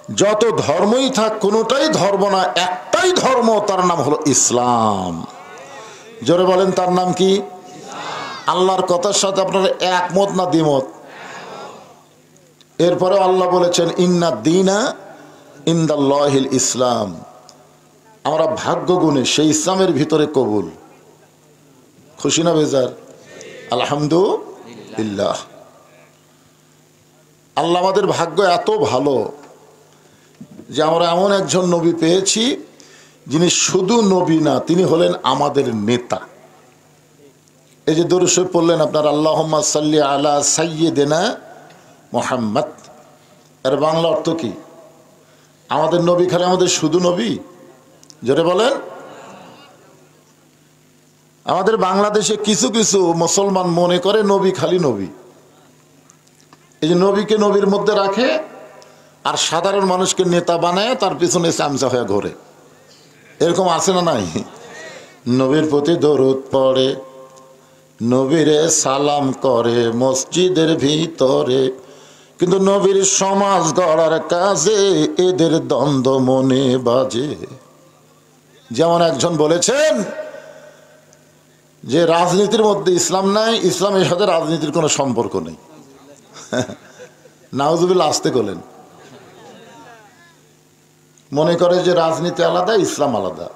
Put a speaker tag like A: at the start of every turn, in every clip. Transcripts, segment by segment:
A: যত ধর্মই থাক কোনোটাই ধর্ম না, একটাই ধর্ম, তার নাম হলো ইসলাম। জোরে বলেন তার নাম কি? আল্লাহর কথার সাথে আপনারা একমত না দ্বিমত? এরপরে আল্লাহ বলেছেন ইন্না দীনা ইনদাল্লাহিল ইসলাম। আমরা ভাগ্য গুণে সেই ইসলামের ভিতরে কবুল। খুশি না বেজার? আলহামদুলিল্লাহ। আল্লাহ আমাদের ভাগ্য এত ভালো যে আমরা এমন একজন নবী পেয়েছি যিনি শুধু নবী না, তিনি হলেন আমাদের নেতা। এই যে দরুদ শরীফ পড়লেন আপনার, আল্লাহুম্মা সাল্লি আলা সাইয়্যিদিনা মুহাম্মদ, এর বাংলা অর্থ কি? আমাদের নবী খালি আমাদের শুধু নবী? জোরে বলেন। আমাদের বাংলাদেশে কিছু কিছু মুসলমান মনে করে নবী খালি নবী। এই যে নবীকে নবীর মধ্যে রাখে আর সাধারণ মানুষকে নেতা বানায়, তার পিছনে চামচা হয়ে ঘোরে। এরকম আছে না নাই? নবীর প্রতি দরুদ পড়ে, নবীরে সালাম করে মসজিদের ভিতরে, কিন্তু নবীর সমাজ গড়ার কাজে এদের দ্বন্দ্ব মনে বাজে। যেমন একজন বলেছেন যে রাজনীতির মধ্যে ইসলাম নাই, ইসলামের সাথে রাজনীতির কোনো সম্পর্ক নেই। নাউজুবিল্লাহ, আসতে বলেন। মনে করে যে রাজনীতি আলাদা, ইসলাম আলাদা।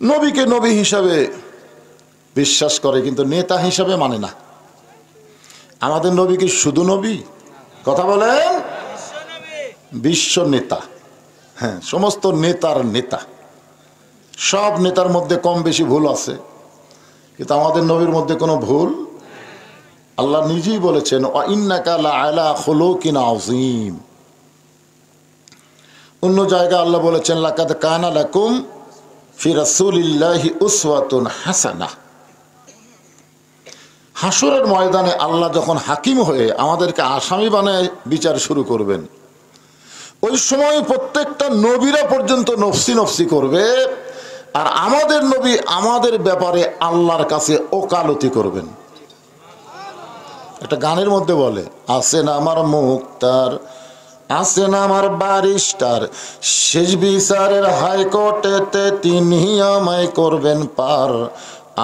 A: নবীকে নবী হিসাবে বিশ্বাস করে কিন্তু নেতা হিসাবে মানে না। আমাদের নবী কি শুধু নবী? কথা বলেন। বিশ্ব নেতা, হ্যাঁ, সমস্ত নেতার নেতা। সব নেতার মধ্যে কম বেশি ভুল আছে, কিন্তু আমাদের নবীর মধ্যে কোনো ভুল। আল্লাহ নিজেই বলেছেন ওয়া ইন্নাকা লাআলা খুলুকিন আযীম। অন্য জায়গায় আল্লাহ বলেছেন লাকাদ কানা লাকুম ফি রাসূলিল্লাহি উসওয়াতুন হাসানাহ। হাসরের ময়দানে আল্লাহ যখন হাকিম হয়ে আমাদেরকে আসামি বানায় বিচার শুরু করবেন, ওই সময় প্রত্যেকটা নবীরা পর্যন্ত নফসি নফসি করবে, আর আমাদের নবী আমাদের ব্যাপারে আল্লাহর কাছে ওকালতি করবেন। একটা গানের মধ্যে বলে, আছেন আমার মুক্তার, আছেন আমার ব্যারিস্টার, শেষ বিচারের হাইকোর্টেতে তিনি আমায় করবেন পার,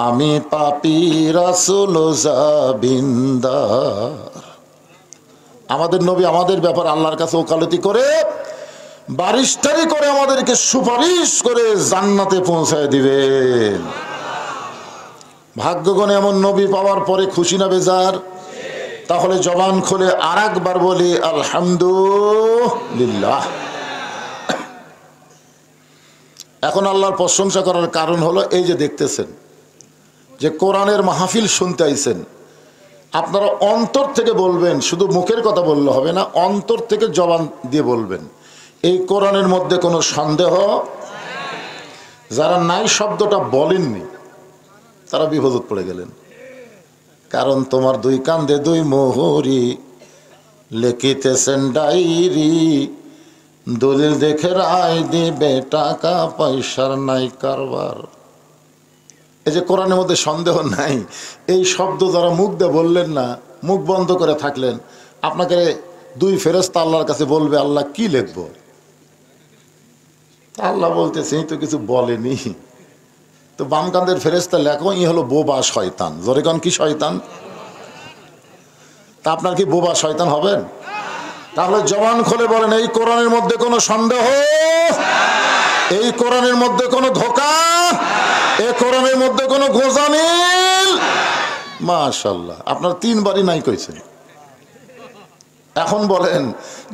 A: আমি পাপী রাসূল জাবিন্দার। আমাদের নবী আমাদের ব্যাপার আল্লাহর কাছে ওকালতি করে, ব্যারিস্টারি করে আমাদেরকে সুপারিশ করে জান্নাতে পৌঁছায় দিবেন। ভাগ্যগণে এমন নবী পাওয়ার পরে খুশি না বেজার? তাহলে জবান খুলে আর একবার বলি আলহামদুলিল্লাহ। এখন আল্লাহর প্রশংসা করার কারণ হলো এই যে দেখতেছেন যে কোরআনের মাহফিল শুনতে আইছেন, আপনারা অন্তর থেকে বলবেন, শুধু মুখের কথা বললে হবে না, অন্তর থেকে জবান দিয়ে বলবেন এই কোরআনের মধ্যে কোনো সন্দেহ। যারা নাই শব্দটা বলেননি তারা বিপদে পড়ে গেলেন। কারণ তোমার দুই কান্দে দুই মোহরি, লিখিতেছেন ডায়েরি, দলিল দেখে রায় দিবে, টাকা পয়সার নাই কারবার। এই যে কোরআনের মধ্যে সন্দেহ নাই, এই শব্দ যারা মুখ দিয়ে বললেন না, মুখ বন্ধ করে থাকলেন, আপনাকে দুই ফেরেশতা আল্লাহর কাছে বলবে আল্লাহ কি লিখব? আল্লাহ বলতেছে এই তো কিছু বলেনি। তো বাম কান্দের ফেরেশতা লেখো, ই হলো বোবা শয়তান। জোরে কোন কি শয়তান? তা আপনার কি বোবা শয়তান হবেন? তাহলে জবান খুলে বলেন এই কোরআনের মধ্যে কোনো সন্দেহ, এই কোরআনের মধ্যে কোনো ধোঁকা, এই কোরআনের মধ্যে কোনো গোঁজামিল। মাশাআল্লাহ, আপনার তিনবারই নাই কইছেন। এখন বলেন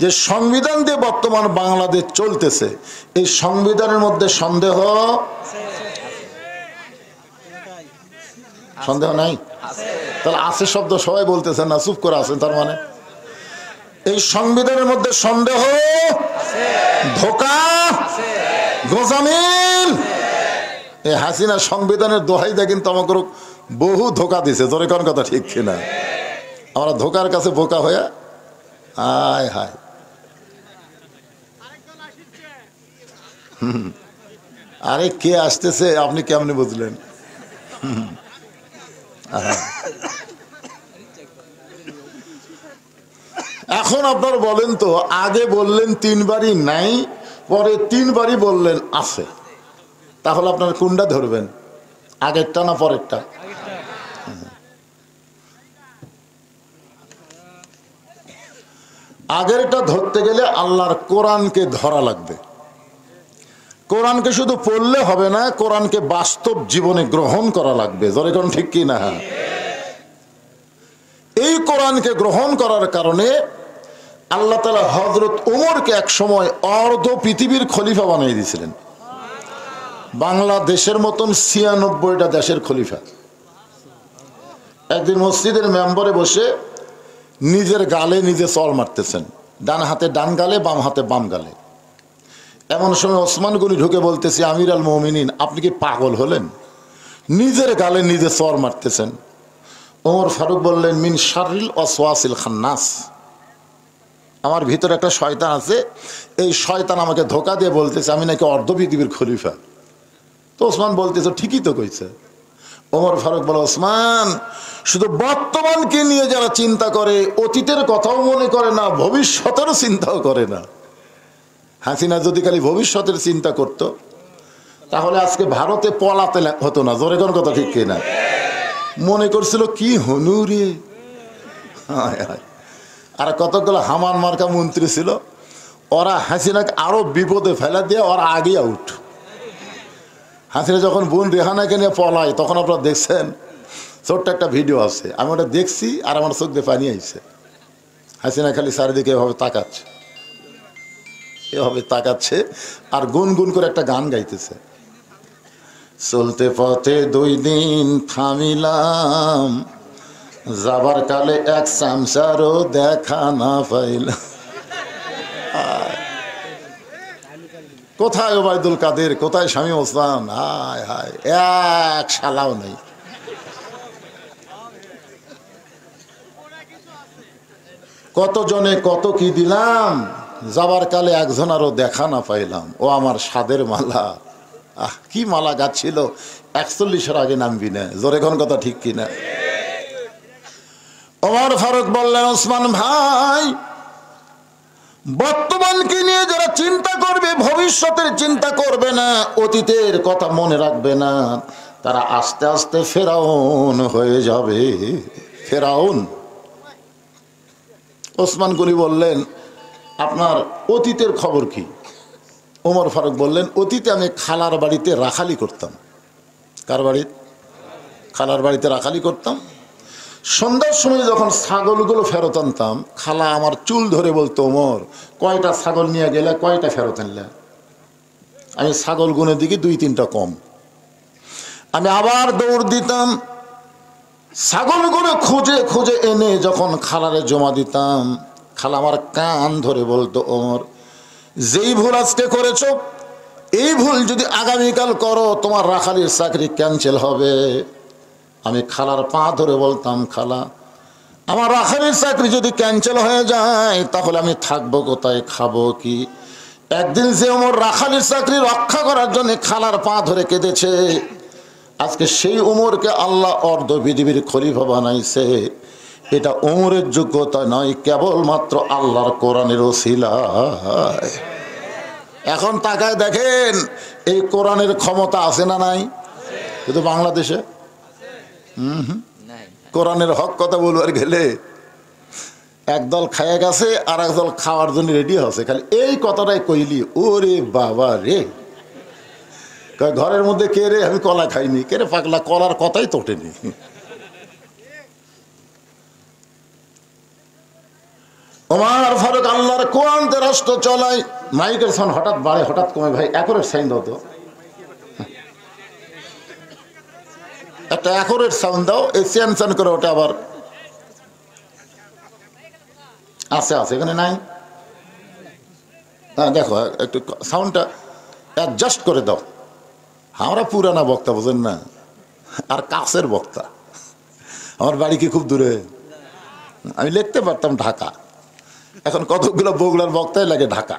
A: যে সংবিধান দিয়ে বর্তমান বাংলাদেশ চলতেছে, এই সংবিধানের মধ্যে সন্দেহ? সন্দেহ নাই? তাহলে আছে শব্দ সবাই বলতেছেন না, চুপ করে আছেন, তার মানে এই সংবিধানের মধ্যে সন্দেহ, ধোঁকা, গোঁজামিল। এই হাসিনা সংবিধানের দোহাই দেয় কিন্তু আমাকে বহু ধোঁকা দিছে। তোর কোন কথা ঠিক কিনা? আমরা ধোঁকার কাছে বোকা হয়ে হায় হায়। আরে কে আসতেছে আপনি কেমনে বুঝলেন? এখন আপনার বলেন তো, আগে বললেন 3 বারই নাই, পরে 3 বারই বললেন আছে, তাহলে আপনার কোনটা ধরবেন, আগেরটা না পরেরটা? আগেরটা ধরতে গেলে আল্লাহর কোরআনকে ধরা লাগবে। কোরআনকে শুধু পড়লে হবে না, কোরআনকে বাস্তব জীবনে গ্রহণ করা লাগবে। জোরে কোন ঠিক কি না? এই কোরআনকে গ্রহণ করার কারণে আল্লাহ তাআলা হযরত ওমরকে এক সময় অর্ধ পৃথিবীর খলিফা বানিয়ে দিয়েছিলেন। বাংলাদেশের মতন 96টা দেশের খলিফা। একদিন মসজিদের মেম্বরে বসে নিজের গালে নিজে চড় মারতেছেন, ডান হাতে ডান গালে, বাম হাতে বাম গালে। এমন সময় ওসমান গনি ঢুকে বলতেছে, আমির আল মুমিনিন, আপনি কি পাগল হলেন? নিজের গালে নিজে চড় মারতেছেন। ওমর ফারুক বললেন, মিন শাররিল ওয়াসওয়াসিল খান্নাস, আমার ভিতরে একটা শয়তান আছে, এই শয়তান আমাকে ধোকা দিয়ে বলতেছে আমি নাকি অর্ধ পৃথিবীর খলিফা। তো ওসমান বলতেছে, ঠিকই তো কইছে। ওমর ফারুক বলে, ওসমান, শুধু বর্তমানকে নিয়ে যারা চিন্তা করে, অতীতের কথাও মনে করে না, ভবিষ্যতেরও চিন্তাও করে না। হাসিনা যদি খালি ভবিষ্যতের চিন্তা করত, তাহলে আজকে ভারতে পলাতে হতো না। জোরে কোন কথা ঠিক কিনা? মনে করছিল কি হনুরে। আর কতগুলো হামান মার্কা মন্ত্রী ছিল, ওরা হাসিনাকে আরো বিপদে ফেলা দিয়ে ওরা আগে আউট। হাসিনা যখন বোন রেহানাকে নিয়ে পলায়, তখন আপনারা দেখছেন, ছোট্ট একটা ভিডিও আছে, আমি ওটা দেখছি আর আমার চোখ দিয়ে পানি আইছে। হাসিনা খালি চারিদিকে এভাবে তাকাচ্ছে, এভাবে তাকাচ্ছে আর গুনগুন করে একটা গান গাইতেছে, চলতে পথে 2 দিন থামিলাম, যাবার কালে এক চামচারও দেখা না পাইলাম। কোথায় ওবায়দুল কাদের, কোথায় শামীম ওসমান? হায় হায়, এক শালাও নেই। কত জনে কত কি দিলাম, যাবার কালে একজনারও দেখা না পাইলাম। ও আমার সাদের মালা, আহ কি মালা গাচ্ছিল, 41-এর আগে নামবি না। জোরে কোন কথা ঠিক কিনা? ওমর ফারুক বললেন, ওসমান ভাই, বর্তমানকে নিয়ে যারা চিন্তা করবে, ভবিষ্যতের চিন্তা করবে না, অতীতের কথা মনে রাখবে না, তারা আস্তে আস্তে ফেরাউন হয়ে যাবে। ফেরাউন। ওসমান গনি বললেন, আপনার অতীতের খবর কি? ওমর ফারুক বললেন, অতীতে আমি খালার বাড়িতে রাখালি করতাম। কার বাড়িতে? খালার বাড়িতে রাখালি করতাম। সন্ধ্যার সময় যখন ছাগলগুলো ফেরত আনতাম, খালা আমার চুল ধরে বলতো, ওমর, কয়টা ছাগল নিয়ে গেলে, কয়টা ফেরত আনলে? আমি ছাগল গুনে দিকে 2-3টা কম। আমি আবার দৌড় দিতাম, ছাগলগুলো খুঁজে খুঁজে এনে যখন খালারে জমা দিতাম, খালা আমার কান ধরে বলতো, ওমর, যেই ভুল আজকে করেছো, এই ভুল যদি আগামীকাল করো, তোমার রাখালির চাকরি ক্যান্সেল হবে। আমি খালার পা ধরে বলতাম, খালা, আমার রাখালির চাকরি যদি ক্যান্সেল হয়ে যায়, তাহলে আমি থাকবো কোথায়, খাবো কি? একদিন যে ওমর রাখালির চাকরি রক্ষা করার জন্য খালার পা ধরে কেঁদেছে, আজকে সেই ওমরকে আল্লাহ অর্ধ পৃথিবীর খলিফা বানাইছে। এটা ওমরের যোগ্যতা নয়, কেবলমাত্র আল্লাহর কোরআনের ওসিলায়। এখন তাকায় দেখেন, এই কোরআনের ক্ষমতা আছে না নাই? কিন্তু বাংলাদেশে কোরআনের হক কথা বলবার গেলে একদল খায়া গেছে, আর একদল খাওয়ার জন্য রেডি হচ্ছে। খালি এই কথাটাই কইলি, ওরে বাবা রে, ঘরের মধ্যে কে রে, আমি কলা খাইনি, কে রে পাগলা, কলার কথাই তোটেনি। ওমর ফারুক আল্লাহর কোরআনতে রাষ্ট্র চলায়। মাইকের সাউন্ড হঠাৎ বাড়ে, হঠাৎ কমে। ভাই অ্যাকুরেট সাইন দাও তো, একটা অ্যাকুরেট সাউন্ড দাও। এই চেন চেন করে ওটা আবার আছে আছে, এখানে নাই। হ্যাঁ দেখো, একটু সাউন্ডটা অ্যাডজাস্ট করে দাও। আমরা পুরানা বক্তা, বুঝেন না, আর কাছের বক্তা। আমার বাড়ি কি খুব দূরে? আমি লিখতে পারতাম ঢাকা, এখন কতগুলো বগুড়ার বক্তাই লাগে ঢাকা।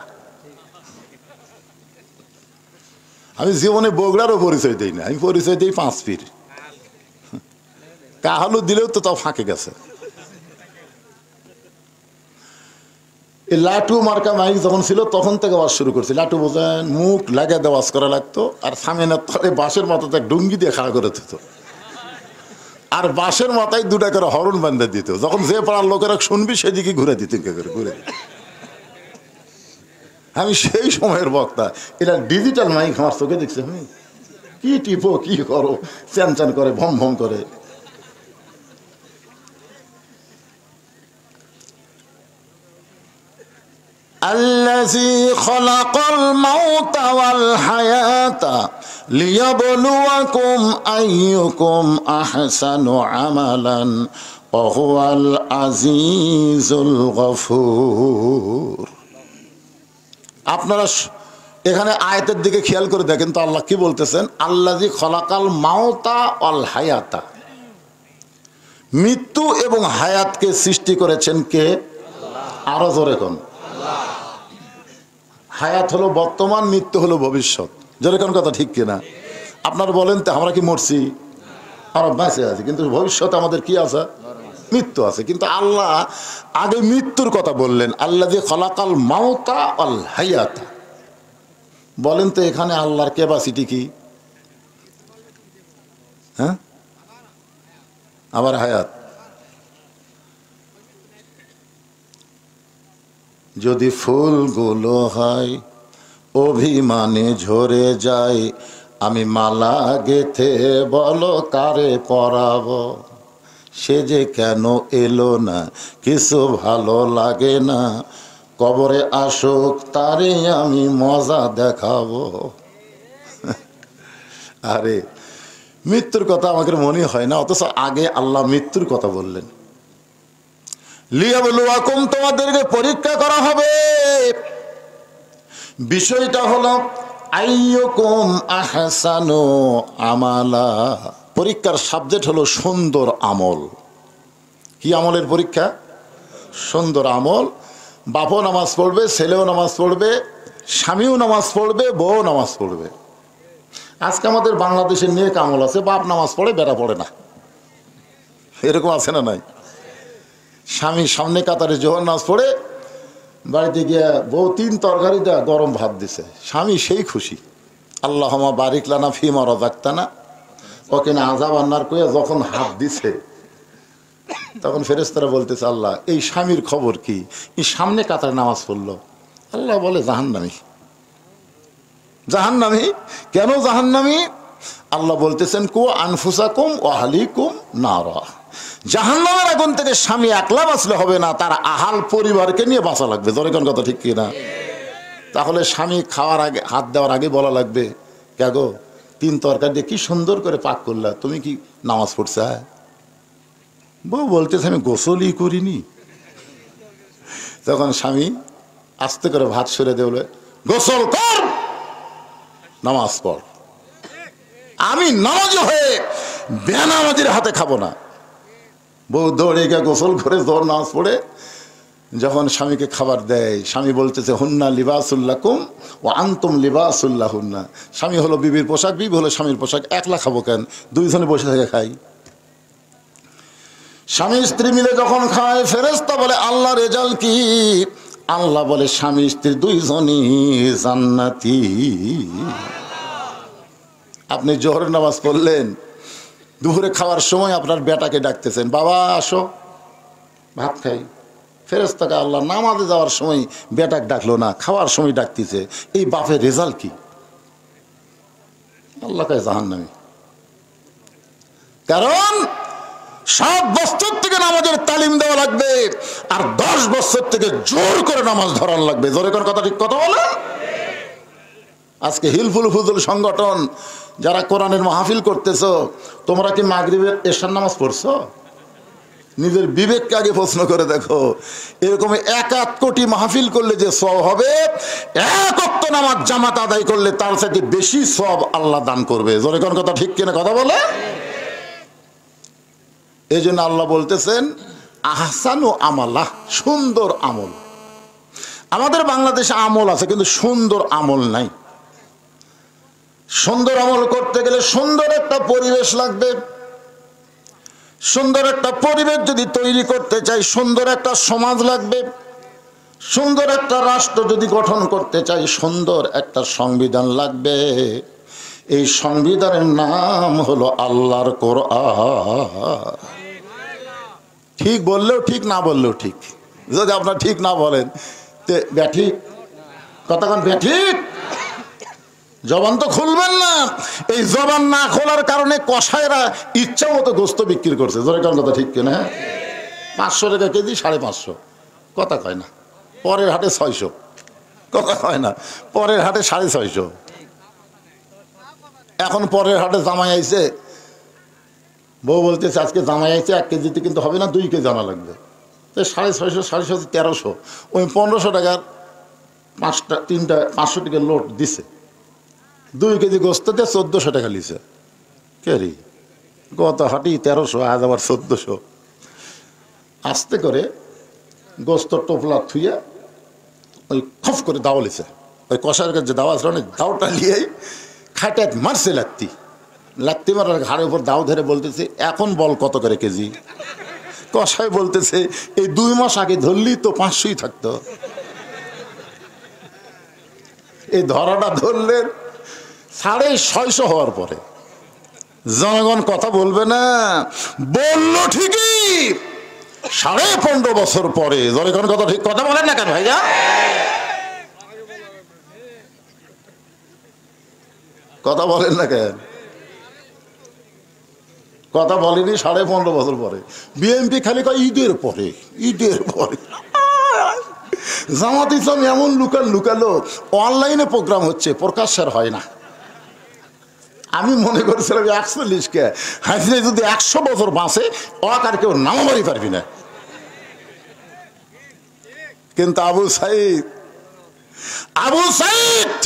A: আমি জীবনে বগুড়ারও পরিচয় দিই না, আমি পরিচয় দিই 5 পীর। কাহালু দিলেও তো তাও ফাঁকে গেছে। এই লাটু মার্কা মাইক যখন ছিল তখন থেকে ওয়াজ শুরু করছে। লাটু বোঝেন, মুখ লাগা দিয়ে ওয়াজ করা লাগতো, আর সামিনের তলে বাঁশের মাথাতে এক ডুঙ্গি দিয়ে খাড়া করে দিত, আর বাঁশের মাথায় দুটা করে হরণ বান্ধা দিত। যখন যে পাড়ার লোকেরা শুনবি সেদিকে ঘুরে দিত, ঘুরে। আমি সেই সময়ের বক্তা। এটা ডিজিটাল মাইক আমার চোখে দেখছি, আমি কি টিপো কি করো, চ্যান চ্যান করে, ভম ভম করে। الذي خلق الموت والحياة ليبلوكم أيكم أحسن عملا وهو العزيز الغفور। আপনারা এখানে আয়াতের দিকে খেয়াল করে দেখেন তো আল্লাহ কি বলতেছেন, আল্লাযী খলাকাল মাউতা ওয়াল হায়াতা, মৃত্যু এবং হায়াতকে সৃষ্টি করেছেন কে? আরো জোরে কোন? হায়াত হলো বর্তমান, মৃত্যু হলো ভবিষ্যৎ। যেরকম কথা ঠিক কিনা? আপনারা বলেন তো, আমরা কি মরছি? আমরা বেঁচে আছি, কিন্তু ভবিষ্যতে আমাদের কি আছে? মৃত্যু আছে। কিন্তু আল্লাহ আগে মৃত্যুর কথা বললেন, আল্লাযী খলাকাল মাউতা ওয়াল হায়াতা। বলেন তো এখানে আল্লাহর ক্যাপাসিটি কি? হ্যাঁ, আবার হায়াত। যদি ফুলগুলো হয় অভিমানে ঝরে যায়, আমি মালা গেথে বলো কারে পরাবো, সে যে কেন এলো না কিছু ভালো লাগে না, কবরে আসুক তারে আমি মজা দেখাবো। আরে মৃত্যুর কথা আমাদের মনে হয় না, অথচ আগে আল্লাহ মৃত্যুর কথা বললেন। লিয়াবলুয়াকুম, তোমাদেরকে পরীক্ষা করা হবে। বিষয়টা হলো আইয়ুকুম আহসানু আমালা। পরীক্ষার সাবজেক্ট হলো সুন্দর আমল। কি আমলের পরীক্ষা? সুন্দর আমল। বাপও নামাজ পড়বে, ছেলেও নামাজ পড়বে, স্বামীও নামাজ পড়বে, বউ নামাজ পড়বে। আজকে আমাদের বাংলাদেশের নেক আমল আছে, বাপ নামাজ পড়ে বেটা পড়ে না, এরকম আছে না নাই? স্বামী সামনে কাতারে জোহর নামাজ পড়ে, বাড়িতে গিয়ে বউ 3 তরকারি দেয়া গরম ভাত দিছে, স্বামী সেই খুশি, আল্লাহুম্মা বারিক লানা ফিমা রাযাকতানা ওকে না আযাব আন্নার কইয়া যখন হাত দিছে, তখন ফেরেশতারা বলতেছে, আল্লাহ এই স্বামীর খবর কি? এই সামনে কাতারে নামাজ পড়লো। আল্লাহ বলে জাহান্নামী। জাহান্নামী কেন জাহান্নামী? আল্লাহ বলতেছেন কু আনফুসাকুম ওয়া আহলিকুম নারা। জাহান্নামের আগুন থেকে স্বামী একলা বাঁচলে হবে না, তার আহাল পরিবারকে নিয়ে বাঁচা লাগবে। জোরে কথা ঠিক কিনা? তাহলে স্বামী খাওয়ার আগে, হাত দেওয়ার আগে বলা লাগবে, কে গো 3 তরকারি দিয়ে কি সুন্দর করে পাক করলা, তুমি কি নামাজ পড়ছা? বউ বলতেছে আমি গোসলই করিনি। তখন স্বামী আস্তে করে ভাত সরে দেবে, গোসল কর, নামাজ পড়। আমি নামাজ হয়ে বেনামাজির হাতে খাবো না। বউ দৌড়ে গিয়ে গোসল করে দৌড় নামাজ পড়ে যখন স্বামীকে খাবার দেয়, স্বামী বলতেছে হুন্না লিবাসুল্লাকুম ওয়া আনতুম লিবাসুল্লাহুন্না। স্বামী হলো বিবির পোশাক, বিবি হলো স্বামীর পোশাক, একলা খাবো কেন? 2 জনে বসে থেকে খাই। স্বামী স্ত্রী মিলে যখন খায়, ফেরেশতা বলে আল্লাহ রেজাল্ট কি? আল্লাহ বলে স্বামী স্ত্রী 2 জনই জান্নাতি। আপনি জোহরের নামাজ পড়লেন, দুপুরে খাওয়ার সময় আপনার বেটাকে ডাকতেছেন, বাবা আসো ভাত খাই। ফেরেশতাকে আল্লাহ নামাজে যাওয়ার সময় বেটাকে ডাকলো না, খাওয়ার সময় ডাকতেছে। এই বাপের রেজাল্ট কি? আল্লাহ কয় জাহান্নামী। কারণ 7 বছর থেকে নামাজের তালিম দেওয়া লাগবে, আর 10 বছর থেকে জোর করে নামাজ ধরান লাগবে। জোরে কোন কথা ঠিক কথা বলে? আজকে হিলফুল ফুজুল সংগঠন যারা কোরআনের মাহফিল করতেছ, তোমরা কি মাগরিবের এশার নামাজ পড়ছো? নিজের বিবেককে আগে প্রশ্ন করে দেখো। এরকম 1 কোটি মাহফিল করলে যে সওয়াব হবে, 1 ওয়াক্ত নামাজ জামাত আদায় করলে তার সাথে বেশি সওয়াব আল্লাহ দান করবে। জোরে কোন কথা ঠিক কিনা কথা বলে? এই জন্য আল্লাহ বলতেছেন আহসানু আমালা, সুন্দর আমল। আমাদের বাংলাদেশে আমল আছে কিন্তু সুন্দর আমল নাই। সুন্দর আমল করতে গেলে সুন্দর একটা পরিবেশ লাগবে। সুন্দর একটা পরিবেশ যদি তৈরি করতে চাই, সুন্দর একটা সমাজ লাগবে। সুন্দর একটা রাষ্ট্র যদি গঠন করতে চাই, সুন্দর একটা সংবিধান লাগবে। এই সংবিধানের নাম হলো আল্লাহর কোরআন। ঠিক বললেও ঠিক, না বললেও ঠিক। যদি আপনার ঠিক না বলেন তে ব্যাঠিক কথা কোন ব্যাঠিক, জবান তো খুলবেন না। এই জবান না খোলার কারণে কসাইরা ইচ্ছা মতো গোস্ত বিক্রি করছে। জোরে কোন কথা ঠিক কিনা? 500 টাকা কেজি, 550, কথা কয় না। পরের হাটে 600, কথা কয় না। পরের হাটে 650। এখন পরের হাটে জামাই আইছে, বউ বলতেছে আজকে জামাই আইছে 1 কেজিতে কিন্তু হবে না, 2 কেজি আনা লাগবে। তো 650, 650, 1300, ওই 1500 টাকার 3টা 500 টাকার লোট দিছে। 2 কেজি গোস্ত দিয়ে 1400 টাকা লিছে। কে রে, গত হাটি 1300, আজ আবার 1400। আস্তে করে গোস্ত টোপলা থুইয়া ওই খফ করে দাও লিছে। ওই কষার কাছে দাও আসলে অনেক দাওটা নিয়েই খাটাত মারছে লাত্তি মারার ঘাড়ের উপর দাও ধরে বলতেছে এখন বল কত করে কেজি। কষাই বলতেছে এই 2 মাস আগে ধরলি তো 500ই থাকতো। এই ধরাটা ধরলেন 650 হওয়ার পরে। জনগণ কথা বলবে না, বললো ঠিকই 15.5 বছর পরে। জনগণ কথা ঠিক কথা বলেন না কেন ভাইয়া? কথা বলেন না কেন? কথা বলেনি 15.5 বছর পরে। বিএনপি খালি কয় ঈদের পরে, ঈদের পরে। জামাত ইসলাম এমন লুকালো, অনলাইনে প্রোগ্রাম হচ্ছে, প্রকাশ্যের হয় না। আমি মনে করছিলাম 41কে হাসিনা যদি 100 বছর বাঁচে আর কেউ নামাবারই পারবি না। কিন্তু আবু সাইদ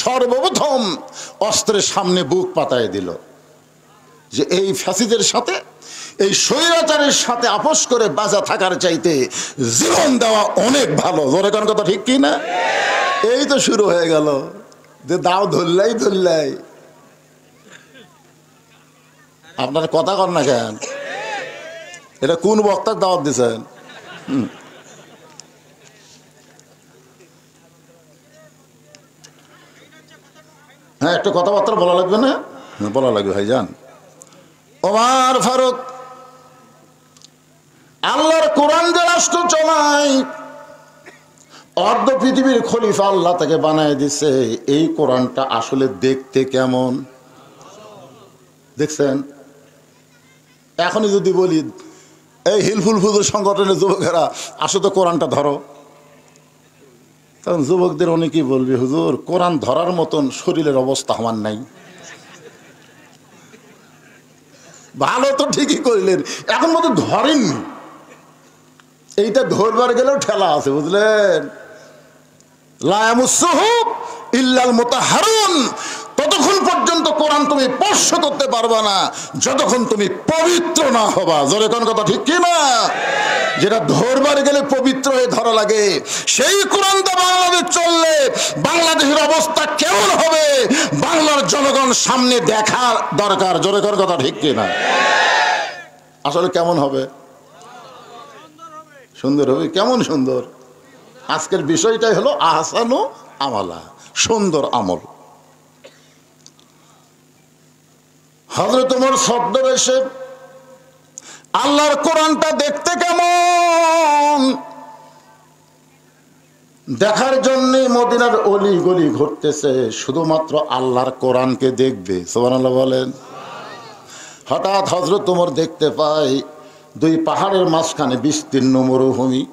A: সর্বপ্রথম অস্ত্রের সামনে বুক পাতায় দিল যে এই ফ্যাসিদের সাথে, এই স্বৈরাচারের সাথে আপোষ করে বাঁচা থাকার চাইতে জীবন দেওয়া অনেক ভালো। জোরে কোন কথা ঠিক কি না? এই তো শুরু হয়ে গেল যে দাও ধরলাই। আপনারা কথা কর না কেন? এটা কোন বক্তার দাওয়াত দিচ্ছেন? হ্যাঁ, একটা কথাবার্তা বলা লাগবে না? বলা লাগবে ভাইজান। ওমর ফারুক আল্লাহর কোরআন যে রাষ্ট্র চলায়, অর্ধ পৃথিবীর খলিফা আল্লাহ তাকে বানায় দিছে। এই কোরআনটা আসলে দেখতে কেমন দেখছেন? এখনই যদি বলি এই হিলফুল ফুজুর সংগঠনের যুবকেরা আসো তো কোরআনটা ধরো, তখন যুবকদের অনেকেই বলবে হুজুর কোরআন ধরার মতন শরীরের অবস্থা আমার নাই। ভালো তো ঠিকই করিলেন, এখন মতো ধরেননি। এইটা ধরবার গেলেও ঠেলা আছে, বুঝলেন? লা ইয়ামাসসুহু ইল্লাল মুতাহহারুন। ততক্ষণ পর্যন্ত কোরআন তুমি স্পর্শ করতে পারবা না যতক্ষণ তুমি পবিত্র না হবা। জোরে কোন কথা ঠিক কি না? যেটা ধরবার গেলে পবিত্র হয়ে ধরা লাগে, সেই কোরআনটা বাংলাদেশ চললে বাংলাদেশের অবস্থা কেমন হবে বাংলার জনগণ সামনে দেখার দরকার। জোরে কোন কথা ঠিক কি না? আসলে কেমন হবে? সুন্দর হবে। কেমন সুন্দর? আজকের বিষয়টাই হলো আহসানু আমালা, সুন্দর আমল। হযরত ওমর ছদ্মবেশে আল্লাহর কোরআনটা দেখতে কেমন দেখার জন্য মদিনার অলি গলি ঘুরতেছে, শুধুমাত্র আল্লাহর কোরআনকে দেখবে। সুবহানাল্লাহ বলেন। হঠাৎ হযরত ওমর দেখতে পায় 2 পাহাড়ের মাঝখানে বিস্তীর্ণ মরুভূমি।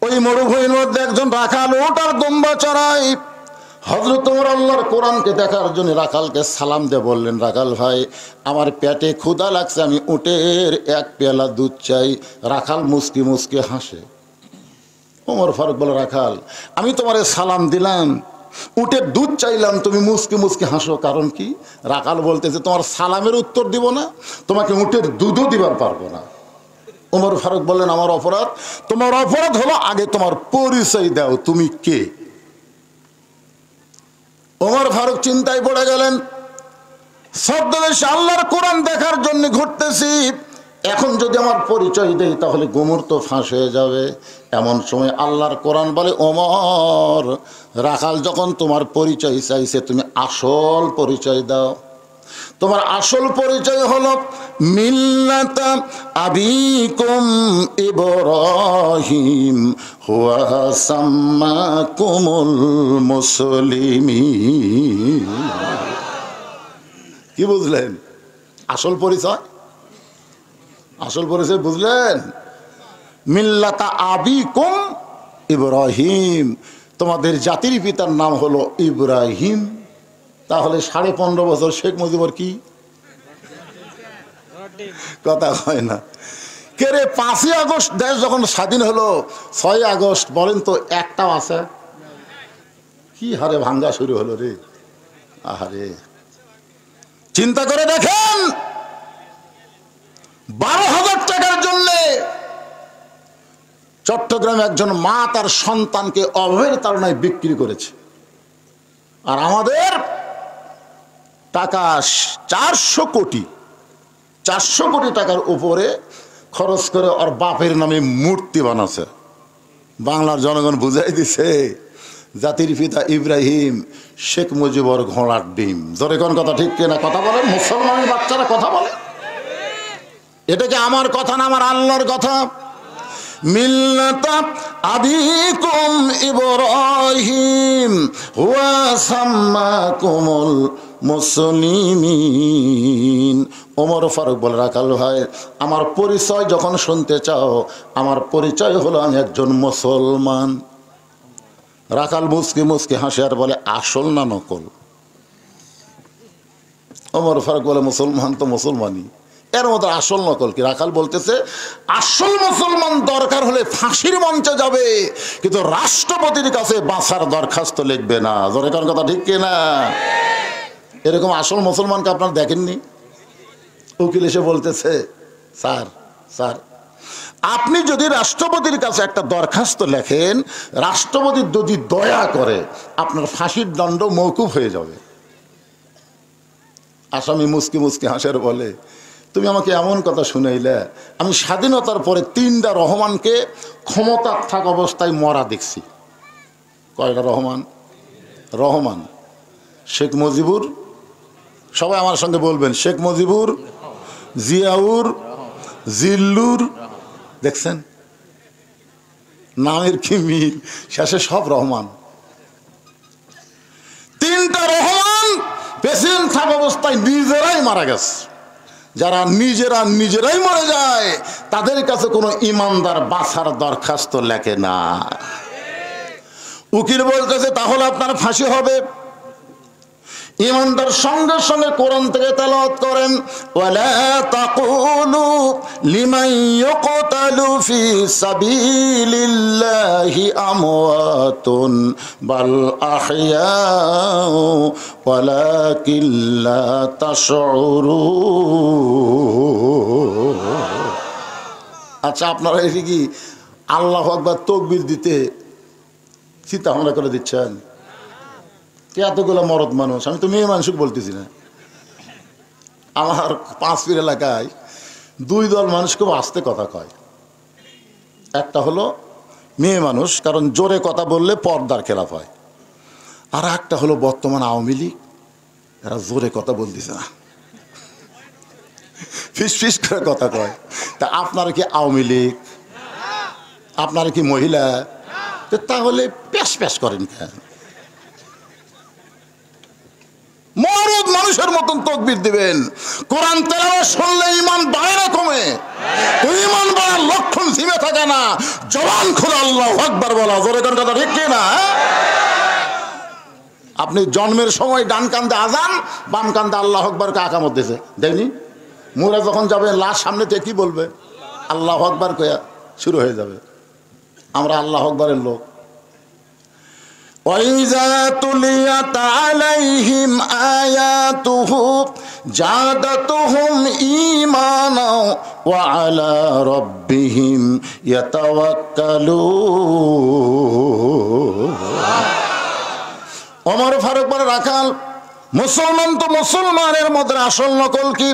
A: ওই মরুভূমির মধ্যে একজন রাখাল উট আর দুম্বা চড়ায়। হযরত ওমর আল্লাহর কোরআনকে দেখার জন্য রাখালকে সালাম দিয়ে বললেন, রাখাল ভাই আমার পেটে ক্ষুধা লাগছে, আমি উটের 1 পেয়ালা দুধ চাই। রাখাল মুস্কি মুস্কি হাসে। ওমর ফারুক বলে, রাখাল আমি তোমারে সালাম দিলাম, উটের দুধ চাইলাম, তুমি মুস্কি মুস্কি হাসো, কারণ কি? রাখাল বলতেছে তোমার সালামের উত্তর দিব না, তোমাকে উটের দুধও দিবার পারবো না। ওমর ফারুক বললেন, আমার অপরাধ? তোমার অপরাধ হলো আগে তোমার পরিচয় দাও, তুমি কে? ওমর ফারুক চিন্তায় পড়ে গেলেন। ছদ্মবেশে আল্লাহর কোরআন দেখার জন্য ঘুরতেছি, এখন যদি আমার পরিচয় দেই তাহলে গোমর তো ফাঁস হয়ে যাবে। এমন সময় আল্লাহর কোরআন বলে, ওমর, রাখাল যখন তোমার পরিচয় চাইছে তুমি আসল পরিচয় দাও। তোমার আসল পরিচয় হলো মিল্লাতা আবিকুম ইব্রাহিম হুয়া সাম্মাকুমুল মুসলিমিন। কি বুঝলেন আসল পরিচয়? আসল পরিচয় বুঝলেন? মিল্লাতা আবিকুম ইব্রাহিম, তোমাদের জাতির পিতার নাম হলো ইব্রাহিম। তাহলে 15.5 বছর শেখ মুজিবর কি কথা হয় না? কে রে, 5ই আগস্ট দেশ যখন স্বাধীন হলো, 6ই আগস্ট বলেন তো একটাও আছে? কি হারে ভাঙ্গা শুরু হলো রে। আহারে, চিন্তা করে দেখেন, 12,000 টাকার জন্য চট্টগ্রামে একজন মা তার সন্তানকে অভাবের তাড়নায় বিক্রি করেছে। আর আমাদের টাকা 400 কোটি টাকার উপরে খরচ করে ওর বাপের নামে মূর্তি বানাচ্ছে। বাংলার জনগণ বুঝাই দিছে জাতির পিতা ইব্রাহিম শেখ মুজিবর ঘোড়ার ডিম। জোরে কোন কথা ঠিক কিনা? কথা বলেন, মুসলমানের বাচ্চারা কথা বলে। এটা কি আমার কথা না আমার আল্লাহর কথা? মিল্লাতা আবিকুম ইব্রাহিম হুয়া সাম্মাকুমুল মুসলিমিন। ওমর ফারুক বলে, রাখাল ভাই, আমার পরিচয় যখন শুনতে চাও, আমার পরিচয় হলো আমি একজন মুসলমান। রাখাল মুসকি মুসকি হাসে আর বলে, আসল না নকল? ওমর ফারুক বলে, মুসলমান তো মুসলমানই, এর মধ্যে আসল নকল কি? রাখাল বলতেছে, আসল মুসলমান দরকার হলে ফাঁসির মঞ্চে যাবে, কিন্তু রাষ্ট্রপতির কাছে বাঁচার দরখাস্ত লিখবে না। জোরে কোন কথা ঠিক কিনা? এরকম আসল মুসলমানকে আপনারা দেখেননি? উকিল এসে বলতেছে, স্যার আপনি যদি রাষ্ট্রপতির কাছে একটা দরখাস্ত লেখেন, রাষ্ট্রপতি যদি দয়া করে আপনার ফাঁসির দণ্ড মওকুফ হয়ে যাবে। আসামি মুসকি মুসকি হাসের বলে, তুমি আমাকে এমন কথা শুনাইলে, আমি স্বাধীনতার পরে 3টা রহমানকে ক্ষমতা থাকা অবস্থায় মরা দেখছি। কয়টা রহমান? শেখ মুজিবুর, সবাই আমার সঙ্গে বলবেন, শেখ মুজিবুর, জিয়াউর, জিল্লুর। দেখছেন নামের কি মিল, শেষে সব রহমান। 3টা রহমান প্রেসিডেন্ট থাকা অবস্থায় নিজেরাই মারা গেছে। যারা নিজেরাই মরে যায়, তাদের কাছে কোনো ইমানদার বাঁচার দরখাস্ত লেখে না। উকিল বলতেছে, তাহলে আপনার ফাঁসি হবে। ইমানদার সঙ্গে সঙ্গে কোরআন থেকে তেলাওয়াত করেন, ওয়ালা তাকুলু লিমান ইউকতালু ফি সাবিলিল্লাহি আমওয়াতুন বাল আহইয়াউ ওয়ালাকিন লা তাশউরুন। আচ্ছা, আপনারা এই কি আল্লাহু আকবার তাকবীর দিতে চিন্তা ভাবনা করে দিচ্ছেন? এতগুলো মরদ মানুষ, আমি তো মেয়ে মানুষ বলতেছি না। আমার 5 পীর এলাকায় 2 দল মানুষ খুব আস্তে কথা কয়। একটা হলো মেয়ে মানুষ, কারণ জোরে কথা বললে পর্দার খেলাফ হয়। আর একটা হলো বর্তমান আওয়ামী লীগ, এরা জোরে কথা বলতেছে না, ফিস ফিস করে কথা কয়। তা আপনারা কি আওয়ামী লীগ? আপনারা কি মহিলা? তাহলে প্যাস প্যাস করেন কেন? মরদ মানুষের মতন তাকবীর দিবেন। কোরআন তেলাওয়াত শুনলে ঈমান বাড়ে না কমে? ঈমান বাড়ার লক্ষণ সীমা থাকে না, জবান খুলে আল্লাহু আকবার বলা। জোরে কোন কথা ঠিক কি না? আপনি জন্মের সময় ডান কান্দে আজান, বাম কান্দে আল্লাহু আকবার কে আকামত দিয়েছে দেখনি? মোরা যখন যাবে লাশ সামনে থেকে কি বলবে? আল্লাহু আকবার কয়া শুরু হয়ে যাবে। আমরা আল্লাহু আকবারের লোক। وَإِذَا تُلِيَتْ عَلَيْهِمْ آيَاتُهُ زَادَتْهُمْ إِيمَانًا وَعَلَى رَبِّهِمْ يَتَوَكَّلُونَ। ওমর ফারুক বলে, রাখাল, মুসলমান তো মুসলমানের মধ্যে আসল নকল কি?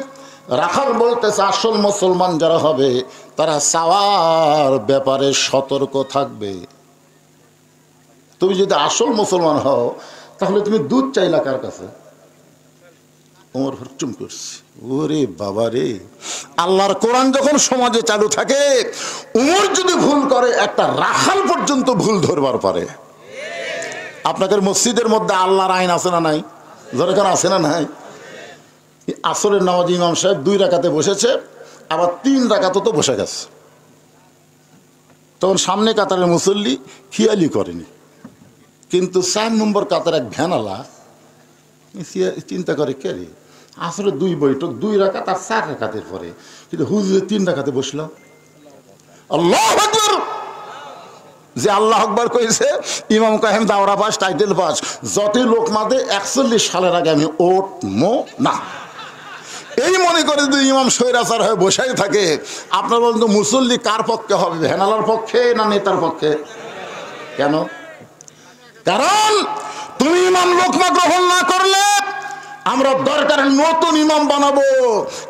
A: রাখাল বলতেছে আসল মুসলমান যারা হবে তারা চাওয়ার ব্যাপারে সতর্ক থাকবে। তুমি যদি আসল মুসলমান হও তাহলে তুমি দুধ চাইলা কার কাছে? ওমর চুম করছে, ওরে বাবা রে, আল্লাহর কোরআন যখন সমাজে চালু থাকে, ওমর যদি ভুল করে একটা রাখাল পর্যন্ত ভুল ধরবার পারে। আপনাদের মসজিদের মধ্যে আল্লাহর আইন আছে না নাই? দরকার আছে না নাই? আসরের নামাজ ইমাম সাহেব 2 রাকাতে বসেছে, আবার 3 রাকাতে তো বসে গেছে। তখন সামনে কাতারের মুসল্লি খেয়ালি করেনি, কিন্তু 4 নম্বর কাতার এক ভ্যানালা চিন্তা করে, কে রে আসলে 2 বৈঠক 2 রাকাত আর 4 রাকাতের পরে, কিন্তু হুজুরে 3 রাকাতে বসলাম। আল্লাহু আকবার, যে আল্লাহ আকবার কইছে ইমাম কাহেম দাওরা পাস টাইটেল পাস, যতই লোক মাদে 41 সালের আগে আমি ওঠমো না। এই মনে করে যদি ইমাম স্বৈরাচার হয়ে বসাই থাকে, আপনার বলুন তো মুসল্লি কার পক্ষে হবে? ভ্যানালার পক্ষে না নেতার পক্ষে? কেন? কারণ তুমি ইমাম লোকমা গ্রহণ না করলে আমরা দরকার নতুন ইমাম বানাবো,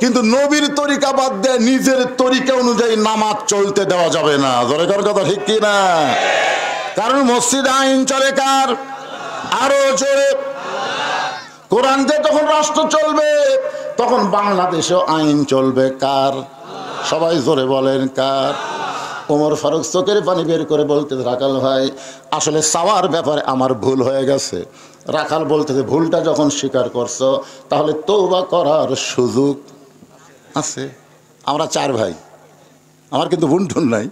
A: কিন্তু নবীর তরিকা বাদ দিয়ে নিজের তরিকা অনুযায়ী নামাজ চলতে দেওয়া যাবে না। দরকার কথা ঠিক কি না? কারণ মসজিদ আইন চলে কার? আরো জোরে কোরআন দিয়ে তখন রাষ্ট্র চলবে, তখন বাংলাদেশেও আইন চলবে কার? সবাই জোরে বলেন কার? ওমর ফারুক চোখের পানি বের করে বলতে, রাখাল ভাই আসলে চাওয়ার ব্যাপারে আমার ভুল হয়ে গেছে। রাখাল বলতেছে, ভুলটা যখন স্বীকার করছো তাহলে তওবা করার সুযোগ আছে। আমরা 4 ভাই, আমার কিন্তু বুনঠুন নাই।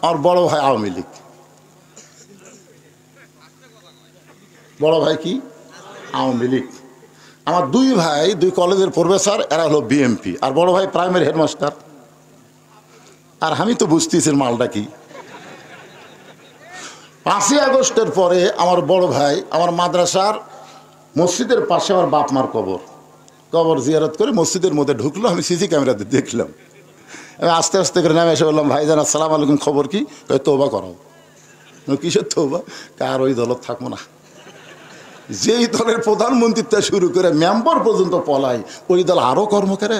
A: আমার বড় ভাই আওয়ামী লীগ, বড় ভাই কি আওয়ামী লীগ। আমার 2 ভাই 2 কলেজের প্রফেসর, এরা হলো বিএমপি, আর বড় ভাই প্রাইমারি হেডমাস্টার। আর আমি তো বুঝতেছি মালটা কি। 5ই আগস্টের পরে আমার বড় ভাই আমার মাদ্রাসার মসজিদের পাশে আমার বাপ মার কবর জিয়ারত করে মসজিদের মধ্যে ঢুকলো। আমি সিসি ক্যামেরাতে দেখলাম। আমি আস্তে আস্তে করে নামে এসে বললাম, ভাইজান আসসালামু আলাইকুম, খবর কি? তওবা করাও। কিসের তওবা? কার ওই দলত থাকবো না। যেই দলের প্রধানমন্ত্রীটা শুরু করে মেম্বার পর্যন্ত পলাই, ওই দল আরো কর্ম করে।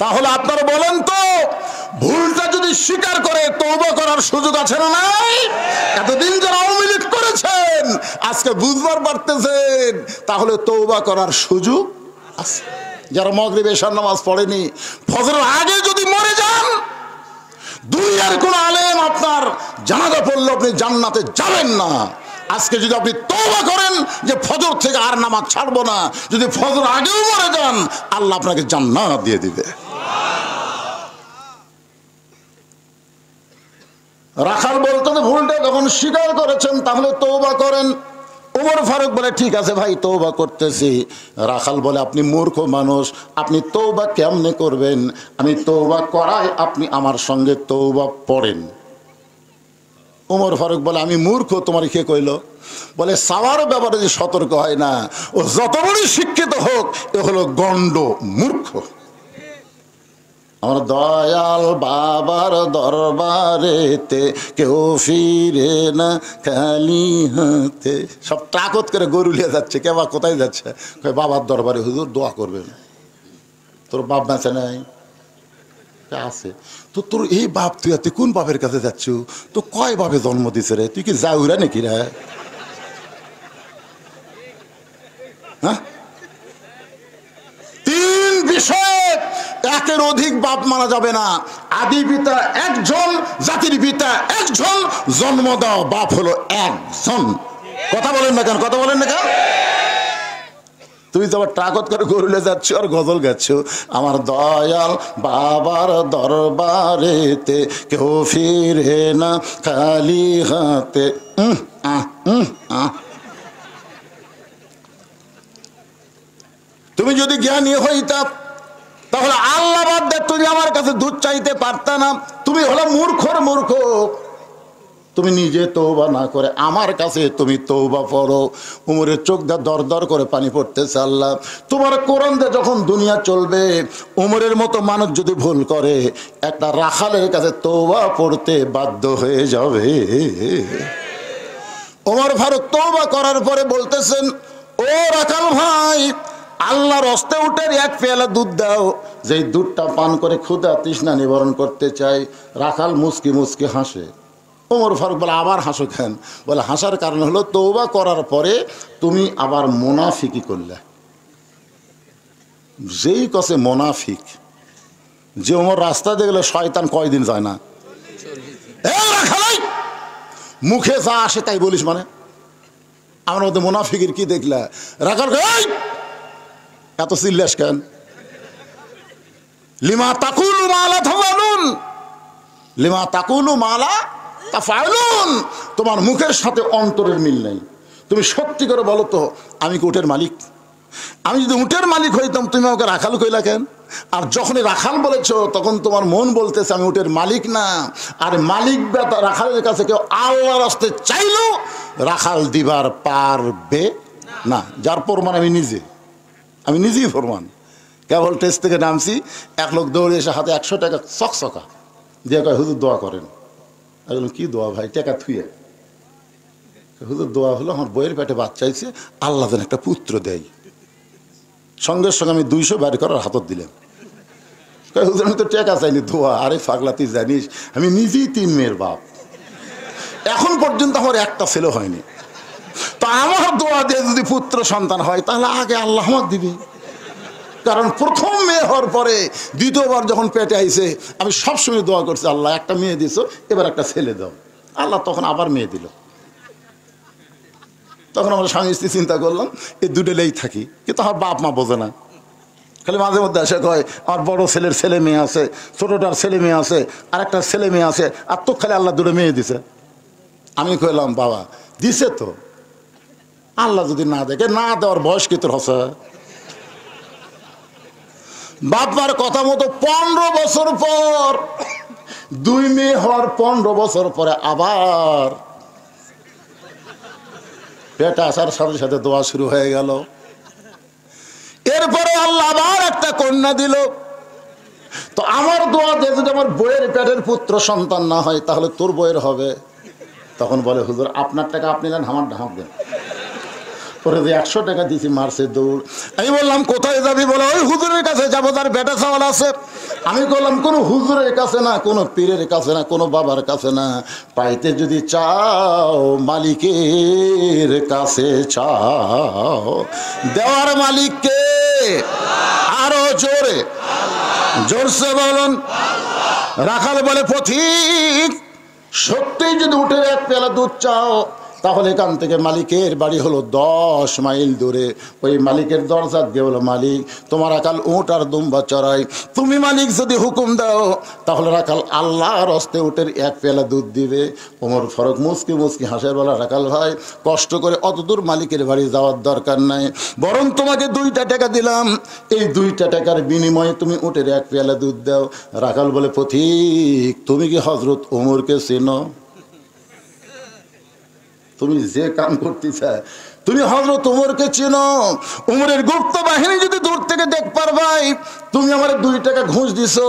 A: তাহলে আপনারা বলেন তো, ভুলটা যদি স্বীকার করে তওবা করার সুযোগ আছে না নাই? এতদিন যারা আওয়ামী লীগ করেছেন আজকে বুঝবার পারতেছেন, তাহলে তওবা করার সুযোগ আছে। যারা মাগরিব এশার নামাজ পড়েনি, ফজরের আগে যদি মরে যান, দুনিয়ার কোন আলেম আপনার জানাজা পড়লে আপনি জান্নাতে যাবেন না। আজকে যদি আপনি তওবা করেন যে ফজর থেকে আর নামাজ ছাড়বো না, যদি ফজর আগেও মরে যান, আল্লাহ আপনাকে জান্নাত দিয়ে দিবে। রাখাল বলতে ভুলটা যখন স্বীকার করেছেন তাহলে তওবা করেন। ওমর ফারুক বলে, ঠিক আছে ভাই তওবা করতেছি। রাখাল বলে, আপনি মূর্খ মানুষ, আপনি তওবা কেমনে করবেন? আমি তওবা করাই, আপনি আমার সঙ্গে তওবা পড়েন। ওমর ফারুক বলে, আমি মূর্খ, তোমার কে কইল? বলে, চাওয়ার ব্যাপারে যে সতর্ক হয় না, ও যত বড়ই শিক্ষিত হোক, এ হলো গণ্ড মূর্খ। আমার দয়াল বাবার দরবারেতে কেউ ফিরে না খালি হাতে। সব টাকত করে গরু নিয়ে যাচ্ছে। কেবা কোথায় যাচ্ছে? বাবার দরবারে, হুজুর দোয়া করবেন। তোর বাপ বেঁচে নাই? আছে তো। তোর এই বাপ, তুই কোন বাপের কাছে যাচ্ছ? তো কয় বাপে জন্ম দিছে রে? তুই কি যাউরা নাকি রে? হ্যাঁ, 3 বিষয়ে একের অধিক বাপ মানা যাবে না। আদি পিতা একজন, জাতির পিতা একজন, জন্ম দেওয়া বাপ হলো একজন। কথা বলেন না কেন? কথা বলেন না কেন? তুমি তো আবার ট্রাকত করে গরুলে যাচ্ছ আর গজল গাচ্ছ, আমার দয়াল বাবার দরবারেতে কেউ ফিরে না খালি হাতে। তুমি যদি জ্ঞানী হইতা তাহলে আল্লাহ বাদ দিয়ে তুমি আমার কাছে দুধ চাইতে পারতা না। তুমি হলো মূর্খর মূর্খ। তুমি নিজে তওবা না করে আমার কাছে তুমি তওবা পড়ো। উমরের চোখ দিয়ে দর দর করে পানি পড়তেছে। আল্লাহ, তোমার কোরআন দিয়ে যখন দুনিয়া চলবে, উমরের মতো মানুষ যদি ভুল করে, একটা রাখালের কাছে তওবা পড়তে বাধ্য হয়ে যাবে। ওমর ফারুক তওবা করার পরে বলতেছেন, ও রাখাল ভাই, আল্লাহর হস্তে উটের এক পেয়ালা দুধ দাও, যেই দুধটা পান করে ক্ষুধা তৃষ্ণা নিবারণ করতে চাই। রাখাল মুচকি মুচকি হাসে। ওমর ফারুক বলে, আবার হাসো কেন? বলে, হাসার কারণ হলো তওবা করার পরে তুমি আবার মুনাফিকি করলে। যেই কসে মুনাফিক, যে ওমর রাস্তা দেখলে শয়তান কয়দিন যায় না। মুখে যা আসে তাই বলিস মানে? আমার মধ্যে মুনাফিকের কি দেখলা? রাখাল এত চিল্লাস কেন? লিমা তাকুলু মালা তাফালুন, লিমা তাকুলু মালা তাফালুন। তোমার মুখের সাথে অন্তরের মিল নেই। তুমি সত্যি করে বলো তো, আমি কি উটের মালিক? আমি যদি উটের মালিক হইতাম তুমি আমাকে রাখাল কইলা কেন? আর যখনই রাখাল বলেছো তখন তোমার মন বলতেছে আমি উটের মালিক না। আর মালিক রাখালের কাছে কেউ আল্লাহর রাস্তে চাইলো রাখাল দিবার পারবে না। যার প্রমাণ আমি নিজেই প্রমাণ। কেবল টেস্ট থেকে নামছি, এক লোক দৌড়ে এসে হাতে 100 টাকা চকচকা দিয়ে কয়, হুজুর দোয়া করেন। আমি বললাম, কি দোয়া ভাই? টাকা থুয়ে। হুজুর দোয়া হলো আমার বইয়ের পেটে বাচ্চা হয়েছে, আল্লাহ যেন একটা পুত্র দেয়। সঙ্গে সঙ্গে আমি 200 বাইর করার হাতত দিলাম। হুজুর আমি তো টাকা চাইনি, দোয়া। আরে পাগলা, তুই জানিস আমি নিজেই 3 মেয়ের বাপ, এখন পর্যন্ত আমার একটা ছেলে হয়নি। তো আমার দোয়া দিয়ে যদি পুত্র সন্তান হয় তাহলে আগে আল্লাহ আমার দিবে। কারণ প্রথম মেয়ে হওয়ার পরে দ্বিতীয়বার যখন পেটে আইছে আমি সবসময় দোয়া করছি, আল্লাহ একটা মেয়ে দিছো, এবার একটা ছেলে দাও। আল্লাহ তখন আবার মেয়ে দিল। তখন আমরা স্বামী স্ত্রী চিন্তা করলাম এই দুটোলেই থাকি, কিন্তু আমার বাপ মা বোঝে না। খালি মাঝে মধ্যে এসে কয় আমার বড় ছেলের ছেলে মেয়ে আছে, ছোটটার ছেলে মেয়ে আছে, আর একটা ছেলে মেয়ে আছে, আর তো খালি আল্লাহ 2টো মেয়ে দিছে। আমি কইলাম, বাবা দিছে তো, আল্লাহ যদি না দেখে, না দেওয়ার বয়স কি তোর হচ্ছে? বাপ মার কথা মতো 15 বছর পর 2 মেয়ে হওয়ার 15 বছর পরে আবার পেটে আসার সাথে সাথে দোয়া শুরু হয়ে গেল। এরপরে আল্লাহ আবার একটা কন্যা দিল। তো আমার দোয়া দিয়ে যদি আমার বইয়ের পেটের পুত্র সন্তান না হয় তাহলে তোর বইয়ের হবে। তখন বলে, হুজুর আপনার টাকা আপনি নেন, আমার ঢাক দেন। পরে যে 100 টাকা দিয়েছি মারছে দৌড়। আমি বললাম, কোথায় যাবি? বলে, ওই হুজুরের কাছে যাবো, তার বেটা চাওয়াল আছে। আমি বললাম, কোনো হুজুরের কাছে না, কোনো পীরের কাছে না, কোনো বাবার কাছে না, পাইতে যদি চাও মালিকের কাছে চাও। দেওয়ার মালিককে আরো জোরে জোরসে বলুন। রাখাল বলে, পথিক সত্যিই যদি উঠে 1 পেয়ালা দুধ চাও তাহলে এখান থেকে মালিকের বাড়ি হলো 10 মাইল দূরে। ওই মালিকের দরজা দিয়ে বলো, মালিক তোমার রাখাল উট আর দুম্বা চড়াই, তুমি মালিক যদি হুকুম দাও তাহলে রাখাল আল্লাহর হস্তে উটের 1 পেয়ালা দুধ দিবে। ওমর ফারুক মুচকি মুচকি হাসের বলা, রাখাল ভাই কষ্ট করে অত দূর মালিকের বাড়ি যাওয়ার দরকার নাই, বরং তোমাকে 2টা টাকা দিলাম, এই 2টা টাকার বিনিময়ে তুমি উটের 1 পেয়ালা দুধ দাও। রাখাল বলে, পথিক তুমি কি হযরত ওমরকে চেনো? তুমি যে কাম করতে চায় তুমি হযরত ওমরকে চেনো? ওমরের গুপ্ত বাহিনী যদি দূর থেকে দেখ পারবাই তুমি আমার 2 টাকা ঘুষ দিছো,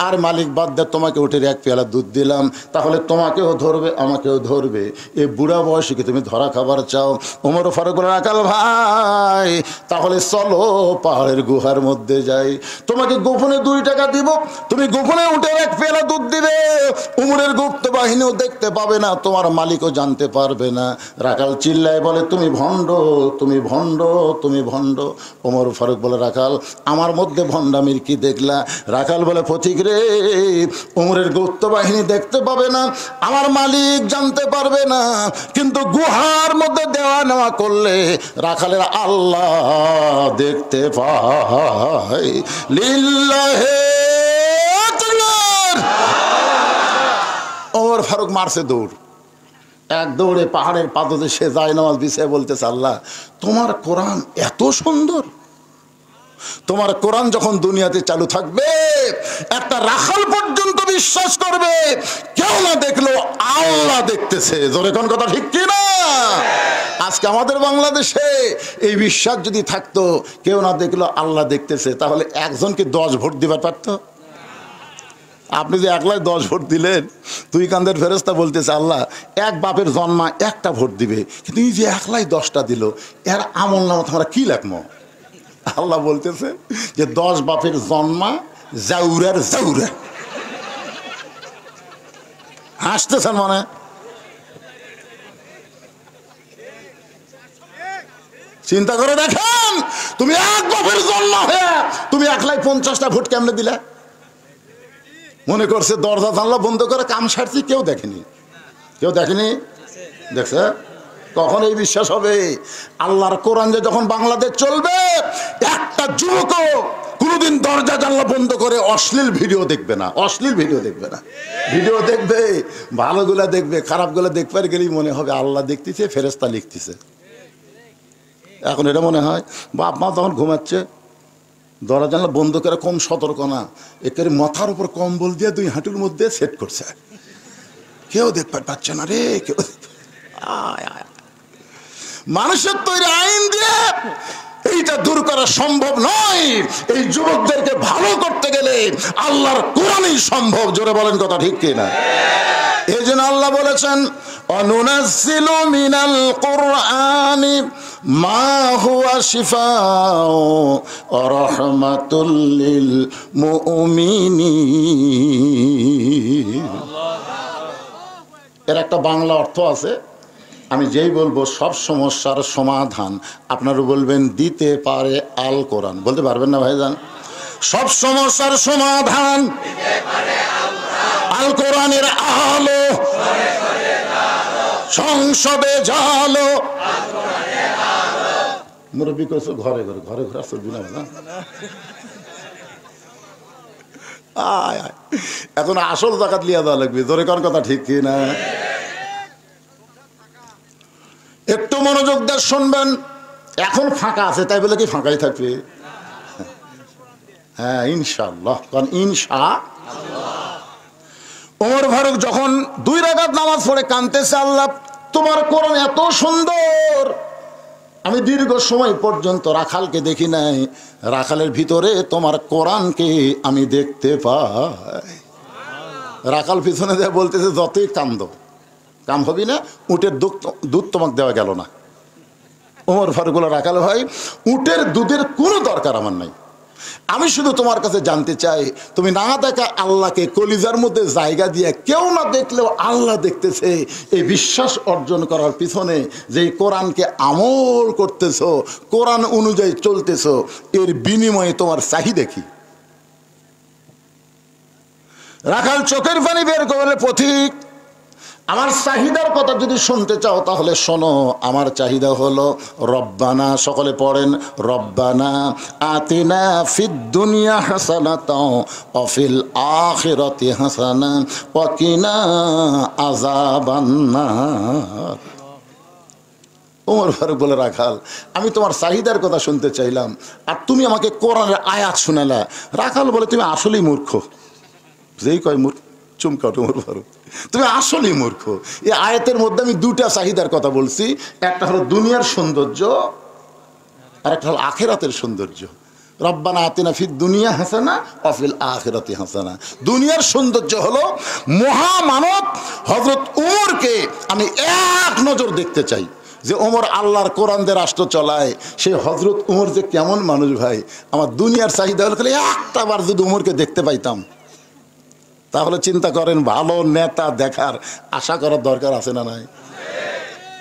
A: আর মালিক বাদ দিয়ে তোমাকে উঠে 1 পেয়ালা দুধ দিলাম, তাহলে তোমাকেও ধরবে আমাকেও ধরবে। এই বুড়া বয়সে কি তুমি ধরা খাবার চাও? ওমর ফারুক রাখাল ভাই তাহলে চলো পাহাড়ের গুহার মধ্যে যাই, তোমাকে গোপনে 2 টাকা দিব, তুমি গোপনে উঠে 1 পেয়ালা দুধ দিবে, ওমরের গুপ্ত বাহিনীও দেখতে পাবে না, তোমার মালিকও জানতে পারবে না। রাখাল চিল্লায় বলে, তুমি ভণ্ড, তুমি ভণ্ড, তুমি ভণ্ড। ওমর ফারুক বলে, রাখাল আমার মধ্যে ভণ্ডামির কি দেখলা? রাখাল বলে, পথিক রে ওমরের গুপ্ত বাহিনী দেখতে পাবে না, আমার মালিক জানতে পারবে না, কিন্তু গুহার মধ্যে দেওয়া নেওয়া করলে রাখালের আল্লাহ দেখতে পায়। লিল্লাহে তাকবীর। ওমর ফারুক মারছে দৌড়, এক দৌড়ে পাহাড়ের পাদতে সে যায় নামাজ বিছিয়ে বলতেছে, আল্লাহ তোমার কোরআন এত সুন্দর, তোমার কোরআন যখন দুনিয়াতে চালু থাকবে একটা রাখাল পর্যন্ত বিশ্বাস করবে কেউ না দেখলো আল্লাহ দেখতেছে। জোরে কোন কথা ঠিক কি না? আজকে আমাদের বাংলাদেশে এই বিশ্বাস যদি থাকতো কেউ না দেখলো আল্লাহ দেখতেছে, তাহলে একজনকে 10 ভোট দিবার পারতো। আপনি যে একলাই 10 ভোট দিলেন, 2 কান্দের ফেরেশতা বলতেছে আল্লাহ এক বাপের জন্মা একটা ভোট দিবে, কিন্তু এই যে একলাই 10টা দিল, এর আমল নামা আমরা কি লেখবো? আল্লাহ বলতেছে যে 10 বাপের জন্মা জাউরার জাউরা। হাসতেছেন মানে? চিন্তা করে দেখেন, তুমি এক বাপের জন্ম হয়ে তুমি একলাই 50টা ভোট কেমনে দিলে? মনে করছে দরজা জানলা বন্ধ করে কাম সারছি, কেউ দেখেনি, কেউ দেখেনি। দেখছে? কখন এই বিশ্বাস হবে? আল্লাহর কোরআন যে যখন বাংলাদেশ চলবে, একটা যুবকও কোনোদিন দরজা জানলা বন্ধ করে অশ্লীল ভিডিও দেখবে না, অশ্লীল ভিডিও দেখবে না। ভিডিও দেখবে, ভালোগুলা দেখবে, খারাপগুলা দেখবার গেলেই মনে হবে আল্লাহ দেখতেছে, ফেরেশতা লিখতেছে। এখন এটা মনে হয় বাপ মা তখন ঘুমাচ্ছে, দরজা জানলা বন্ধ করে কম সতর্ক না, একেবারে মাথার উপর কম্বল দিয়ে 2 হাঁটুর মধ্যে সেট করছে, কেউ দেখতে পাচ্ছে না রে, কেউ। মানুষের তৈরি আইন দিয়ে এইটা দূর করা সম্ভব নয়। এই যুবকদেরকে ভালো করতে গেলে আল্লাহর কোরআনই সম্ভব। জোরে বলেন কথা ঠিক কিনা? এই জন্য আল্লাহ বলেছেন, অনুনাজ্জিলু মিনাল কুরআনি মা হুয়া শিফাউ ওয়া রাহমাতুল লিল মুমিনিন। এর একটা বাংলা অর্থ আছে, আমি যেই বলবো সব সমস্যার সমাধান আপনারা বলবেন দিতে পারে আল কোরআন। বলতে পারবেন না ভাইজান? সব সমস্যার সমাধান আল কোরআনের আলো, সংসদে জালো। মুরব্বী কইছো ঘরে ঘরে, ঘরে ঘরে চলবি না না। এখন আসল জাকাত লিয়া দেওয়া লাগবে। জোরে কোন কথা ঠিক কি না? একটু মনোযোগ দিয়ে শুনবেন। এখন ফাঁকা আছে তাই বলে কি ফাঁকাই থাকবে? হ্যাঁ ইনশাআল্লাহ, কারণ ইনশাআল্লাহ। ওমর ফারুক যখন 2 রাকাত নামাজ পড়ে কাঁদতেছে, আল্লাহ তোমার কোরআন এত সুন্দর, আমি দীর্ঘ সময় পর্যন্ত রাখালকে দেখি নাই, রাখালের ভিতরে তোমার কোরআনকে আমি দেখতে পাই। রাখাল পিছনে দেয়া বলতেছে যতই কান্দো কাম হবি না, উটের দুধ তোমাকে দেওয়া গেল না। ওমর ফারুক রাখাল ভাই, উটের দুধের কোনো দরকার আমার নাই, আমি শুধু তোমার কাছে জানতে চাই তুমি না দেখা আল্লাহকে কলিজার মধ্যে জায়গা দিয়ে কেউ না দেখলেও আল্লাহ দেখতেছে, এই বিশ্বাস অর্জন করার পিছনে যে কোরআনকে আমল করতেছো, কোরআন অনুযায়ী চলতেছো, এর বিনিময়ে তোমার চাহিদা কি? রাখাল চোখের পানি বের করে, পথিক আমার চাহিদার কথা যদি শুনতে চাও তাহলে শোনো। আমার চাহিদা হলো রব্বানা, সকলে পড়েন, রব্বানা আতিনা ফিদ দুনিয়া হাসানাতাও ওয়া ফিল আখিরাতি হাসানা ওয়া কিনা আযাবান্নার। ওমর ফারুক বলে, রাখাল আমি তোমার চাহিদার কথা শুনতে চাইলাম আর তুমি আমাকে কোরআনের আয়াত শোনালা। রাখাল বলে, তুমি আসলেই মূর্খ। যেই কয় মূর্খ চুমকাট ওমর ফারুক, তুমি আসলেই মূর্খ। এই আয়াতের মধ্যে আমি 2টা চাহিদার কথা বলছি, একটা হলো দুনিয়ার সৌন্দর্য আর একটা হলো আখিরাতের সৌন্দর্য। রব্বানা আতিনা ফিদ দুনিয়া হাসানা ওয়া ফিল আখিরাতি হাসানা। দুনিয়ার সৌন্দর্য হলো মহামানব হযরত ওমরকে আমি এক নজর দেখতে চাই, যে ওমর আল্লাহর কোরআন দিয়ে রাষ্ট্র চলায়, সেই হযরত ওমর যে কেমন মানুষ ভাই। আমার দুনিয়ার চাহিদা হলো খালি একটা বার যদি ওমরকে দেখতে পাইতাম। তাহলে চিন্তা করেন, ভালো নেতা দেখার আশা করার দরকার আছে না নাই?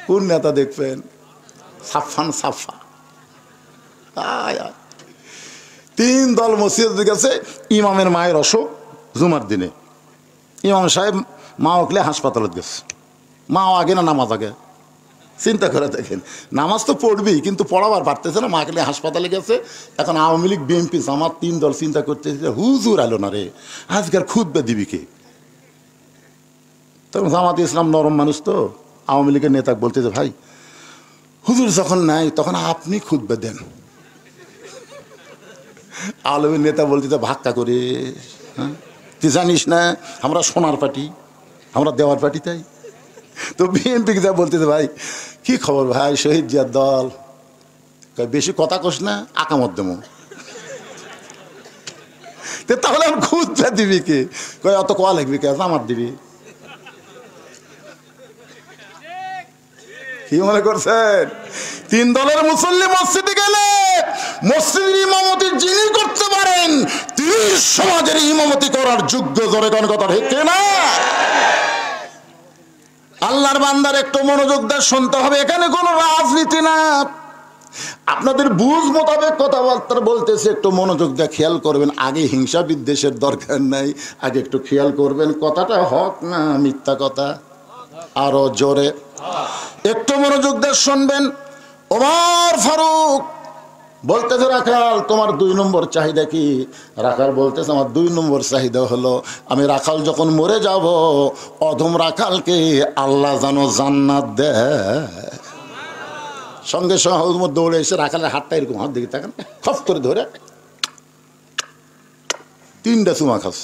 A: কোন নেতা দেখবেন? সাফান সাফা। 3 দল মসজিদে গেছে, ইমামের মায়ের অসুখ জুমার দিনে, ইমাম সাহেব মা উঠলে হাসপাতালে গেছে। মাও আগে না নামাজ আগে? চিন্তা করে দেখেন, নামাজ তো পড়বেই কিন্তু পড়াবার পারতেছে না, মাকে নিয়ে হাসপাতালে গেছে। এখন আওয়ামী লীগ বিএনপি জামাত 3 দল চিন্তা করতেছে, হুজুর আলো না রে, আজকের খুতবা দিবি কে? তখন জামাত ইসলাম নরম মানুষ তো, আওয়ামী লীগের নেতা বলতেছে, ভাই হুজুর যখন নাই তখন আপনি খুতবা দেন। আওয়ামী নেতা বলতেছে, ভাক্কা করে, হ্যাঁ তুই জানিস না আমরা সোনার পার্টি, আমরা দেওয়ার পার্টি। তাই তো বিএনপি যা বলতেছে, ভাই কি খবর ভাই, শহীদ জিয়ার দল, বেশি কথা কস না, আঁকা মধ্যম। তাহলে আমি খুঁজতে দিবি কে? কয় অত কোয়া লিখবি কে? আমার দিবি। কি মনে করছেন? 3 দলের মুসল্লি মসজিদে গেলে মসজিদের ইমামতি যিনি করতে পারেন তিনি সমাজের ইমামতি করার যোগ্য। জোরে কোন কথা ঠিক না? আল্লাহর বান্দার একটু মনোযোগ দিয়ে শুনতে হবে। এখানে কোনো রাজনীতি না, আপনাদের বুঝ মোতাবেক কথাবার্তা বলতেছে, একটু মনোযোগ দিয়ে খেয়াল করবেন। আগে হিংসা বিদ্বেষের দরকার নাই, আগে একটু খেয়াল করবেন কথাটা হক না মিথ্যা কথা। আরো জোরে একটু মনোযোগ দিয়ে শুনবেন। ওমর ফারুক বলতেছে, রাখাল তোমার 2 নম্বর চাহিদা কি? রাখাল বলতেছে, আমার 2 নম্বর চাহিদা হলো আমি রাখাল যখন মরে যাব অধম রাখালকে আল্লাহ যেন জান্নাত দেয়। সঙ্গে সঙ্গে দৌড়ে এসে রাখালের হাতটা এরকম হাত দিকে তাকান, খপ করে ধরে 3টা চুমা খাস।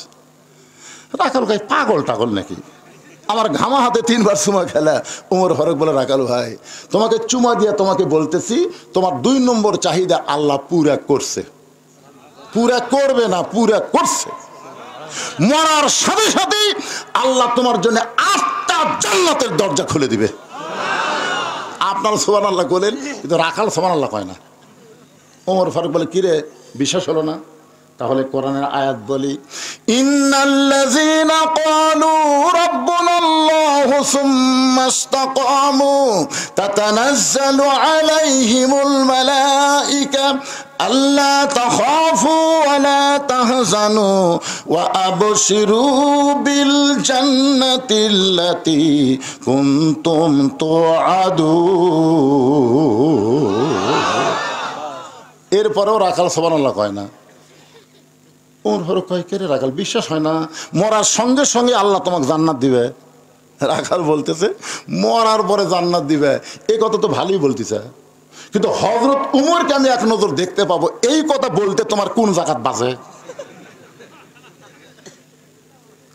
A: রাখাল ভাই পাগল টাগল নাকি? আমার ঘামা হাতে 3 বার চুমা খেলা। ওমর ফারুক বলে, রাখাল ভাই তোমাকে চুমা দিয়ে তোমাকে বলতেছি তোমার 2 নম্বর চাহিদা আল্লাহ পুরা করছে। পুরা করবে না, পুরা করছে। মরার সাথে সাথে আল্লাহ তোমার জন্য 8টা জান্নাতের দরজা খুলে দিবে। আপনার সুবহানাল্লাহ বলেন, কিন্তু রাখাল সুবহানাল্লাহ কয় না। ওমর ফারুক বলে, কিরে বিশ্বাস হলো না? তাহলে কোরআনের আয়াত বলি, ইন্নাল্লাযীনা ক্বালু রাব্বুনাল্লাহু সুম্মা ইসতাকামু তাতানাজ্জালু আলাইহিমুল মালায়েকা আল্লা তাখাফু ওয়া লা তাহজানু ওয়া আবশিরু বিল জান্নাতিল্লাতী কুনতুম তুআদুন। এরপরেও রাখাল সুবহানাল্লাহ কয় না। ওমর ফারুক কয়, কে রে রাখাল বিশ্বাস হয় না? মরার সঙ্গে সঙ্গে আল্লাহ তোমাকে জান্নাত দিবে। রাখাল বলতেছে, মরার পরে জান্নাত দিবে, এই কথা তো ভালোই বলতেছে, কিন্তু হযরত উমরকে আমি এক নজর দেখতে পাবো, এই কথা বলতে তোমার কোন জাকাত বাজে?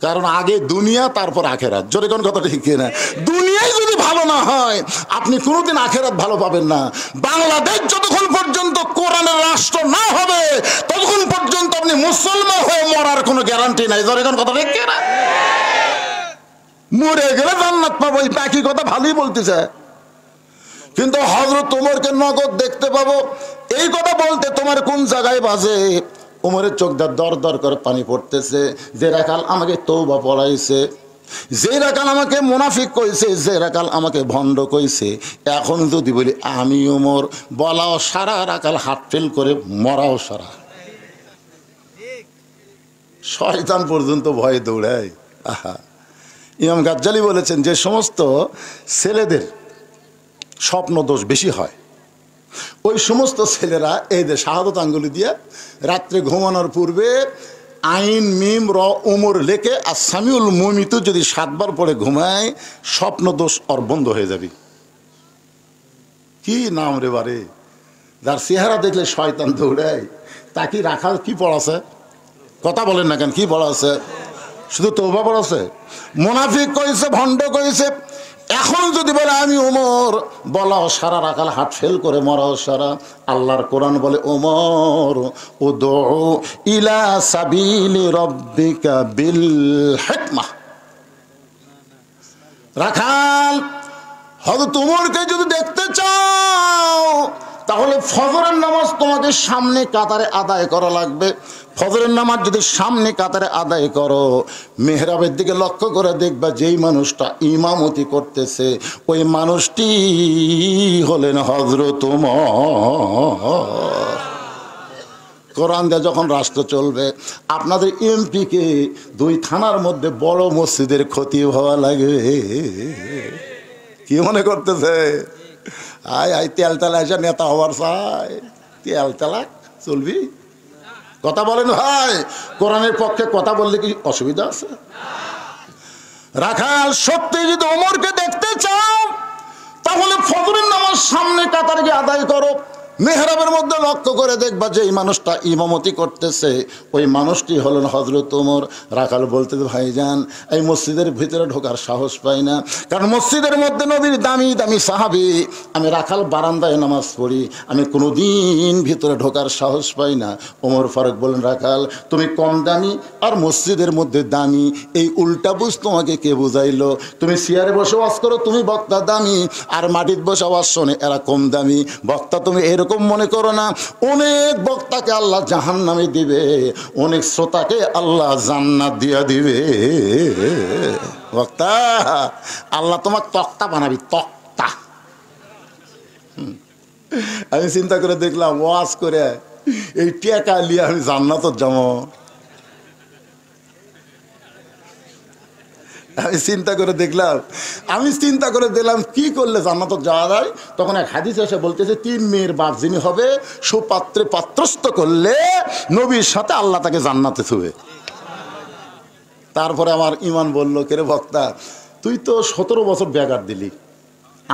A: কারণ আগে দুনিয়া তারপর আখেরাত। জোরে কোন কথা ঠিক না? দুনিয়ায় যদি ভালো না হয় আপনি কোনোদিন আখেরাত ভালো পাবেন না। বাংলাদেশ যতক্ষণ পর্যন্ত কোরআনের রাষ্ট্র না হবে ততক্ষণ পর্যন্ত আপনি মুসলমান হয়ে মরার কোনো গ্যারান্টি নাই। জোরে কোন কথা ঠিক না? মরে গেলে জান্নাত পাবো, এই বাকি কথা ভালোই বলতেছে, কিন্তু হযরত ওমরকে নগদ দেখতে পাবো, এই কথা বলতে তোমার কোন জায়গায় বাজে? ওমরের চোখ দিয়ে দর দর করে পানি পড়তেছে। যে রাখাল আমাকে তওবা পড়াইছে, যে রাখাল আমাকে মুনাফিক কইছে, যে রাখাল আমাকে ভণ্ড কইছে, এখন যদি বলি আমি ওমর, বলাও সারা, রাখাল হাত ফেল করে মরাও সারা। শয়তান পর্যন্ত ভয়ে দৌড়ায়। আহা, ইমাম গাজ্জালি বলেছেন, যে সমস্ত ছেলেদের স্বপ্ন দোষ বেশি হয় ওই সমস্ত ছেলেরা এই যে শাহাদত আঙ্গুলি দিয়ে রাত্রে ঘুমানোর পূর্বে আইন মিম র উমর লেখে আর সামিউল মুমিতু যদি 7 বার পরে ঘুমায় স্বপ্ন দোষ ওর বন্ধ হয়ে যাবে। কি নাম রে বারে, যার চেহারা দেখলে শয়তান দৌড়ায়, তা কি রাখাল কি পড়াছে? কথা বলেন না কেন, কি পড়াছে? শুধু তওবা পড়াছে? মুনাফিক কইছে, ভণ্ড কইছে। এখন যদি বলে আমি ওমর, বলাও সারা, রাখাল হাত ফেল করে মরাও সারা। আল্লাহর কোরআন বলে, ওমর উদউ ইলা সাবিলি রাব্বিকা বিল হিকমাহ। রাখাল হযরত ওমরকে যদি দেখতে চাও তাহলে ফজরের নামাজ তোমাকে সামনে কাতারে আদায় করা লাগবে। ফজরের নামাজ যদি সামনে কাতারে আদায় করো, মেহরাবের দিকে লক্ষ্য করে দেখবা যেই মানুষটা ইমামতি করতেছে ওই মানুষটি হলেন হযরত ওমর। কোরআন দিয়ে যখন রাষ্ট্র চলবে, আপনাদের এমপিকে 2 থানার মধ্যে বড় মসজিদের খতিব হওয়া লাগবে। কি মনে করতেছে? আয় আয় তেল তেলা এসে নেতা হওয়ার চাই, তেল তেলাক চলবি? কথা বলেন ভাই, কোরআনের পক্ষে কথা বললে কি অসুবিধা আছে? রাখাল সত্যি যদি ওমরকে দেখতে চাও তাহলে ফজরের নামাজ সামনে কাতারে গিয়ে আদায় করো। মেহরাবের মধ্যে লক্ষ্য করে দেখবা যে এই মানুষটা ইমামতি করতেছে, ওই মানুষটি হলেন হযরত ওমর। রাখাল বলতে, ভাইজান এই মসজিদের ভিতরে ঢোকার সাহস পাই না, কারণ মসজিদের মধ্যে নবীর দামি দামি সাহাবী। আমি রাখাল বারান্দায় নামাজ পড়ি, আমি কোনোদিন ভিতরে ঢোকার সাহস পাই না। ওমর ফারুক বলেন, রাখাল তুমি কম দামি আর মসজিদের মধ্যে দামি, এই উল্টা বুঝ তোমাকে কে বুঝাইলো? তুমি চেয়ারে বসে ওয়াজ করো, তুমি বক্তা দামি, আর মাটিতে বসে ওয়াজ শোনে এরা কম দামি। বক্তা তুমি এরকম মনে করো না, অনেক বক্তাকে আল্লাহ জাহান্নামে দিবে, অনেক শ্রোতাকে আল্লাহ জান্নাত দিয়া দিবে। বক্তা আল্লাহ তোমাকে তক্তা বানাবি, তক্তা। আমি চিন্তা করে দেখলাম, ওয়াজ করে এই টেকা নিয়ে আমি জান্নাতত যাবো। আমি চিন্তা করে দেখলাম কি করলে জান্নাতত যাওয়া যায়। তখন এক হাদিস এসে বলতেছে, 3 মেয়ের বাপ যিনি হবে সুপাত্রে পাত্রস্থ করলে নবীর সাথে আল্লাহ তাকে জান্নাতে ছুবে। তারপরে আমার ইমান বলল, কেরে বক্তা তুই তো 17 বছর বেকার দিলি,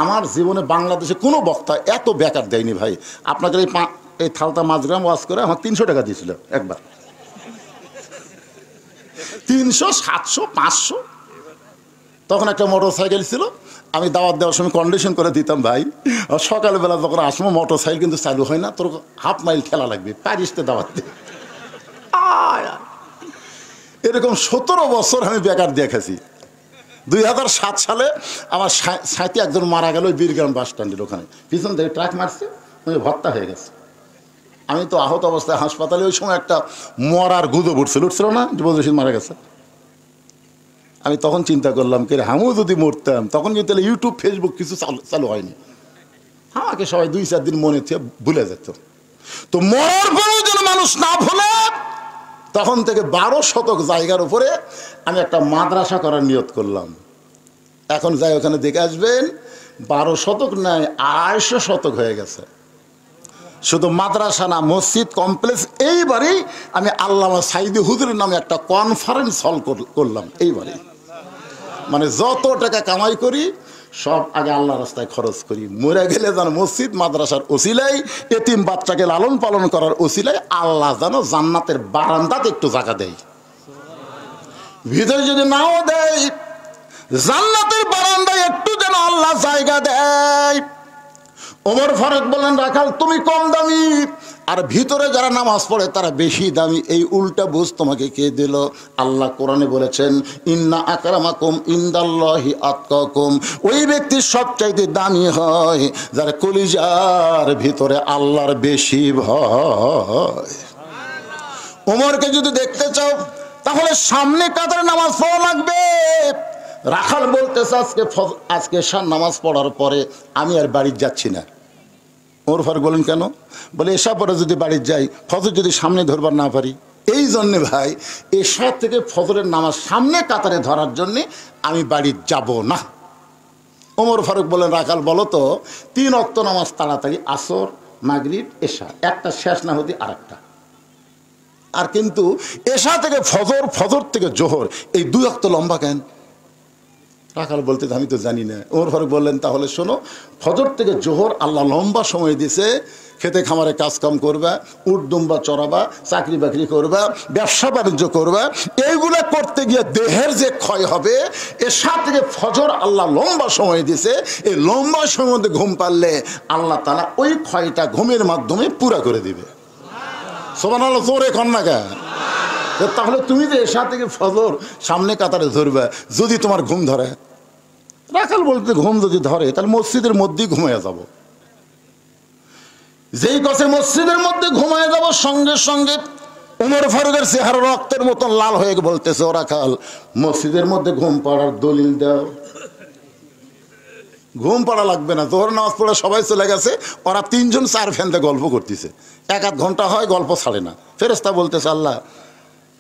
A: আমার জীবনে বাংলাদেশে কোনো বক্তা এত বেকার দেয়নি ভাই। আপনাদের এই থালতা মাঝগ্রাম ওয়াজ করে আমার 300 টাকা দিয়েছিল একবার, 300, 700, 500। তখন একটা মোটর সাইকেল ছিল, আমি দাওয়াত দেওয়ার সময় কন্ডিশন করে দিতাম, ভাই সকালবেলা যখন আসবো মোটর সাইকেল কিন্তু চালু হয় না, তোর হাফ মাইল ঠেলা লাগবে, পারিসতে দাওয়াত দে। এরকম 17 বছর আমি বেকার দেখেছি। 2007 সালে আমার সাথে একজন মারা গেল ওই বীরগ্রাম বাস স্ট্যান্ডের ওখানে, পিছন থেকে ট্রাক মারছে, ওই ভর্তা হয়ে গেছে। আমি তো আহত অবস্থায় হাসপাতালে, ওই সময় একটা মরার গুজব উঠছিল না, যুবক মারা গেছে। আমি তখন চিন্তা করলাম, কে আমিও যদি মরতাম, তখন কিন্তু তাহলে ইউটিউব ফেসবুক কিছু চালু হয়নি, আমাকে সবাই 2-4 দিন মনে থেকে ভুলে যেত। তো মরার পরেও যেন মানুষ না ভুলে, তখন থেকে 12 শতক জায়গার উপরে আমি একটা মাদ্রাসা করার নিয়ত করলাম। এখন যাই ওখানে দেখে আসবেন, 12 শতক নয় 250 শতক হয়ে গেছে। শুধু মাদ্রাসা না, মসজিদ কমপ্লেক্স। এইবারেই আমি আল্লামা সাইদি হুজুরের নামে একটা কনফারেন্স হল করলাম। এইবারেই মানে যত টাকা কামাই করি সব আগে আল্লাহ রাস্তায় খরচ করি, মরে গেলে যেন মসজিদ মাদ্রাসার ওসিলাই, এতিম বাচ্চাকে লালন পালন করার ওসিলাই আল্লাহ যেন জান্নাতের বারান্দাতে একটু জায়গা দেয়। ভিতরে যদি নাও দেয়, জান্নাতের বারান্দায় একটু যেন আল্লাহ জায়গা দেয়। ওমর ফারুক বলেন, রাখাল তুমি কম দামি আর ভিতরে যারা নামাজ পড়ে তারা বেশি দামি, এই উল্টা বুঝ তোমাকে কে দিল? আল্লাহ কোরআনে বলেছেন, ইন্না আকরামাকুম ইনদাল্লাহি আতকাকুম, ওই ব্যক্তি সবচাইতে দামি হয় যারা কলিজার ভিতরে আল্লাহর বেশি ভয়। ওমরকে যদি দেখতে চাও তাহলে সামনে কাতারে নামাজ পড়া লাগবে। রাখাল বলতেছে, আজকে শান নামাজ পড়ার পরে আমি আর বাড়ি যাচ্ছি না। ওমর ফারুক বলেন, কেন? বলে এশা পরে যদি বাড়ি যাই, ফজর যদি সামনে ধরবার না পারি, এই জন্যে ভাই এশা থেকে ফজরের নামাজ সামনে কাতারে ধরার জন্যে আমি বাড়ি যাব না। ওমর ফারুক বলেন, রাখাল বলো তো 3 ওয়াক্ত নামাজ তাড়াতাড়ি, আসর, মাগরিব, এশা, একটা শেষ না হতে আরেকটা। আর কিন্তু এশা থেকে ফজর, ফজর থেকে জোহর, এই 2 ওয়াক্ত লম্বা কেন? রাখাল বলতে আমি তো জানি না। ওমর ফারুক বললেন, তাহলে শোনো, ফজর থেকে জোহর আল্লাহ লম্বা সময় দিছে, খেতে খামারে কাজকাম করবা, উট দুম্বা চড়াবা, চাকরি বাকরি করবা, ব্যবসা বাণিজ্য করবা, এইগুলা করতে গিয়ে দেহের যে ক্ষয় হবে, এশা থেকে ফজর আল্লাহ লম্বা সময় দিছে, এই লম্বা সময়ের মধ্যে ঘুম পারলে আল্লাহ তাআলা ওই ক্ষয়টা ঘুমের মাধ্যমে পুরা করে দিবে। সুবহানাল্লাহ, জোরে কন্যা গা। তাহলে তুমি যে এশা থেকে ফজর সামনে কাতারে ধরবে, যদি তোমার ঘুম ধরে, রাখাল বলতে ঘুম যদি ধরে তাহলে মসজিদের মধ্যেই ঘুমাইয়া যাব। যেই কথা মসজিদের মধ্যে ঘুমায় যাব, সঙ্গে সঙ্গে ওমর ফারুকের চেহারা রক্তের মতন লাল হয়ে বলতেছে, ও রাখাল মসজিদের মধ্যে ঘুম পাড়ার দলিল দাও। ঘুম পাড়া লাগবে না, জোহর নামাজ পড়ে সবাই চলে গেছে, ওরা 3 জন 4 ফ্যানতে গল্প করতেছে, 1-1 ঘন্টা হয়, গল্প ছাড়ে না। ফেরেশতা বলতেছে, আল্লাহ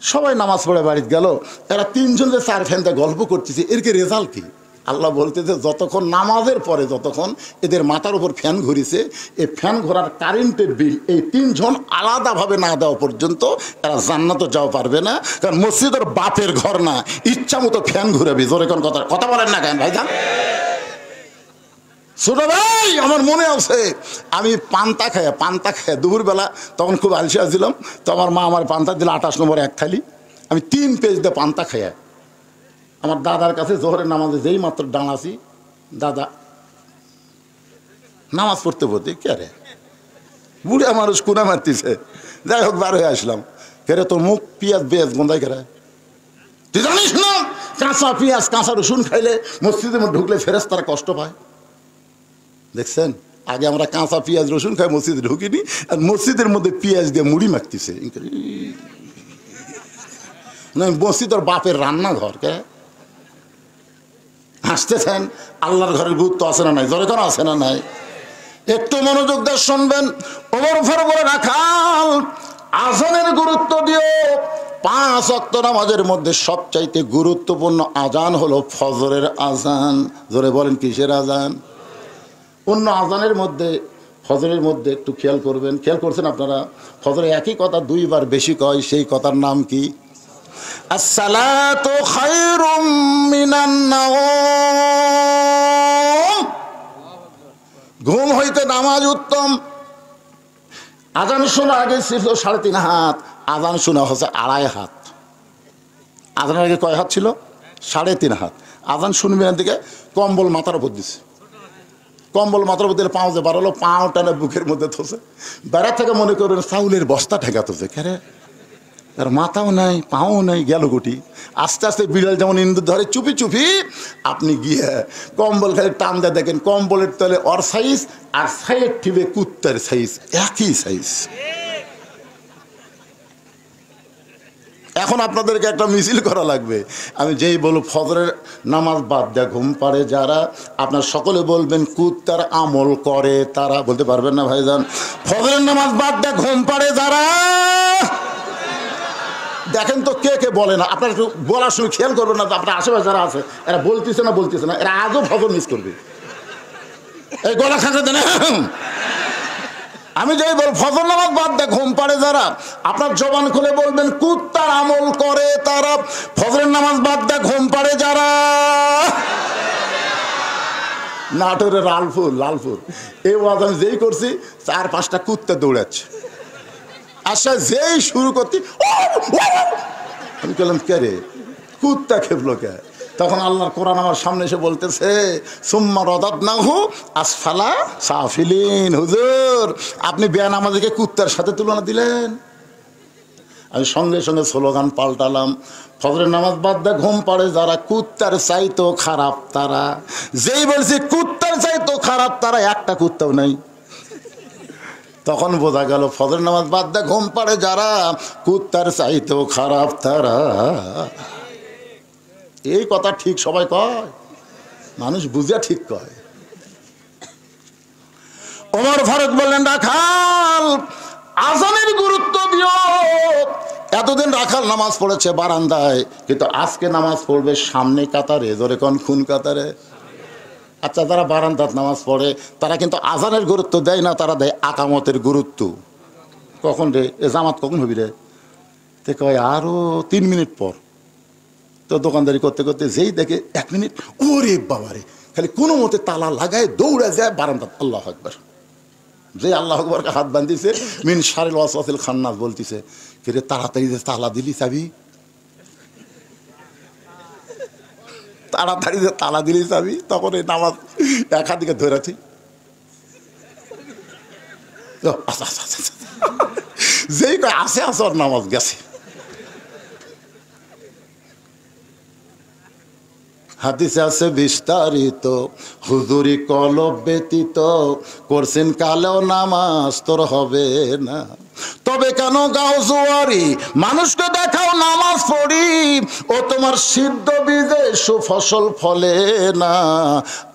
A: সবাই নামাজ পড়ে বাড়িতে গেল, এরা 3 জন যে 4 ফ্যানতে গল্প করতেছে, এর কি রেজাল্ট কি? আল্লাহ বলতেছে, যতক্ষণ নামাজের পরে যতক্ষণ এদের মাথার উপর ফ্যান ঘুরিছে, এই ফ্যান ঘোরার কারেন্টের বিল এই 3 জন আলাদাভাবে না দেওয়া পর্যন্ত এরা জান্নাতে যাওয়া পারবে না। কারণ মসজিদের বাপের ঘর না, ইচ্ছা মতো ফ্যান ঘুরাবি। জোরে কোন কথা বলেন না কেন ভাইজান? ছোট ভাই আমার মনে আছে আমি পান্তা খায় দুপুরবেলা, তখন খুব আলসি আসছিলাম, তো আমার মা আমার পান্তা দিল 28 নম্বর এক থালি। আমি 3 পেজ দিয়ে পান্তা খাইয়া আমার দাদার কাছে জোহরের নামাজে যেই মাত্র ডাঙাছি, দাদা নামাজ পড়তে পড়তে কে রে বুড়ে মানুষ কুনা মারতেছে, যাই হোক বার হয়ে আসলাম। কেরে তোর মুখ পিঁয়াজ বেয়াজ গন্ধাই কেরে, তুই জানিস না কাঁচা পেঁয়াজ কাঁচা রসুন খাইলে মসজিদের মধ্যে ঢুকলে ফেরেশতারা কষ্ট পায়। দেখছেন, আগে আমরা কাঁচা পেঁয়াজ রসুন খাই মসজিদে ঢুকিনি, আর মসজিদের মধ্যে পেঁয়াজ দিয়ে মুড়ি মাখতেছে। মসজিদ ওর বাপের রান্নাঘর, কে হাসতেছেন? আল্লাহর ঘরের গুরুত্ব আছে না নাই? জোরে কেন আছে না নাই? একটু মনোযোগ দিয়ে শুনবেন। ওমর ফারুক বলে রাখাল আজানের গুরুত্ব দিও। 5 ওয়াক্ত নামাজের মধ্যে সবচাইতে গুরুত্বপূর্ণ আজান হলো ফজরের আজান। জোরে বলেন কিসের আজান? অন্য আজানের মধ্যে ফজরের মধ্যে একটু খেয়াল করবেন। খেয়াল করছেন আপনারা? ফজরে একই কথা 2 বার বেশি কয়, সেই কথার নাম কি? আসসালাতু খায়রুম মিনান নাওম। ঘুম হইতে নামাজ উত্তম। আজান শোনা আগে ছিল 3.5 হাত, আজান শোনা হচ্ছে 2.5 হাত। আজানের আগে কয় হাত ছিল? 3.5 হাত। আজান শুনবেন দিকে কম্বল মাথার উপর দিছে, কম্বল মাথার উপর দিলে পাও যে বাড়ালো, পাও টানে বুকের মধ্যে থসে, বেড়া থেকে মনে করবেন চাউলের বস্তা ঠেকাতেছে। কেরে তার মাথাও নাই পাও নাই, গেল গুটি। আস্তে আস্তে বিড়াল যেমন ইন্দুর ধরে চুপি চুপি, আপনি গিয়ে কম্বল খালি টান দিয়ে দেখেন কম্বলের তলে ওর সাইজ আর সাইড ঠিবে কুত্তার সাইজ, একই সাইজ। এখন আপনাদেরকে একটা মিছিল করা লাগবে। আমি যেই বলব ফজরের নামাজ বাদ দেয়া ঘুম পাড়ে যারা, আপনার সকলে বলবেন কুত্তার আমল করে তারা। বলতে পারবেন না ভাইজান? ফজরের নামাজ বাদ দেয়া ঘুম পাড়ে যারা, দেখেন তো কে কে বলে না। আপনার একটু বলার সময় খেয়াল করবেন না, আপনার আশেপাশে যারা আছে এরা বলতেছে না, এরা আজও ফজর মিস করবে। এই গলা খাঁচা দেন। আমি যাই বল ফজর নামাজ বাদ দেয় ঘুম পাড়ে যারা, আপনার জবান খুলে বলবেন কুত্তার আমল করে তারা। ফজরের নামাজ বাদ দেয় ঘুম পাড়ে যারা। নাটোরের লালপুর এই ওয়াজ আমি যেই করছি 4-5টা কুত্তা দৌড়াচ্ছে। আচ্ছা যেই শুরু করতে আমি বললাম কে রে কুত্তা খেপলো কে? তখন আল্লাহর কোরআন আমার সামনে এসে বলতেছে সুম্মা রাদাদনাহু আসফালা সাফিলিন। হুজুর আপনি বেনামাজিকে কুত্তার সাথে তুলনা দিলেন। আমি সঙ্গে সঙ্গে স্লোগান পাল্টালাম, ফজরের নামাজ বাদ দেয় ঘুম পাড়ে যারা, কুত্তার চাইতো খারাপ তারা। যেই বলছি কুত্তার চাইতো খারাপ তারা, একটা কুত্তাও নাই। তখন বোঝা গেল ফজরের নামাজ বাদ দেয় ঘুম পাড়ে যারা, কুত্তার চাইতো খারাপ তারা। এই কথা ঠিক সবাই কয়? মানুষ বুঝিয়া ঠিক কয়। ওমর ফারুক বললেন রাখাল আজানের গুরুত্ব দিও। এতদিন রাখাল নামাজ পড়েছে বারান্দায়, কিন্তু আজকে নামাজ পড়বে সামনে কাতারে। জোরে কোন খুন কাতারে? আচ্ছা যারা বারান্দাত নামাজ পড়ে তারা কিন্তু আজানের গুরুত্ব দেয় না, তারা দেয় আকামতের গুরুত্ব। কখন রে এ জামাত কখন হবি রে? তে কয় আরো 3 মিনিট পর। তো দোকানদারি করতে করতে যেই দেখে 1 মিনিট, ওরে বাবারে, খালি কোনো মতে তালা লাগায় দৌড়ে যায় বারান্দাত। আল্লাহু আকবার। যে আল্লাহু আকবারকে হাত বান্ধিছে মিন শারিল ওয়াসওয়াসিল খান্নাস বলতিছে, কিরে তাড়াতাড়ি যে তালা দিলি চাবি, তাড়াতাড়ি যে তালা দিলি চাবি। তখন এই নামাজ এক হাত দিকে ধরেছি, যেই কয় আসে ওর নামাজ গেছে। হাদিসে আছে বিস্তারিত, হুজুরি কলব ব্যতীত করছেন কালেও নামাজ তোর হবে না। তবে কেন গাও জোয়ারি মানুষকে দেখাও নামাজ পড়ি, ও তোমার সিদ্ধ বীজে সুফসল ফলে না।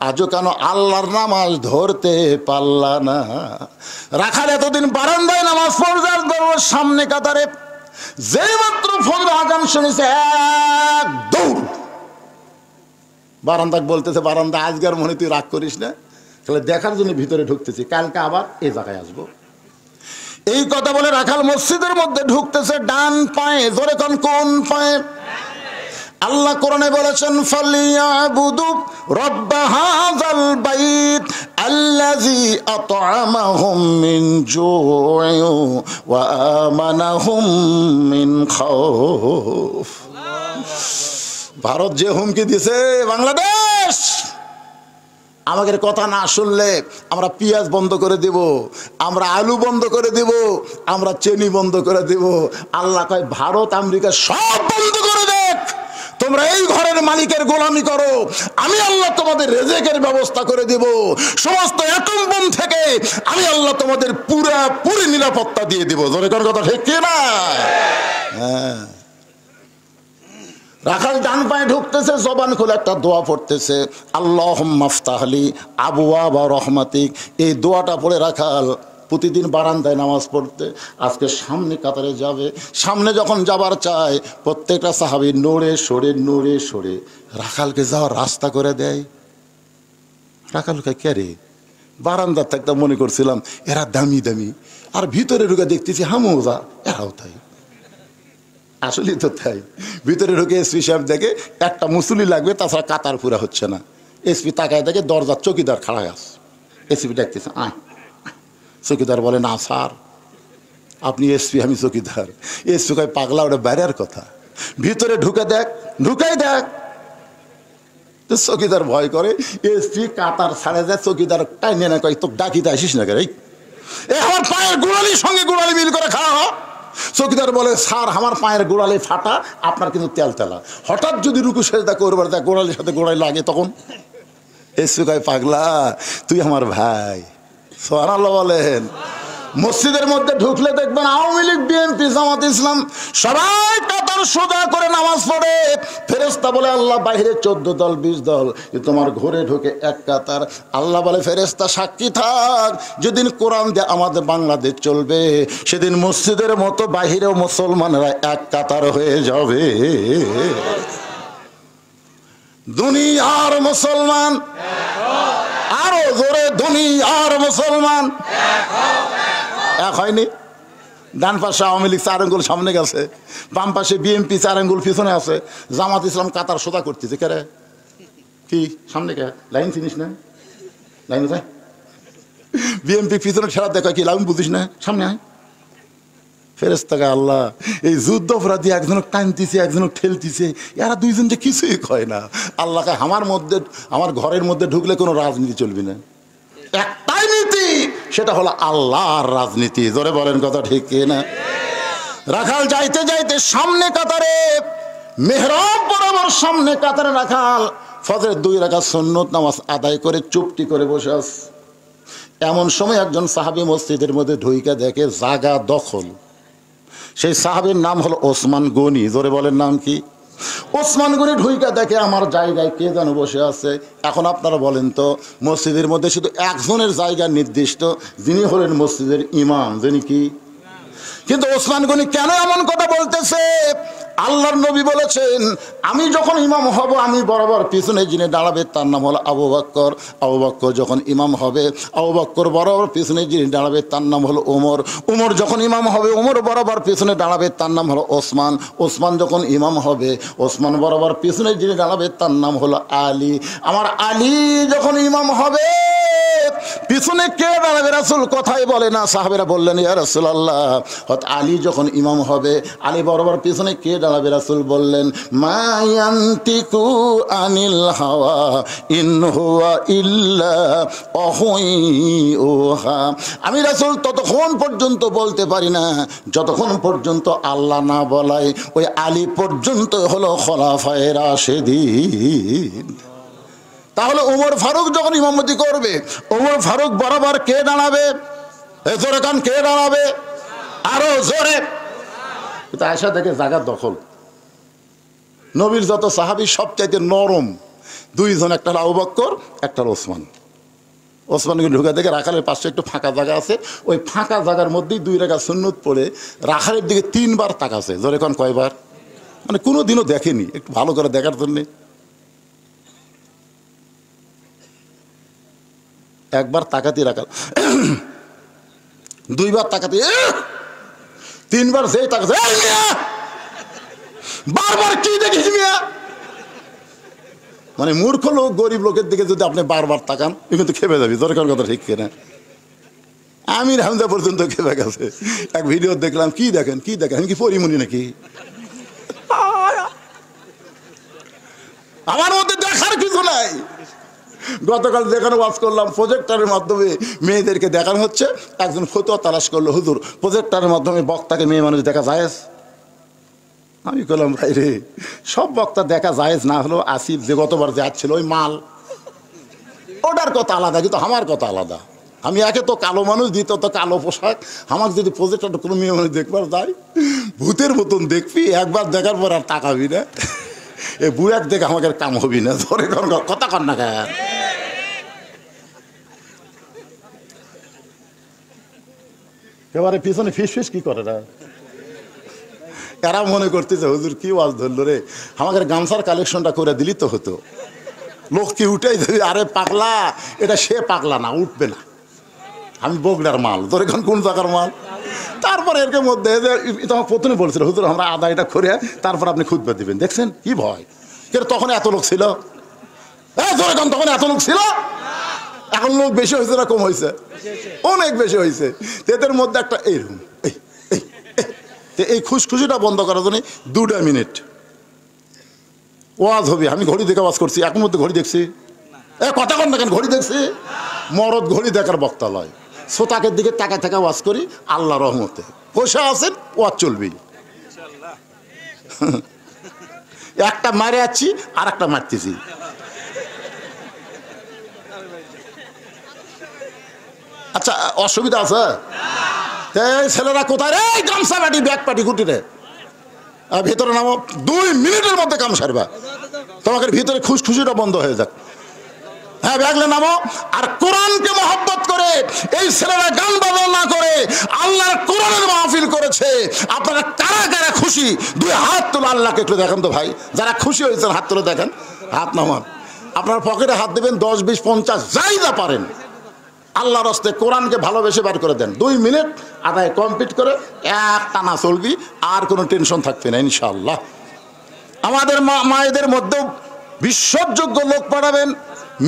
A: আজও কেন আল্লাহর নামাজ ধরতে পারলা না? রাখাল এতদিন বারান্দায় নামাজ পড়ার সামনে কাতারে, যেই মাত্র ফজর আজান শুনেছে এক দৌড় বারান্দাক বলতেছে, বারান্দা আজকের মনে তুই রাগ করিস না, তাহলে দেখার জন্য ভিতরে ঢুকতেছি, কালকে আবার এই জায়গায় আসবো। এই কথা বলে রাখাল মসজিদের মধ্যে ঢুকতেছে ডান পায়ে। জোরে কোন পায়ে? আল্লাহ কোরআনে বলেছেন ফালিয়াবুদু রাব্বা হাযাল বাইত আল্লাযী আত'আমাহুম মিন জু'ইন ওয়া আমানাহুম মিন খাউফ। ভারত যে হুমকি দিয়েছে, বাংলাদেশ আমাদের কথা না শুনলে আমরা পেঁয়াজ বন্ধ করে দিব, আমরা আলু বন্ধ করে দিব, আমরা চিনি বন্ধ করে দিব। আল্লাহ কয় ভারত আমেরিকা সব বন্ধ করে দেখ, তোমরা এই ঘরের মালিকের গোলামি করো, আমি আল্লাহ তোমাদের রিজিকের ব্যবস্থা করে দেব, সমস্ত অ্যাটম বোম থেকে আমি আল্লাহ তোমাদের পুরোপুরি নিরাপত্তা দিয়ে দেব। জোরে কোন কথা ঠিক কি না? হ্যাঁ। রাখাল ডান পায়ে ঢুকতেছে, জবান খুলে একটা দোয়া পড়তেছে, আল্লাহুম্মা ফতাহলি আবওয়াবা রহমাতিক। এই দোয়াটা পড়ে রাখাল প্রতিদিন বারান্দায় নামাজ পড়তে। আজকে সামনে কাতারে যাবে, সামনে যখন যাবার চায় প্রত্যেকটা সাহাবী নড়ে সরে রাখালকে যাওয়ার রাস্তা করে দেয়। রাখালকে কে রে? বারান্দার থাকতে মনে করছিলাম এরা দামি দামি, আর ভিতরে ঢুকে দেখতেছি হামুজা, এরাও তাই। আসলে তো তাই। ভিতরে ঢুকে এসপি সাহেব দেখে একটা মুসুলি লাগবে, তাছাড়া কাতার পুরা হচ্ছে না। এসপি তাকায় দেখে দরজার চৌকিদার খাড়া আছে। এসপি ডাকতেছে, আয়। চৌকিদার বলে, না স্যার আপনি এসপি, আমি চৌকিদার। এসপি কয়, পাগলা, ওটা বাইরের কথা, ভিতরে ঢুকাই দেখ। তো চৌকিদার ভয় করে, এসপি কাতার ছাড়ে যায়। চৌকিদার টাইনে না, কয় তো ডাকিতে আসিস না কেন, আমার পায়ের গোড়ালির সঙ্গে গোড়ালি মিল করে খাওয়া। চৌকিদার বলে, স্যার আমার পায়ের গোড়ালি ফাটা, আপনার কিন্তু তেলা। হঠাৎ যদি রুকু সেজদা করবার দেখ গোড়ালির সাথে গোড়ালি লাগে, তখন এসপি কয়, পাগলা তুই আমার ভাই। সুবহানাল্লাহ বলেন। মসজিদের মধ্যে ঢুকলে দেখবেন আওয়ামী লীগ, বিএনপি, জামাত ইসলাম সবাই কাতার সোজা করে নামাজ পড়ে। ফেরেশতা বলে, আল্লাহ বাইরে 14 দল 20 দল, তোমার ঘরে ঢুকে এক কাতার। আল্লাহ বলে, ফেরেশতা সাক্ষী থাক, যেদিন কোরআন দিয়ে আমাদের বাংলাদেশ চলবে সেদিন মসজিদের মতো বাহিরেও মুসলমানরা এক কাতার হয়ে যাবে। দুনিয়ার মুসলমান, আরো জোরে, দুনিয়ার মুসলমান এক হয়নি। ডান পাশে আওয়ামী লীগ 4 আঙ্গুল সামনে গেছে, বাম পাশে বিএনপি 4 আঙ্গুল পিছনে আছে, জামাত ইসলাম কাতার সোজা করতেছে। কে রে? কি সামনে কে? লাইন চিনিস না? লাইন যায় বিএনপি পিছনে ঠেলা দেখা, কি লাইন বুঝিস না? সামনে আয়। ফেরেশতাকে আল্লাহ এই যুদ্ধ অপরাধী একজনক টানতেছে, একজনক ঠেলতেছে, এরা দুইজন যে কিছুই কয় না। আল্লাহকে আমার ঘরের মধ্যে ঢুকলে কোনো রাজনীতি চলবে না, একটাই নীতি, সেটা হলো আল্লাহর রাজনীতি। জোরে বলেন কথা ঠিক না? রাখাল যাইতে যাইতে সামনে কাতারে, মেহরাব বরাবর সামনে কাতারে রাখাল ফজরের 2 রাকাত সুন্নত নামাজ আদায় করে চুপটি করে বসে আছে। এমন সময় একজন সাহাবী মসজিদের মধ্যে ঢুইকা দেখে জায়গা দখল। সেই সাহাবীর নাম হলো ওসমান গনি। জোরে বলেন নাম কি? ওসমান গনি ঢুইকা দেখে আমার জায়গায় কে যেন বসে আছে। এখন আপনারা বলেন তো, মসজিদের মধ্যে শুধু একজনের জায়গা নির্দিষ্ট, যিনি হলেন মসজিদের ইমাম, যিনি কি? কিন্তু ওসমান গনি কেন এমন কথা বলতেছে? আল্লাহর নবী বলেছেন, আমি যখন ইমাম হব আমি বরাবর পিছনে যিনি দাঁড়াবে তার নাম হলো আবু বকর। আবু বকর যখন ইমাম হবে, আবু বকর বরাবর পিছনে যিনি দাঁড়াবে তার নাম হলো ওমর। ওমর যখন ইমাম হবে, ওমর বরাবর পিছনে দাঁড়াবে তার নাম হলো ওসমান। ওসমান যখন ইমাম হবে, ওসমান বরাবর পিছনে যিনি দাঁড়াবে তার নাম হলো আলী। আমার আলী যখন ইমাম হবে, পিছনে কে দাঁড়াবে রাসূল কথাই বলে না। সাহাবেরা বললেন, ইয়া রাসূলুল্লাহ, আলী যখন ইমাম হবে, আলী বরাবর পিছনে কে দাঁড়াবে? রাসূল বললেন, মা ইয়ান্তিকু আনিল হাওয়া ইন হুয়া ইল্লা ওয়াহয়ুহা। আমি রাসূল ততক্ষণ পর্যন্ত বলতে পারি না যতক্ষণ পর্যন্ত আল্লাহ না বলায়। ওই আলী পর্যন্ত হলো খোলাফায়ে রাশেদিন। তাহলে ওমর ফারুক যখন ইমামতি করবে, ওমর ফারুক বরাবর কে দাঁড়াবে? জোরে কান, কে দাঁড়াবে? আরো জোরে। আয়সা দেখে জায়গা দখল। নবীর যত সাহাবী সবচাইতে নরম 2 জন, একটা হলো আবু বকর, একটা হলো ওসমান। ওসমানকে ঢুকে দেখে রাখালের পাশে একটু ফাঁকা জায়গা আছে, ওই ফাঁকা জায়গার মধ্যেই 2 রাকাত সুন্নত পড়ে রাখালের দিকে 3 বার তাকাছে। জোরে কান, কয়বার? মানে কোনো দিনও দেখেনি, একটু ভালো করে দেখার জন্যে। একবার তাকাতি রাখাল, 2 বার তাকাতি, 3 বার যেই তাকাছে, বারবার কি দেখিস মিয়া? মানে মূর্খ লোক গরিব লোকের দিকে যদি আপনি বারবার তাকান কিন্তু খেপে যাবি, দরকার কথা ঠিক কিনা? আমির হামজা পর্যন্ত খেপে গেছে। এক ভিডিও দেখলাম, কি দেখেন আমি কি পরিমণি নাকি? আমার মধ্যে দেখার কিছু নাই। গতকাল যেখানে ওয়াজ করলাম, প্রজেক্টরের মাধ্যমে মেয়েদেরকে দেখানো হচ্ছে। একজন ফতুয়া তালাশ করলো, হুজুর প্রজেক্টরের মাধ্যমে বক্তাকে মেয়ে মানুষ দেখা যায়? আমি বললাম, ভাই রে, সব বক্তা দেখা জায়েজ না হলেও আসিফ যে গতবার যাচ্ছিল ওই মাল, ওটার কথা আলাদা, কিন্তু আমার কথা আলাদা। আমি একে তো কালো মানুষ, দ্বিতীয়ত কালো পোশাক। আমার যদি প্রজেক্টরটা কোনো মেয়ে মানুষ দেখবার যায়, ভূতের মতন দেখবি, একবার দেখার পর আর তাকাবি না। এ বুড়াক দেখে আমাকে কাম হবি না। ধরে কথা কর না কেন? এবারে পিছনে ফিস কি করে না? এরা মনে করতেছে হুজুর কি ওয়াজ ধরলো রে, আমাদের গামছার কালেকশনটা করে দিলি তো হতো। লোক কি উঠাই দেবে? আরে পাগলা, এটা সে পাগলা না, উঠবে না। আমি বগলার মাল, তোর এখন কোন জায়গার মাল? তারপরে এর মধ্যে তখন প্রথমে বলছিল, হুজুর আমরা আদায়টা করে তারপর আপনি খুতবা দিবেন। দেখছেন কি ভয়? তখন এত লোক ছিল? তখন এত লোক ছিল? এখন লোক বেশি হয়েছে না কম হয়েছে? অনেক বেশি হয়েছে। এদের মধ্যে একটা এইরকম এই খুশখুশিটা বন্ধ করার জন্য 2 মিনিট ওয়াজ হবে। আমি ঘড়ি দেখে ওয়াজ করছি, এখন মধ্যে ঘড়ি দেখছি। কথা কন না কেন? ঘড়ি দেখছি। মরদ ঘড়ি দেখার বক্তা লয়, শ্রোতাকের দিকে তাকা থাকা ওয়াজ করি। আল্লাহ রহমতে পয়সা আছেন, ওয়াজ চলবি। একটা মারে আছি, আর একটা মারতেছি। আচ্ছা, অসুবিধা আছে? ছেলেরা কোথায় রে? গামছা পাটি, ব্যাগ পাটি, গুটি রে, ভিতরে নামো। 2 মিনিটের মধ্যে কাম সারবা, তোমাকে ভিতরে খুশখুশিটা বন্ধ হয়ে যাক। হ্যাঁ, ব্যাগলে নামো। আর কোরআনকে মহব্বত করে এই ছেলেরা গান বাজনা না করে আল্লাহর কোরআনের মাহফিল করেছে। আপনারা কারা কারা খুশি? 2 হাত তুলে আল্লাহকে একটু দেখেন তো ভাই। যারা খুশি হয়েছেন হাত তুলে দেখেন। হাত নামান। আপনার পকেটে হাত দেবেন, 10, 20, 50 যাই যা পারেন। আল্লাহর রাস্তায় কোরআনকে ভালোবেসে বার করে দেন। 2 মিনিট আদায় কমপ্লিট করে এক টানা চলবি, আর কোনো টেনশন থাকবে না ইনশাআল্লাহ। আমাদের মায়েদের মধ্যেও বিশ্বাসযোগ্য লোক পাঠাবেন।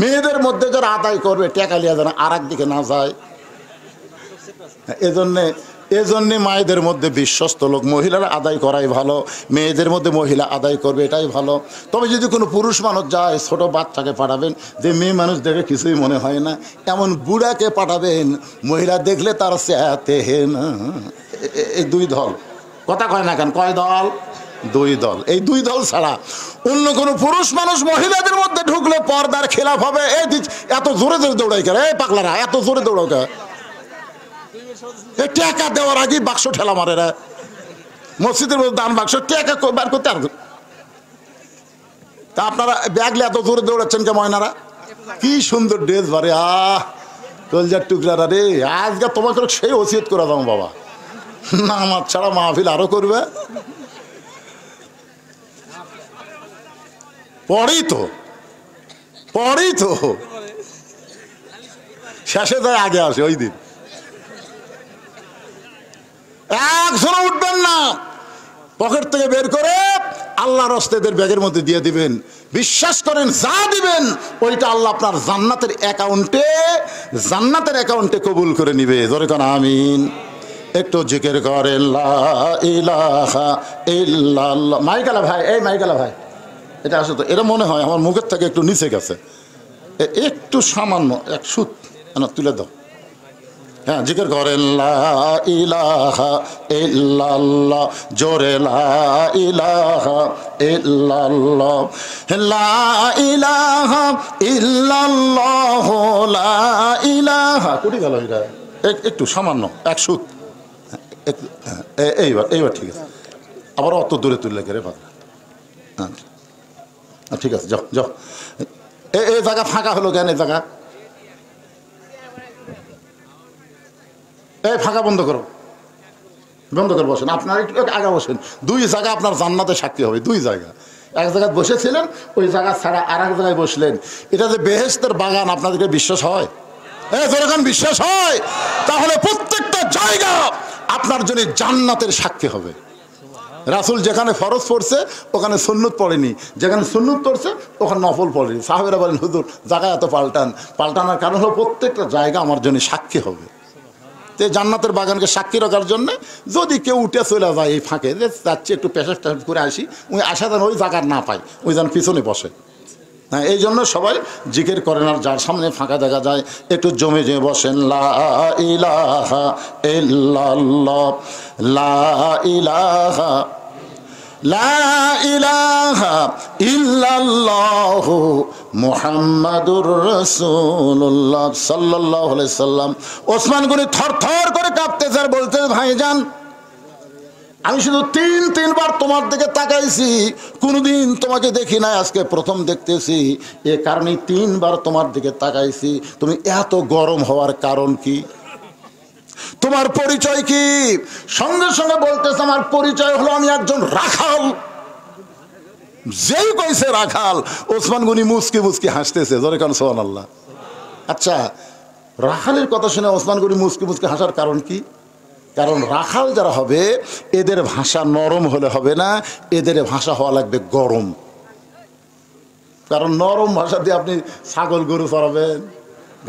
A: মেয়েদের মধ্যে যারা আদায় করবে টেকালিয়া যেন আর একদিকে না যায়। এজন্যে মায়েদের মধ্যে বিশ্বস্ত লোক, মহিলারা আদায় করাই ভালো। মেয়েদের মধ্যে মহিলা আদায় করবে, এটাই ভালো। তবে যদি কোনো পুরুষ মানুষ যায়, ছোট বাচ্চাকে পাঠাবেন, যে মেয়ে মানুষ দেখে কিছুই মনে হয় না, এমন বুড়াকে পাঠাবেন, মহিলা দেখলে তার চেহাতে হে না। এই 2 দল। কথা কয় না কেন? কয় দল? 2 দল। এই 2 দল ছাড়া অন্য কোনো পুরুষ মানুষ মহিলাদের মধ্যে ঢুকলে পর্দার খেলাফ হবে। এত জোরে জোরে দৌড়াই করে? এই পাগলারা এত জোরে দৌড়াও কে? টাকা দেওয়ার আগে বাক্স ঠেলা মারে রা। মসজিদের মধ্যে দান বাক্স টাকা বার করতে আর। তা আপনারা ব্যাগলে এত জোরে দৌড়াচ্ছেন কে ময়নারা? কি সুন্দর ড্রেস বারে, কলজার টুকরারা রে। আজকে তোমাকে সেই ওসিয়ত করে দাও বাবা, না আমার ছাড়া মাহফিল আরো করবে। পড়ি তো শেষে যায় আগে আসে। ওই দিন একজনও উঠবেন না, পকেট থেকে বের করে আল্লাহর রাস্তায় ব্যাগের মধ্যে দিয়ে দিবেন। বিশ্বাস করেন, যা দিবেন ওইটা আল্লাহ আপনার জান্নাতের অ্যাকাউন্টে কবুল করে নিবে। জোরে কোন আমিন। একটু জিকির করেন লা ইলাহা ইল্লাল্লাহ। মাইকালা ভাই, এই মাইকালা ভাই, এটা আসে তো। এটা মনে হয় আমার মুখের থেকে একটু নিচে গেছে, একটু সামান্য এক সুত তুলে দাও। হ্যাঁ, জিকির করেন লা ইলাহা ইল্লাল্লাহ, জোরে লা ইলাহা ইল্লাল্লাহ, লা ইলাহা ইল্লাল্লাহ, লা ইলাহা। কোটি গেল এটা? একটু সামান্য এক সুত। এইবার ঠিক আছে। আবার অত দূরে তুললে গেলে ভালো। হ্যাঁ ঠিক আছে, যাও। এই জায়গা ফাঁকা হলো কেন? এই জায়গা ফাঁকা বন্ধ করো, বসেন। আপনার একটু আগে বসেন। 2 জায়গা আপনার জান্নাতে সাক্ষী হবে। 2 জায়গা। এক জায়গায় বসেছিলেন, ওই জায়গা ছাড়া আর এক জায়গায় বসলেন। এটা যে বেহেশতের বাগান, আপনাদেরকে বিশ্বাস হয়? যখন বিশ্বাস হয়, তাহলে প্রত্যেকটা জায়গা আপনার জন্য জান্নাতের সাক্ষী হবে। রাসূল যেখানে ফরজ পড়ছে ওখানে সুন্নত পড়েনি, যেখানে সুন্নত পড়ছে ওখানে নফল পড়েনি। সাহাবেরা বলেন হুজুর জায়গা এত পাল্টানোর কারণ হলো প্রত্যেকটা জায়গা আমার জন্য সাক্ষী হবে। তো জান্নাতের বাগানকে সাক্ষী রাখার জন্যে যদি কেউ উঠে চলে যায় এই ফাঁকে, যে যাচ্ছে একটু পেশাব টেশাব করে আসি, ওই আসা যেন ওই জায়গার না পায়, ওই যেন পিছনে বসে। হ্যাঁ, এই জন্য সবাই জিকির করেন। আর যার সামনে ফাঁকা দেখা যায় একটু জমে জমে বসেন। লা ইলাহা ইল্লাল্লাহ, লা ইলাহা, লা ইলাহা ইল্লাল্লাহু মুহাম্মাদুর রাসূলুল্লাহ সাল্লাল্লাহু আলাইহি সাল্লাম। ওসমান গনি থরথর করে কাঁপতেছে আর বলতে, ভাইজান আমি শুধু তিনবার তোমার দিকে তাকাইছি, কোনোদিন তোমাকে দেখি নাই, আজকে প্রথম দেখতেছি। এ কারণে তিনবার তোমার দিকে তাকাইছি। তুমি এত গরম হওয়ার কারণ কি? তোমার পরিচয় কি? সঙ্গে সঙ্গে বলতেছে, আমার পরিচয় হলো আমি একজন রাখাল। যেই কইছে রাখাল, ওসমান গনি মুচকি মুচকি হাসতেছে। জোরে কান সুবহানাল্লাহ। আচ্ছা, রাখালের কথা শুনে ওসমান গনি মুচকি মুচকি হাসার কারণ কি? কারণ রাখাল যারা হবে এদের ভাষা নরম হলে হবে না, এদের ভাষা হওয়া লাগবে গরম। কারণ নরম ভাষা দিয়ে আপনি ছাগল গরু চড়াবেন,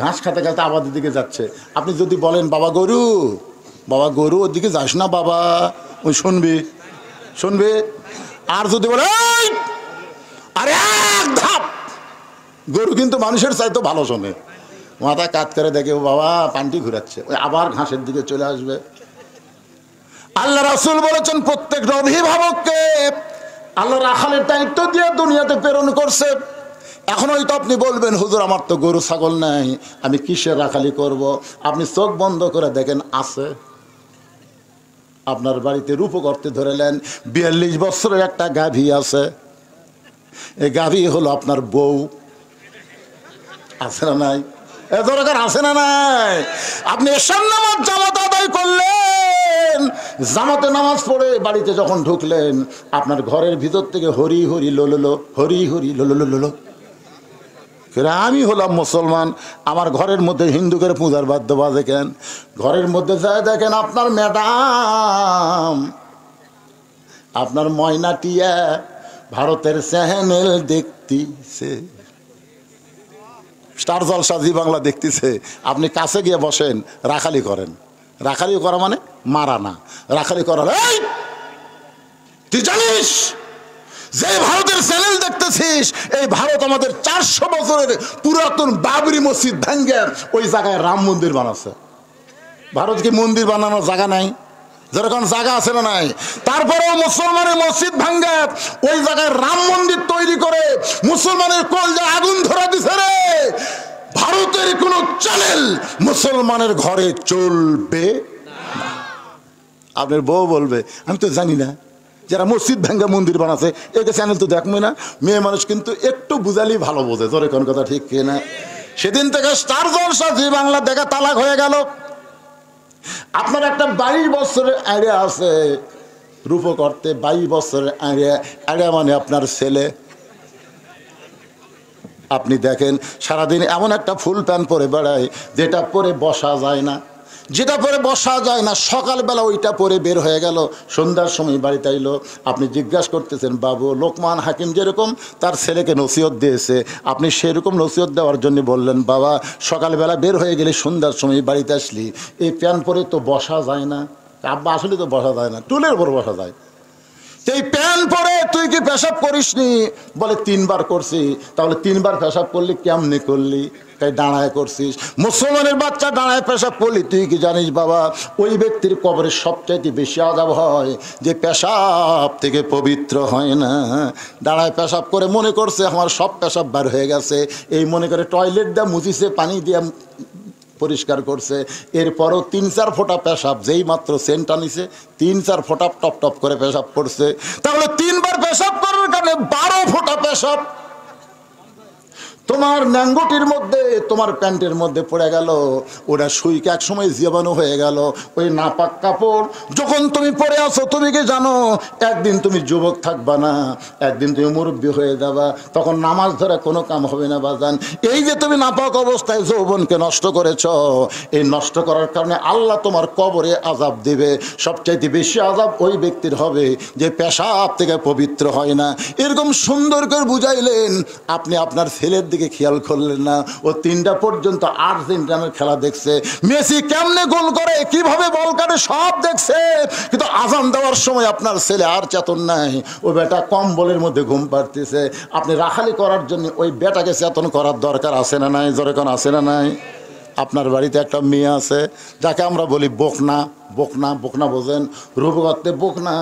A: ঘাস খেতে খেতে আবাদের দিকে যাচ্ছে, আপনি যদি বলেন বাবা গরু ওর দিকে যাস না বাবা, ওই শুনবে। আর যদি বলে আরে এক ধাপ, গরু কিন্তু মানুষের চাইতে ভালো শোনে, মাথা কাত করে দেখে ও বাবা পান্টি ঘুরাচ্ছে, ওই আবার ঘাসের দিকে চলে আসবে। আল্লাহ রাসূল বলেছেন প্রত্যেক অভিভাবককে আল্লাহ রাখালের দায়িত্ব দিয়ে দুনিয়াতে প্রেরণ করছে। এখন হয়তো আপনি বলবেন হুজুর আমার তো গরু ছাগল নাই, আমি কিসের রাখালি করব? আপনি চোখ বন্ধ করে দেখেন, আছে আপনার বাড়িতে রূপ করতে ধরেলেন 42 বছরের একটা গাভী আছে। এই গাভী হলো আপনার বউ। আছে না নাই? এ দরকার আছে না নাই? আপনি এশার নামাজ জামাত আদায় করলেন, জামাতে নামাজ পড়ে বাড়িতে যখন ঢুকলেন, আপনার ঘরের ভিতর থেকে হরি হরি লোলো, হরি হরি লোলো। আমি হলাম মুসলমান, আমার ঘরের মধ্যে হিন্দুদের পূজার বাদ্য বাজে কেন? ঘরের মধ্যে যায় দেখেন আপনার ম্যাডাম, আপনার ময়নাটিয়া ভারতের চ্যানেল দেখতেছে, স্টার জলসা জি বাংলা দেখতেছে। আপনি কাছে গিয়ে বসেন, রাখালি করেন। রাখালি করা মানে মারা না, রাখালি করা এই তুই জানিস যে ভারতের চ্যানেল দেখতেছিস, এই ভারত আমাদের 400 বছরের পুরাতন বাবরি মসজিদ ভেঙ্গে ওই জায়গায় রাম মন্দির বানাচ্ছে। ভারত কি মন্দির বানানোর জায়গা নাই? যেরকম জায়গা আছে না নাই? তারপরেও মুসলমানের মসজিদ ভাঙ্গে ওই জায়গায় রাম মন্দির তৈরি করে মুসলমানের কলজায় আগুন ধরা দিছে রে। ভারতের কোন চ্যানেল মুসলমানের ঘরে চলবে না। আপনার বউ বলবে আমি তো জানি না, যারা মসজিদ ভাঙ্গা মন্দির বানাচ্ছে একে চ্যানেল তো দেখবো না। মেয়ে মানুষ কিন্তু একটু বুঝালেই ভালো বোঝে। তোর কোন কথা ঠিক কিনা? সেদিন থেকে স্টার জলসা জি বাংলা দেখা তালাক হয়ে গেল। আপনার একটা 22 বছরের আইডিয়া আছে রূপ করতে, 22 বছরের আইডিয়া মানে আপনার ছেলে। আপনি দেখেন সারাদিন এমন একটা ফুল প্যান্ট পরে বেড়ায় যেটা পরে বসা যায় না, সকালবেলা ওইটা পরে বের হয়ে গেল, সন্ধ্যার সময় বাড়িতে আইলো। আপনি জিজ্ঞাসা করতেছেন বাবু, লোকমান হাকিম যেরকম তার ছেলেকে নসিহত দিয়েছে, আপনি সেরকম নসিহত দেওয়ার জন্য বললেন বাবা সকালবেলা বের হয়ে গেলে সন্ধ্যার সময় বাড়িতে আসলি এই প্যান্ট পরে তো বসা যায় না। আব্বা আসলে তো বসা যায় না, টুলের উপর বসা যায়। এই প্যান্ট পরে তুই কি পেশাব করিসনি? বলে 3 বার করছি। তাহলে 3 বার পেশাব করলি, কেমনি করলি? তাই দাঁড়ায় করছিস। মুসলমানের বাচ্চা দাঁড়ায় পেশাব করলি, তুই কি জানিস বাবা ওই ব্যক্তির কবরে সবচাইতে বেশি আযাব হয় যে পেশাব থেকে পবিত্র হয় না। দাঁড়ায় পেশাব করে মনে করছে আমার সব পেশাব বার হয়ে গেছে, এই মনে করে টয়লেট দিয়ে মুছিছে, পানি দিয়ে পরিষ্কার করছে, এরপরও 3-4 ফোঁটা পেশাব যেই মাত্র সেন্ট আনিছে 3-4 ফোঁটা টপ টপ করে পেশাব করছে। তাহলে 3 বার পেশাব করার কারণে 12 ফোঁটা পেশাব। তোমার ন্যাঙ্গটির মধ্যে তোমার প্যান্টের মধ্যে পড়ে গেল, ওটা সুইকে এক সময় জীবাণু হয়ে গেল। ওই নাপাক কাপড় যখন তুমি পরে আসো, তুমি কি জানো একদিন তুমি যুবক থাকবা না, একদিন তুমি মুরব্বী হয়ে যাবা, তখন নামাজ ধরে কোনো কাম হবে না বাজান। এই যে তুমি নাপাক অবস্থায় যৌবনকে নষ্ট করেছ, এই নষ্ট করার কারণে আল্লাহ তোমার কবরে আযাব দিবে। সবচাইতে বেশি আযাব ওই ব্যক্তির হবে যে পেশাব থেকে পবিত্র হয় না। এরকম সুন্দর করে বুঝাইলেন, আপনি আপনার ছেলের দিকে খেয়াল করলেন না। ও 3টা পর্যন্ত আর্জেন্টিনার খেলা দেখছে, মেসি কেমনে গোল করে, কিভাবে বল কাটে সব দেখছে, কিন্তু আজান দেওয়ার সময় আপনার ছেলে আর চেতন নাই। ও বেটা কম্বলের মধ্যে ঘুম পাড়তেছে। আপনি রাখালি করার জন্য ওই বেটাকে চেতন করার দরকার আছে না নাই? জোরে কোন আছে না নাই? আপনার বাড়িতে একটা মেয়ে আছে যাকে আমরা বলি বকনা। বকনা, বকনা বোঝেন? রূপগত্তে বকনা,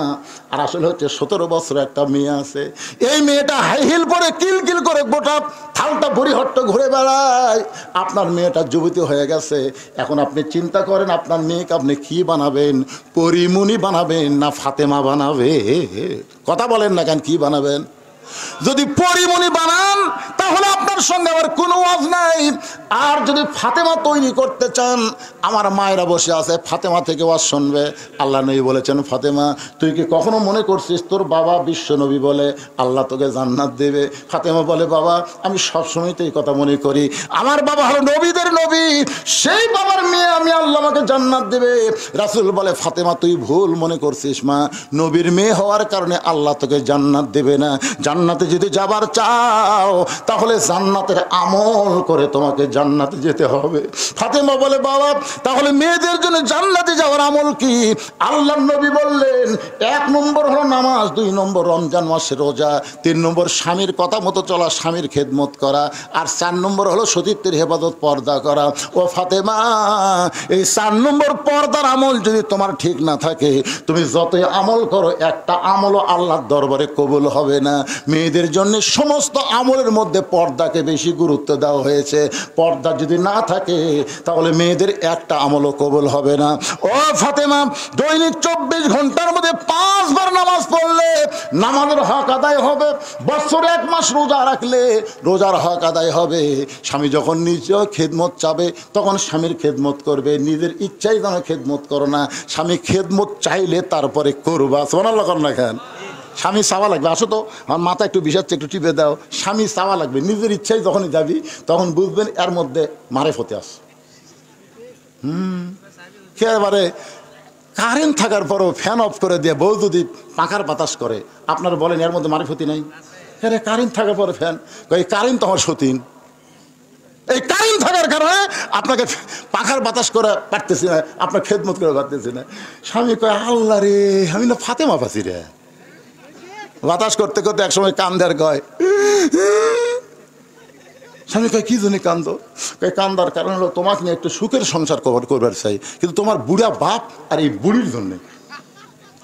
A: আর আসলে হচ্ছে 17 বছর একটা মেয়ে আছে। এই মেয়েটা হাই হিল পরে কিলকিল করে গোটা থালটা বড়িহট্ট ঘুরে বেড়ায়। আপনার মেয়েটা যুবতী হয়ে গেছে। এখন আপনি চিন্তা করেন, আপনার মেয়েকে আপনি কি বানাবেন? পরিমণি বানাবেন না ফাতেমা বানাবে? কথা বলেন না কেন, কি বানাবেন? যদি পরিমণি বানান তাহলে আপনার সঙ্গে আমার কোনো ওয়াজ নাই। আর যদি ফাতেমা তৈরি করতে চান, আমার মায়েরা বসে আছে, ফাতেমা থেকে ওয়াজ শুনবে। আল্লাহ নবী বলেছেন, ফাতেমা তুই কি কখনো মনে করছিস তোর বাবা বিশ্ব নবী বলে আল্লাহ তোকে জান্নাত দেবে? ফাতেমা বলে, বাবা আমি সবসময় তো এই কথা মনে করি, আমার বাবা হলো নবীদের নবী, সেই বাবার মেয়ে আমি, আল্লাহ আমাকে জান্নাত দেবে। রাসূল বলে, ফাতেমা তুই ভুল মনে করছিস মা, নবীর মেয়ে হওয়ার কারণে আল্লাহ তোকে জান্নাত দেবে না। জান্নাতে যদি যাবার চাও তাহলে জান্নাতের আমল করে তোমাকে জান্নাতে যেতে হবে। ফাতেমা বলে, বাবা তাহলে মেয়েদের জন্য জান্নাতে যাওয়ার আমল কি? আল্লাহর নবী বললেন, 1 নম্বর হলো নামাজ, 2 নম্বর রমজান মাসে রোজা, 3 নম্বর স্বামীর কথা মতো চলা, স্বামীর খেদমত করা, আর 4 নম্বর হলো সতীত্বের হেফাজত, পর্দা করা। ও ফাতেমা, এই 4 নম্বর পর্দার আমল যদি তোমার ঠিক না থাকে, তুমি যতই আমল করো একটা আমলও আল্লাহর দরবারে কবুল হবে না। মেয়েদের জন্য সমস্ত আমলের মধ্যে পর্দাকে বেশি গুরুত্ব দেওয়া হয়েছে। পর্দা যদি না থাকে তাহলে মেয়েদের একটা আমলও কবুল হবে না। ও ফাতেমা, দৈনিক 24 ঘন্টার মধ্যে 5 বার নামাজ পড়লে নামাজের হক আদায় হবে। বছরে 1 মাস রোজা রাখলে রোজার হক আদায় হবে। স্বামী যখন নিজেও খেদমত চাবে তখন স্বামীর খেদমত করবে, নিজের ইচ্ছাই যেন খেদমত করো না। স্বামী খেদমত চাইলে তারপরে করবা। সুবহানাল্লাহ কর না কেন? স্বামী চাওয়া লাগবে, আসো তো আমার মাথা একটু বিষাচ্ছে, একটু টিপে দাও। স্বামী চাওয়া লাগবে, নিজের ইচ্ছাই যখনই যাবি তখন বুঝবেন এর মধ্যে মারেফতে আছে। এবারে কারেন্ট থাকার পরও ফ্যান অফ করে দিয়ে বউ যদি পাখার বাতাস করে, আপনারা বলেন এর মধ্যে মারেফতি নাই? হ্যাঁ, কারেন্ট থাকার পরে ফ্যান, এই কারেন্ট তো আমার সতীন। এই কারেন্ট থাকার কারণে আপনাকে পাখার বাতাস করে পারতেছি না, আপনার খেদমত করে পারতেছি না। স্বামী কয়, আল্লাহ রে, আমি না ফাতেমা পাচ্ছি রে। বাতাস করতে করতে একসময় কান্দার কয়, স্বামী কয় কি জন্য কান্দো? কয় কান্দার কারণ হলো তোমাকে নিয়ে একটু সুখের সংসার করবার চাই, কিন্তু তোমার বুড়া বাপ আর এই বুড়ির জন্যে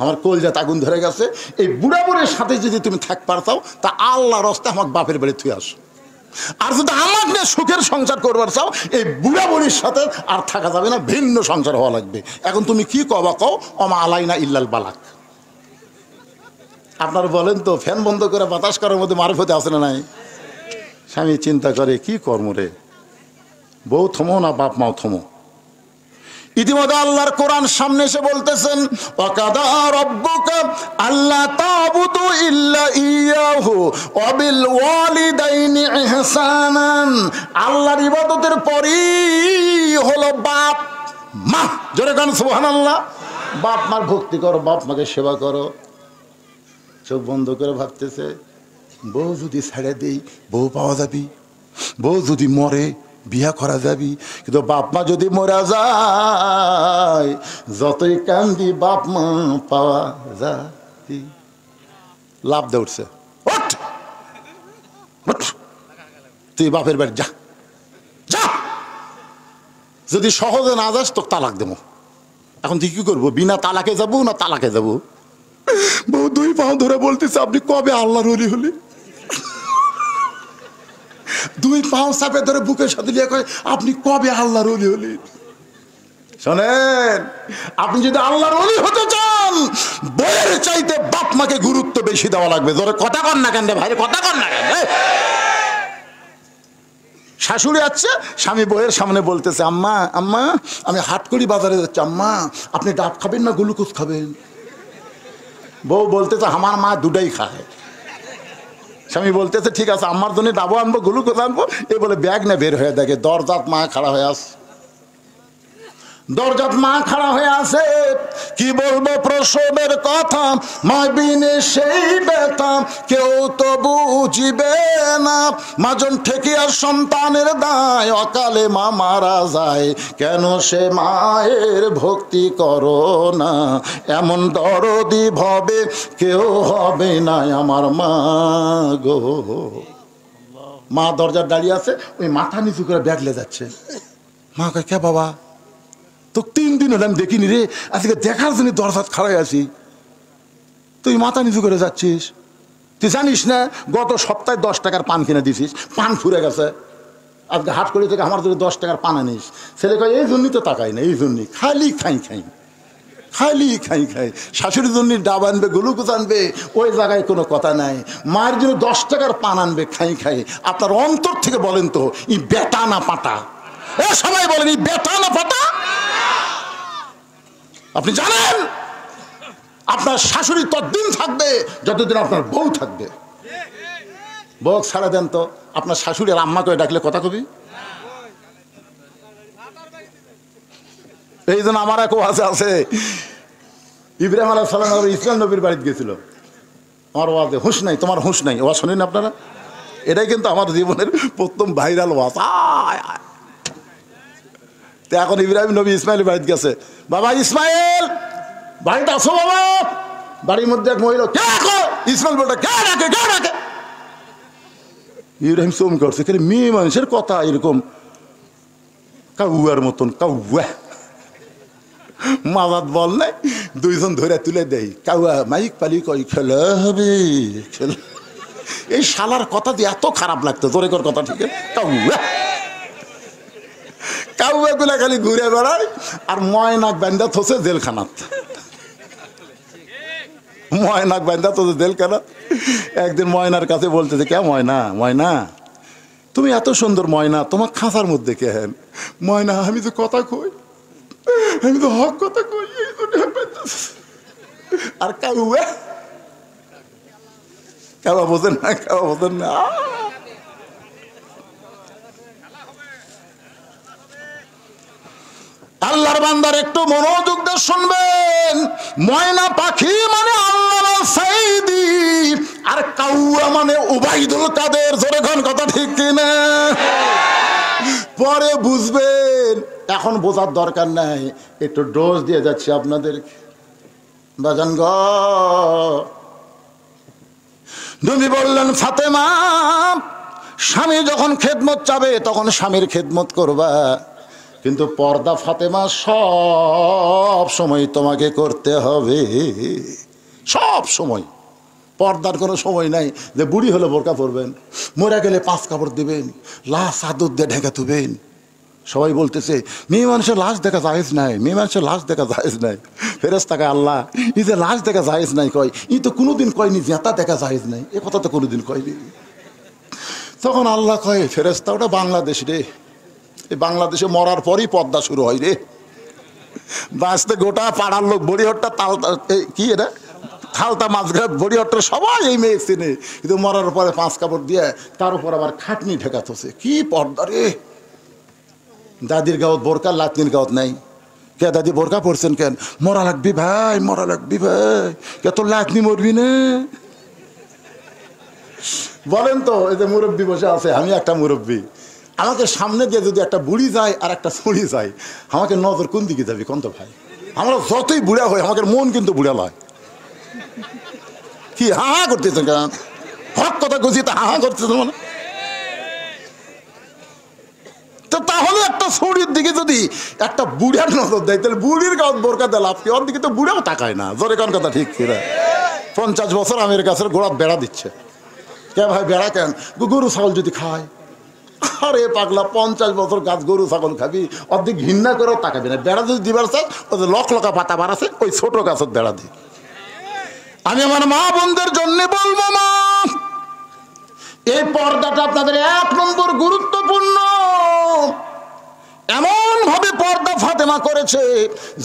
A: আমার কলজাত আগুন ধরে গেছে। এই বুড়া বুড়ির সাথে যদি তুমি থাক পারতাও তা আল্লাহর রাস্তায় আমার বাপের বাড়ি থুয়ে আসো। আর যদি আমার নিয়ে সুখের সংসার করবার চাও, এই বুড়া বুড়ির সাথে আর থাকা যাবে না, ভিন্ন সংসার হওয়া লাগবে। এখন তুমি কি কবা কও, অমা আলাইনা ইল্লাল বালাক। আপনারা বলেন তো, ফ্যান বন্ধ করে বাতাস করার মধ্যে মারফতে আছে না নাই? স্বামী চিন্তা করে কি কর্ম রে, বউ থমো না বাপ মাও থমো। ইতিমধ্যে আল্লাহর কোরআন সামনে এসে বলতেছেন, ওয়াকাদা রাব্বুকা আল্লা তা'বুদু ইল্লা ইয়াহু ওয়া বিল ওয়ালিদাইনি ইহসানান। আল্লাহর ইবাদতের পরই হলো বাপ মা। জোরে গান সুবহানাল্লাহ। বাপ মার ভক্তি করো, বাপ মাকে সেবা করো। চোখ বন্ধ করে ভাবতেছে, বউ যদি ছেড়ে দেই বউ পাওয়া যাবি, বউ যদি মরে বিয়া করা যাবি, কিন্তু বাপ মা যদি মরা যায় যতই কান্দি বাপ মা পাওয়া যাবি। লাভ দে উঠছে, তুই বাপের বাড়ি যা, যা। যদি সহজে না যাস তো তালাক দেবো। এখন তুই কি করবো, বিনা তালাকে যাবো না তালাকে যাবো? বউ 2 পা ধরে বলতেছে, আপনি কবে আল্লাহর ওলি হলি? 2 পা চাপে ধরে বুকের সাথে লিয়ে কয়, আপনি কবে আল্লাহর ওলি হলি? শোনেন, আপনি যদি আল্লাহর ওলি হতে চান, বইয়ের চাইতে বাপ মাকে গুরুত্ব বেশি দেওয়া লাগবে। ধরে কথা কন না কেন ভাই, কথা কন না কেন? শাশুড়ি আসছে, স্বামী বউয়ের সামনে বলতেছে, আম্মা আম্মা আমি হাটকড়ি বাজারে যাচ্ছি, আম্মা আপনি ডাব খাবেন না গ্লুকোজ খাবেন? বউ বলতেছে আমার মা দুটাই খায়। স্বামী বলতেছে ঠিক আছে, আমার জন্য ডাবও আনবো গ্লুকোজ আনবো। এ বলে ব্যাগ না বের হয়ে দেখে দরজাত মা খাড়া হয়ে আসে। দরজাত মা খাড়া হয়ে আছে। কি বলবো প্রসবের কথা, মা বিনে সেই ব্যথা কেউ তো বুঝিবে না। মাজন ঠেকিয়ার সন্তানের দায়, অকালে মা মারা যায়, কেন সে মায়ের ভক্তি করো না। এমন দরদি ভবে কেউ হবে না আমার মা গো। মা দরজার দাঁড়িয়ে আছে, ওই মাথা নিচু করে ব্যাগলে যাচ্ছে। মা কয় কে বাবা, তো 3 দিন হলে আমি দেখিনি রে, আজকে দেখার জন্য দরজাত খাড়াই আছি, তুই মাথা নিচু করে যাচ্ছিস? তুই জানিস না গত সপ্তাহে 10 টাকার পান কিনে দিছিস, পান ফুরে গেছে, আজকে হাটকড়ি থেকে আমার জন্য 10 টাকার পান আনিস। ছেলে কয় এই জন্যই তো তাকাই না, এই জন্যই খালি খাই খাই খালি খাই খাই। শাশুড়ির জন্য ডাব আনবে গ্লুকোজ আনবে, ওই জায়গায় কোনো কথা নাই। মায়ের জন্য 10 টাকার পান আনবে খাই খাই। আপনার অন্তর থেকে বলেন তো ই বেটা না পাটা? এ সবাই বলেন ই বেটা না পাটা? আপনি জানেন আপনার শাশুড়ি ততদিন থাকবে যতদিন আপনার বউ থাকবে। বউ ছাড়া দেন তো, আপনার শাশুড়ি আর আম্মা করে ডাকলে কথা কবি? এই জন্য আমার এক ওয়াজ আছে, ইব্রাহিম আলাইহিস সালাম ইসমাইল নবীর বাড়িতে গেছিল। আমার ওয়াজে হুঁশ নাই, তোমার হুঁশ নাই, ওয়াজ শোনেন আপনারা? এটাই কিন্তু আমার জীবনের প্রথম ভাইরাল ওয়াজ। তো এখন ইব্রাহিম নবী ইসমাইলের বাড়িতে গেছে। বাবা ইসমাইল বাড়িতে আসো বাবা। বাড়ির মধ্যে এক মহিলা, কে রাখো? ইসমাইল বলটা কে রাখে কে রাখে? ইব্রাহিম চম করছে, মেয়ে মানুষের কথা এরকম কাউয়ার মতন কাউয়া। মাজাত বল নাই, 2 জন ধরে তুলে দেয়, কাউয়া মাইক পালি কই খেলা হবে খেলা। এই শালার কথা দিয়ে এত খারাপ লাগতো, তোর একর কথা ঠিক আছে, কাউয়া কাউয়া গুলা খালি ঘুরে বেড়ায় আর ময়নাক বান্ধা থসে জেলখানাত। ময়নাক বান্ধা থসে জেলখানাত। একদিন ময়নার কাছে বলতেছে, কে ময়না, ময়না তুমি এত সুন্দর ময়না, তোমার খাঁচার মধ্যে কে হেন? ময়না আমি তো কথা কই, আমি তো হক কথা কই। আর কাউয়া কাউয়া বোঝেন না, কাউয়া বোঝেন না। আল্লাহর বান্দার একটু মনোযোগ দিয়ে শুনবেন। ময়না পাখি মানে আল্লাহর সাইদি, আর কাউয়া মানে উবাইদুল কাদের। জোরে কোন কথা ঠিক কিনা? পরে বুঝবেন, এখন বোঝার দরকার নাই, একটু ডোজ দিয়ে যাচ্ছি আপনাদের। বাজান গ নবী বললেন, ফাতেমা স্বামী যখন খেদমত চাবে তখন স্বামীর খেদমত করবা, কিন্তু পর্দা ফাতেমা সব সময় তোমাকে করতে হবে। সব সময় পর্দার কোনো সময় নাই যে বুড়ি হলে বোরকা পরবেন, মরে গেলে 5 কাপড় দিবেন, লাশ আদর দিয়ে ঢেকে তুবেন। সবাই বলতেছে মেয়ে মানুষের লাশ দেখা জায়েজ নাই, মেয়ে মানুষের লাশ দেখা জায়েজ নাই। ফেরেশতাকে আল্লাহ ই যে লাশ দেখা জায়েজ নাই কয়, ই তো কোনোদিন কয়নি জেতা দেখা জায়েজ নাই, এ কথা তো কোনোদিন কয়নি। তখন আল্লাহ কয়, ফেরেশতা ওটা বাংলাদেশ রে, এই বাংলাদেশে মরার পরই পর্দা শুরু হয় রে। বাঁচতে গোটা পাড়ার লোক বড়িহট্টা তালতা কি এটা থালতা মাছঘাট বড়িহট্টার সবাই এই মেয়ে চেনে, কিন্তু মরার পরে 5 কাপড় দিয়ে তার উপর আবার খাটনি ঢেকাতেছে। কি পর্দা রে! দাদির গাঁত বোরকা, লাতনির গাঁত নাই। কে দাদি বোরকা পরছেন কেন? মরা লাগবি ভাই, মরা লাগবি ভাই। কে তোর লাতনি মরবি না? বলেন তো, এই যে মুরব্বী বসে আছে, আমি একটা মুরব্বী, আমাকে সামনে দিয়ে যদি একটা বুড়ি যায় আর একটা ছড়ি যায়, আমাকে নজর কোন দিকে যাবি কোন তো ভাই? আমরা যতই বুড়া হই আমাদের মন কিন্তু বুড়া লয়। কি হা হা করতেছেন কেন? হক কথা গুছি তা হা হা করতেছেন মানে? তো তাহলে একটা ছড়ির দিকে যদি একটা বুড়ার নজর দেয়, তাহলে বুড়ির গাঁত বোরকা দেয় লাভ কি? ওর দিকে তো বুড়াও তাকায় না। জোরে কোন কথা ঠিক কিনা? 50 বছর আমের গাছের গোড়া বেড়া দিচ্ছে। কে ভাই বেড়া কেন? গরু ছাগল যদি খায়। আরে পাগলা, 50 বছর গাছ গরু ছাগল খাবি, অর্ধেক ঘৃণা করেও তাকাবি না। বেড়া যদি দিবার চাই, ওদের লকা পাতা বার আছে, ওই ছোট গাছের বেড়া দি। আমি আমার মা বোনদের জন্য বলবো, মা এই পর্দাটা আপনাদের 1 নম্বর গুরুত্বপূর্ণ। এমন ভাবে পর্দা ফাতেমা করেছে,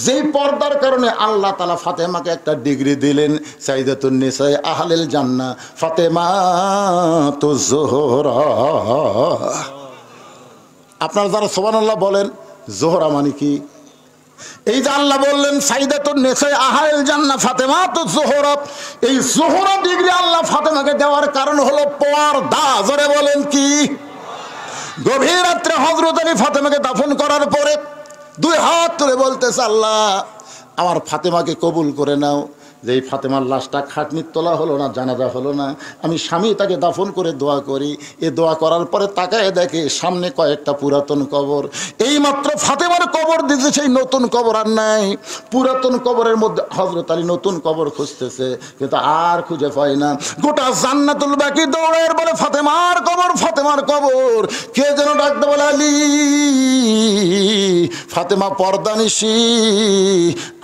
A: যেই পর্দার কারণে আল্লাহ তাআলা ফাতেমাকে একটা ডিগ্রি দিলেন, সাইয়্যিদাতুন নিসায়ে আহলিল জান্নাহ ফাতেমাতুজ জোহরা। আপনারা যারা সুবহানাল্লাহ বলেন, জোহরা মানে কি? এই যে আল্লাহ বললেন সাইয়্যিদাতুন নিসায়ে আহলিল জান্নাহ ফাতেমাতুজ জোহরা, এই জোহরা ডিগ্রি আল্লাহ ফাতেমাকে দেওয়ার কারণ হলো পর্দা। জোরে বলেন কি? গভীর রাত্রে হযরত আলী ফাতেমাকে দাফন করার পরে 2 হাত তুলে বলতেছে, আল্লাহ আমার ফাতেমাকে কবুল করে নাও। যে এই ফাতেমার লাশটা খাটনির তোলা হলো না, জানাজা হলো না, আমি স্বামী তাকে দাফন করে দোয়া করি। এ দোয়া করার পরে তাকায় দেখে সামনে কয়েকটা পুরাতন কবর। এই মাত্র ফাতেমার কবর দিতে, সেই নতুন কবর আর নাই। পুরাতন কবরের মধ্যে হযরত আলী নতুন কবর খুঁজতেছে, কিন্তু আর খুঁজে পায় না। গোটা জান্নাতুল বাকি দৌড়ের বলে ফাতেমার কবর, ফাতেমার কবর। কে যেন ডাকতে বলে, আলী ফাতেমা পর্দানিশী,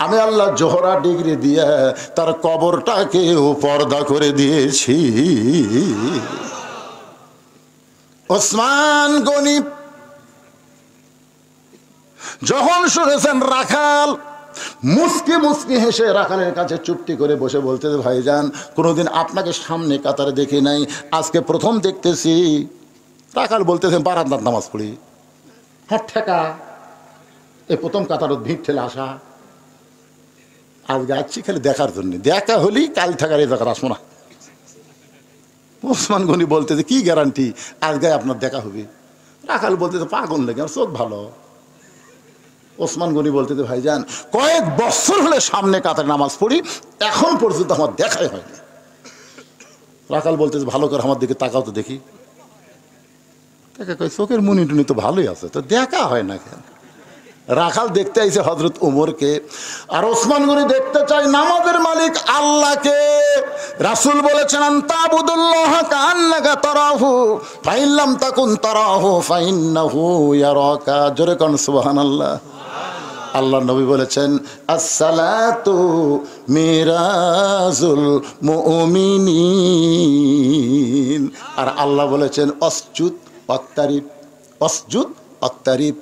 A: আমি আল্লাহ জোহরা ডিগ্রি দিয়ে তার কবরটাকেও পর্দা করে দিয়েছি। ওসমান গনি যখন শুনেছেন, রাখাল মুস্কি মুস্কি হেসে রাখালের কাছে চুপটি করে বসে বলতে, ভাইজান কোনোদিন আপনাকে সামনে কাতারে দেখি নাই, আজকে প্রথম দেখতেছি। রাখাল বলতেছেন, বারান্দার নামাজ পড়ি। হ্যাঁ ঠেকা, এই প্রথম কাতারত ভিড় ঠেলে আসা। আজ যাচ্ছি খালি দেখার জন্য, দেখা হলি কাল থাকার এই জায়গার আসবো না। ওসমান গনি বলতেছে, কি গ্যারান্টি আজকে আপনার দেখা হবে? রাখাল বলতেছে, পাগল নাকি, আমার চোখ ভালো। ওসমান গনি বলতেছে, ভাইজান কয়েক বছর হলে সামনে কাতারে নামাজ পড়ি, এখন পর্যন্ত আমার দেখাই হয়নি। রাখাল বলতেছে, ভালো করে আমার দিকে তাকাও তো দেখি। দেখা কয়, চোখের মুনি টুনি তো ভালোই আছে, তো দেখা হয় না কেন? রাখাল দেখতে আইছে হযরত ওমরকে, আর ওসমান গনি দেখতে চাই নামাজের মালিক আল্লাহকে। রাসূল বলেছেন, আনতাবুদুল্লাহ কান্নাকা তারাহু ফাইন লাম তাকুন তারাহু ফাইন্নাহু ইয়ারাকা। জোরে কোন সুবহানাল্লাহ। আল্লাহ নবী বলেছেন, আসসালাতু মিরাজুল মুমিনিন। আর আল্লাহ বলেছেন, অসজুদ ওয়াক্তারিব, অসজুদ ওয়াক্তারিব।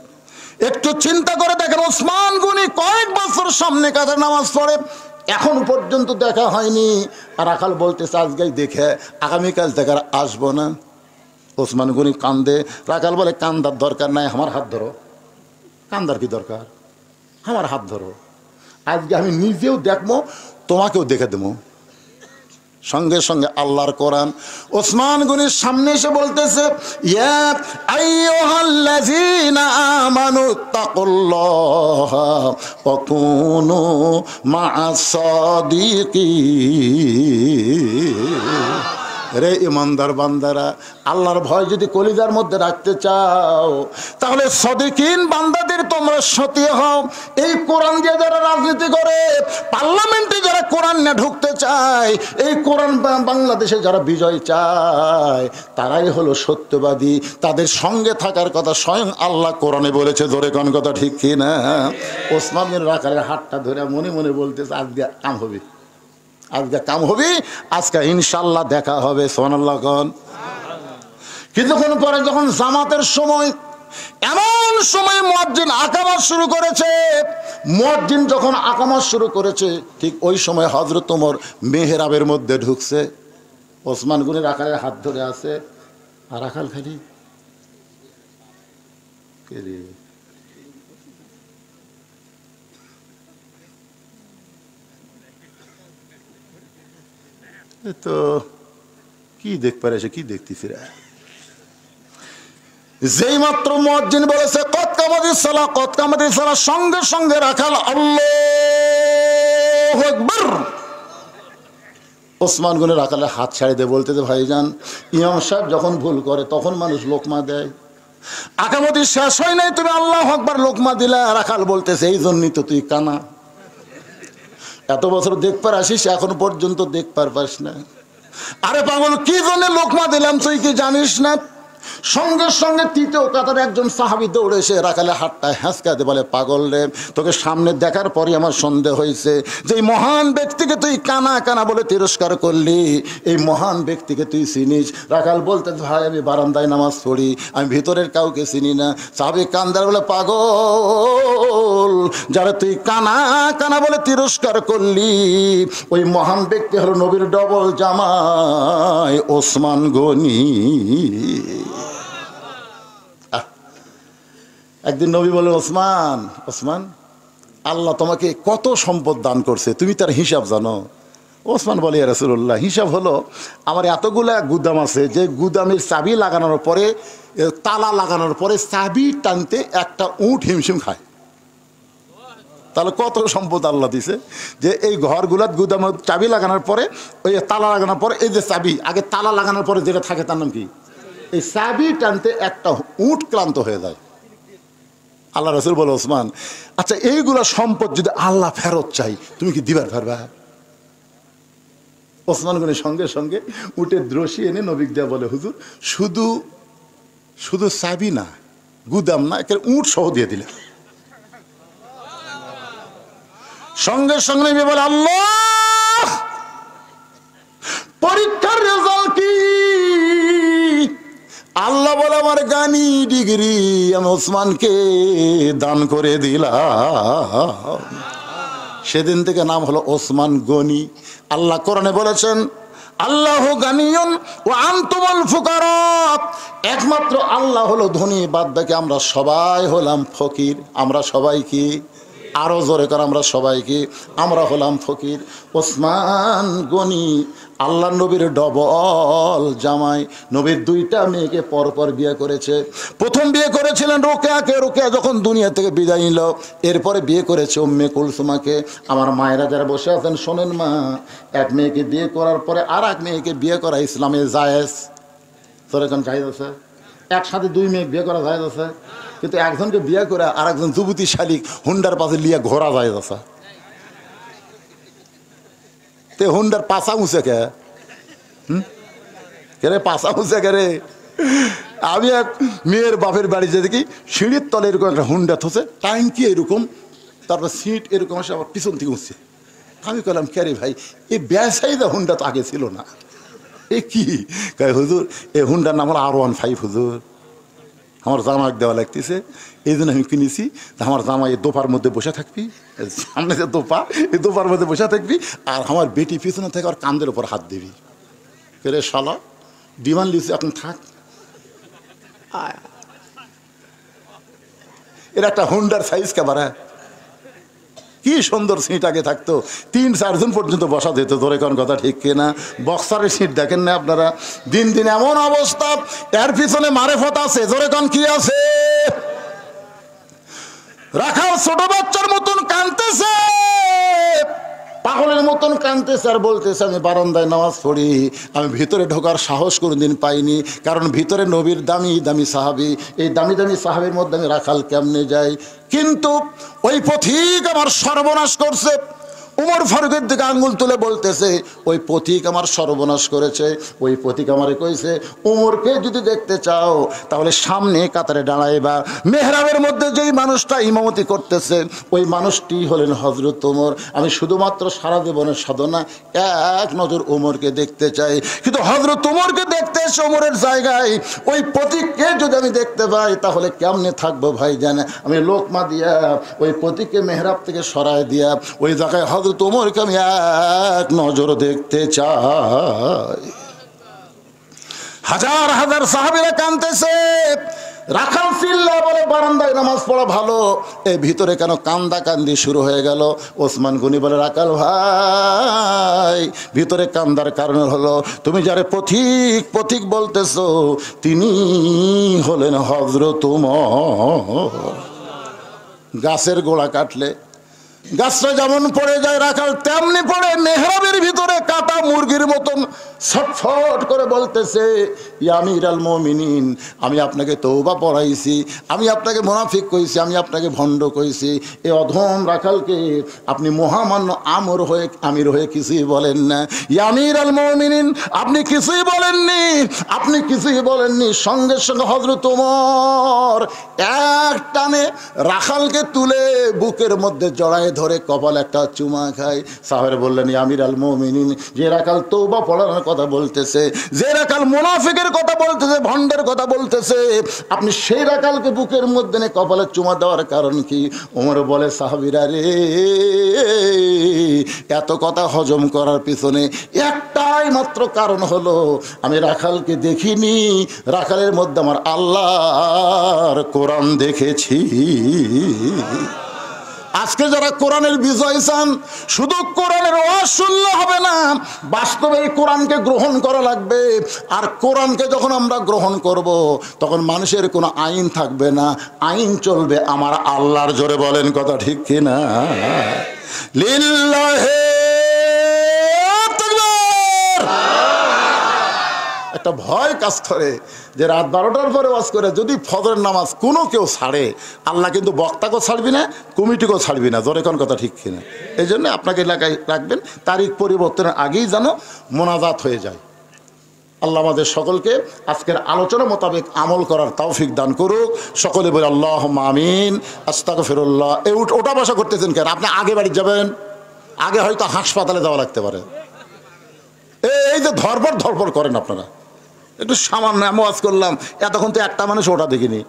A: একটু চিন্তা করে দেখেন, ওসমান গনি কয়েক বছর সামনে কাতারে নামাজ পড়ে, এখন পর্যন্ত দেখা হয়নি। আর রাখাল বলতেছে, আজকেই দেখে আগামীকাল দেখার আসবো না। ওসমান গনি কান্দে। রাখাল বলে, কান্দার দরকার নাই, আমার হাত ধরো। কান্দার কি দরকার? আমার হাত ধরো, আজকে আমি নিজেও দেখবো, তোমাকেও দেখে দেবো। সঙ্গে সঙ্গে আল্লাহর কোরআন ওসমান গনির সামনে এসে বলতেছে, ইয়া আইয়ুহাল্লাযীনা আমানু তাকুল্লাহা ওয়া কুনু মা'আস সাদিকিন। রে ইমানদার বান্দারা, আল্লাহর ভয় যদি কলিজার মধ্যে রাখতে চাও, তাহলে সাদিকিন বান্দাদের তোমরা সাথী হও। এই কোরআন দিয়ে যারা রাজনীতি করে, পার্লামেন্টে যারা কোরআন নিয়ে ঢুকতে চায়, এই কোরআন বাংলাদেশে যারা বিজয় চায়, তারাই হলো সত্যবাদী। তাদের সঙ্গে থাকার কথা স্বয়ং আল্লাহ কোরআনে বলেছে। জোরে কোন কথা ঠিক কি না? ওসমান বিন রাখালের হাতটা ধরে মনে মনে বলতেছে, আজকে কাম হবে, আজকে কাম হবে, আজকে ইনশাল্লাহ দেখা হবে। সুবহানাল্লাহ কোন। কিছুক্ষণ পরে যখন জামাতের সময়, এমন সময় মুয়াজ্জিন আকামত শুরু করেছে। মুয়াজ্জিন যখন আকামত শুরু করেছে, ঠিক ওই সময় হযরত ওমর মেহরাবের মধ্যে ঢুকছে। ওসমান গনি রাখালের হাত ধরে আছে, আর রাখাল খালি কে রে? তো কি দেখ পারে, কি দেখতেছি রে? যেই মাত্র মুয়াজ্জিন বলেছে কদ কামাতিস সালাহ, কদ কামাতিস সালাহ, সঙ্গে সঙ্গে রাখাল আল্লাহু আকবার। ওসমান গনি রাখালের হাত ছাড়ি দিয়ে বলতেছে, ভাইজান ইমাম সাহেব যখন ভুল করে তখন মানুষ লোকমা দেয়, আকামতি শেষ হয় নাই, তুমি আল্লাহু আকবার লোকমা দিলা। রাখাল বলতেছে, এই জন্যই তো তুই কানা, এত বছর দেখবার আসিস, এখন পর্যন্ত দেখবার পাস না। আরে পাগল, কি জন্য লোকমা দিলাম তুই কি জানিস না? সঙ্গে সঙ্গে তৃতীয় কাতারে একজন সাহাবী দৌড়ে এসে রাখালে হাতটা হ্যাঁচকাতে বলে, পাগল রে, তোকে সামনে দেখার পরই আমার সন্দেহ হয়েছে যে এই মহান ব্যক্তিকে তুই কানা কানা বলে তিরস্কার করলি, এই মহান ব্যক্তিকে তুই চিনিস? রাখাল বলতে, ভাই আমি বারান্দায় নামাজ পড়ি, আমি ভিতরের কাউকে চিনি না। সাহাবী কান্দার বলে, পাগল, যারা তুই কানা কানা বলে তিরস্কার করলি ওই মহান ব্যক্তি হলো নবীর ডবল জামাই ওসমান গনি। একদিন নবী বলে, ওসমান, ওসমান, আল্লাহ তোমাকে কত সম্পদ দান করছে, তুমি তার হিসাব জানো? ওসমান বলে, ইয়া রাসূলুল্লাহ, হিসাব হলো আমার এতগুলা গুদাম আছে, যে গুদামের চাবি লাগানোর পরে, তালা লাগানোর পরে চাবি টানতে একটা উট হিমশিম খায়। তাহলে কত সম্পদ আল্লাহ দিছে, যে এই ঘরগুলার গুদামের চাবি লাগানোর পরে, ওই তালা লাগানোর পরে, এই যে চাবি আগে তালা লাগানোর পরে যেটা থাকে তার নাম কি? এই চাবি টানতে একটা উট ক্লান্ত হয়ে যায়। আল্লাহ রাসূল বলে, ওসমান, আচ্ছা এইগুলা সম্পদ যদি আল্লাহ ফেরত চাই, তুমি কি দিবার পারবা? ওসমান গনি সঙ্গে সঙ্গে উটের রশি এনে নবী দেয়া বলে, হুজুর, শুধু শুধু চাবি না, গুদাম না, একে উট সহ দিয়ে দিলে। সঙ্গে সঙ্গে নবী বলে, আল্লাহ, পরীক্ষার রেজাল্ট কি? আল্লাহ বলে, আমার গানি ডিগ্রি আমি ওসমানকে দান করে দিলাম। সেদিন থেকে নাম হলো ওসমান গনি। আল্লাহ কোরআনে বলেছেন, আল্লাহু গানিয়ুন ওয়া আনতুমুল ফুকারা, একমাত্র আল্লাহ হলো ধনী, বাদ বাকি আমরা সবাই হলাম ফকির। আমরা সবাই কি? আরো জোরে করে, আমরা সবাই কি? আমরা হলাম ফকির। ওসমান গনি আল্লাহ নবীর ডবল জামাই। নবীর দুইটা মেয়েকে পরপর বিয়ে করেছে। প্রথম বিয়ে করেছিলেন রোকেয়াকে, রোকেয়া যখন দুনিয়া থেকে বিদায় নিল, এরপরে বিয়ে করেছে উম্মে কুলসুমাকে। আমার মায়েরা যারা বসে আছেন শোনেন মা, এক মেয়েকে বিয়ে করার পরে আর এক মেয়েকে বিয়ে করা ইসলামে জায়েজ। তোর এখন জায়েজ আছে? একসাথে দুই মেয়ে বিয়ে করা জায়েজ আছে, কিন্তু একজনকে বিয়ে করে আর একজন যুবতী শালিক হুন্ডার পাশে লিয়া ঘোরা জায়েজ আছে। তে হুন্ডার পাশা উঁচে কে? রে পাশা উঁচে কে রে? আমি এক মেয়ের বাপের বাড়ি যে দেখি সিঁড়ির তলে এরকম একটা হুন্ডা থসে, ট্যাঙ্কি এরকম, তারপর সিট এরকম আসে, আবার পিছন থেকে উঠছে। আমি বললাম, কে রে ভাই, এই ব্যবসায়ীরা হুন্ডা তো আগে ছিল না, এ কি? হুজুর, এই হুন্ডার নাম হলো R15 হুজুর, আমার জামাই দেওয়া লাগতেছে, এই জন্য আমি কিনেছি। আমার জামাই এই দোপার মধ্যে বসে থাকবি, সামনে যে দোপা, এই দোপার মধ্যে বসে থাকবি, আর আমার বেটি পিছনে থেকে আর কান্দের উপর হাত দিবি। রে শালা, ডিমান্ড লিখছি, এখন থাক। এর একটা হুন্ডার সাইজ কেবারা, কি সুন্দর সিট আগে থাকতো, 3-4 জন পর্যন্ত বসা যেত। ধরে কোন কথা ঠিক কিনা? বক্সারের সিট দেখেন না আপনারা? দিন দিন এমন অবস্থা, এর পিছনে মারেফত আছে। ধরে কোন কি আছে? রাখাল ছোট বাচ্চার মতন কাঁদতেছে, পাগলের মতন কাঁদতেছে, আর বলতেছে, আমি বারান্দায় নামাজ পড়ি, আমি ভিতরে ঢোকার সাহস কোনোদিন পাইনি, কারণ ভিতরে নবীর দামি দামি সাহাবী, এই দামি দামি সাহাবীর মধ্যে আমি রাখাল কেমনে যাই? কিন্তু ওই পথিক আমার সর্বনাশ করছে। উমর ফারুকের দিকে আঙ্গুল তুলে বলতেছে, ওই পথিক আমার সর্বনাশ করেছে। ওই পথিক আমারে কইছে, উমরকে যদি দেখতে চাও তাহলে সামনে কাতারে দাঁড়াইবা। মেহরাবের মধ্যে যেই মানুষটা ইমামতি করতেছে ওই মানুষটি হলেন হযরত উমর। আমি শুধুমাত্র সারা জীবনের সাধনা এক নজর উমরকে দেখতে চাই, কিন্তু হযরত উমরকে দেখতে এসে উমরের জায়গায় ওই পথিককে যদি আমি দেখতে পাই তাহলে কেমনে থাকবো ভাই জানে? আমি লোকমা দিয়া ওই পথিককে মেহরাব থেকে সরায় দিয়া ওই জায়গায় হযরত উমরকে আমি এক নজর দেখতে চাই। হাজার হাজার সাহাবীরা কাঁদতেছে, রাখাল চিল্লা বলে, বারান্দায় নামাজ পড়া ভালো, এই ভিতরে কেন কান্দা কান্দি শুরু হয়ে গেল? ওসমান গনি বলে, রাখাল ভাই, ভিতরে কান্দার কারণ হলো তুমি যারে পথিক পথিক বলতেছো তিনি হলেন হযরত উমর। গাছের গোড়া কাটলে গাছটা যেমন পড়ে যায়, রাখাল তেমনি পড়ে মেহরাবের ভিতরে কাটা মুরগির মতন ছটফট করে বলতেছে, ইয়া আমিরুল মুমিনিন, আমি আপনাকে তওবা পড়াইছি, আমি আপনাকে মুনাফিক কইছি, আমি আপনাকে ভণ্ড কইছি, এই অধম রাখালকে আপনি মহামান্য আমির হয়ে কিছুই বলেন না। ইয়া আমিরুল মুমিনিন, আপনি কিছুই বলেন বলেননি, আপনি কিছুই বলেননি। সঙ্গে সঙ্গে হযরত ওমর এক টানে রাখালকে তুলে বুকের মধ্যে জড়ায় ধরে কপালে একটা চুমা খায়। সাহাবারা বললেন, ইয়া আমিরাল মুমিনিন, যে রাখাল তওবা পড়ানোর কথা বলতেছে, যে রাখাল মুনাফিকের কথা বলতেছে, ভণ্ডের কথা বলতেছে, আপনি সেই রাখালকে বুকের মধ্যে নিয়ে কপালে চুমা দেওয়ার কারণ কি? ওমর বলে, সাহাবীরা রে, এত কথা হজম করার পিছনে একটাই মাত্র কারণ হলো, আমি রাখালকে দেখিনি, রাখালের মধ্যে আমার আল্লাহর কোরআন দেখেছি। আজকে যারা কোরআনের বিজয় চান, শুধু কোরআনের ওয়াজ শুনলে হবে না, বাস্তবে এই কোরআনকে গ্রহণ করা লাগবে। আর কোরআনকে যখন আমরা গ্রহণ করব, তখন মানুষের কোনো আইন থাকবে না, আইন চলবে আমার আল্লাহর। জোরে বলেন কথা ঠিক কিনা? লিল্লাহি তাকবীর। একটা ভয় কাজ করে যে রাত 12টার পরে ওয়াজ করে যদি ফজরের নামাজ কোনো কেউ ছাড়ে, আল্লাহ কিন্তু বক্তাকেও ছাড়বি না, কমিটিকেও ছাড়বি না। জোরে কোন কথা ঠিক কিনা? এই জন্য আপনাকে এলাকায় রাখবেন, তারিখ পরিবর্তনের আগেই যেন মোনাজাত হয়ে যায়। আল্লাহ আমাদের সকলকে আজকের আলোচনা মোতাবেক আমল করার তৌফিক দান করুক। সকলে বলে আল্লাহুম্মা আমিন। আস্তাগফিরুল্লাহ। ওটা বসা করতেছেন কেন? আপনি আগে বাড়ি যাবেন, আগে হয়তো হাসপাতালে যাওয়া লাগতে পারে। এই যে ধরপড় করেন আপনারা, একটু সামান্য আমি ওয়াজ করলাম, এতক্ষণ তো একটা মানুষ ওটা দেখিনি।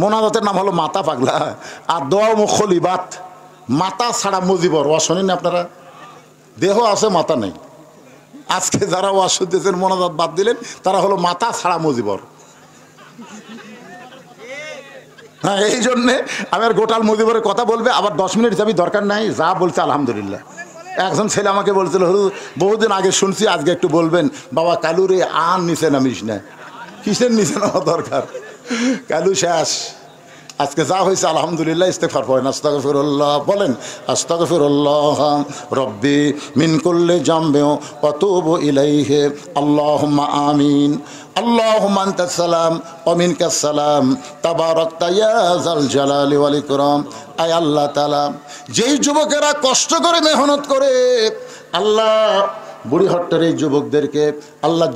A: মোনাজাতের নাম হলো মাথা পাগলা, আর দোয়া মুখলিবাত, মাথা ছাড়া মুজিবর। ওয়াজ শোনেন আপনারা? দেহ আছে, মাথা নেই। আজকে যারা ওয়াজ শুনতেছেন, মোনাজাত বাদ দিলেন, তারা হলো মাথা ছাড়া মুজিবর। হ্যাঁ, এই জন্যে আমি আর গোটাল মুজিবরের কথা বলবে আবার 10 মিনিট যাবি, দরকার নাই, যা বলছে আলহামদুলিল্লাহ। একজন ছেলে আমাকে বলছিল, বহুদিন আগে শুনছি, আজকে একটু বলবেন। বাবা, কালুরে আর নিচে নামিস না। কিসের নিচে নামা দরকার? কালু শেষ। আজকে যা হয়েছে আলহামদুলিল্লাহ, ইস্তেগফার পড়েন, আস্তাগফিরুল্লাহ বলেন, আস্তাগফিরুল্লাহ রব্বি মিন কুল্লি জামবি ওয়া তুবু ইলাইহি, আল্লাহুম্মা আমিন। আল্লাহুম্মা আনতাস সালাম ওয়া মিনকাস সালাম, তাবারাকতা ইয়া যাল জালালি ওয়াল ইকরাম। আয় আল্লাহ তাআলা, যেই যুবকেরা কষ্ট করে মেহনত করে, আল্লাহ বুড়িহট্টের এই যুবকদেরকে, আল্লাহ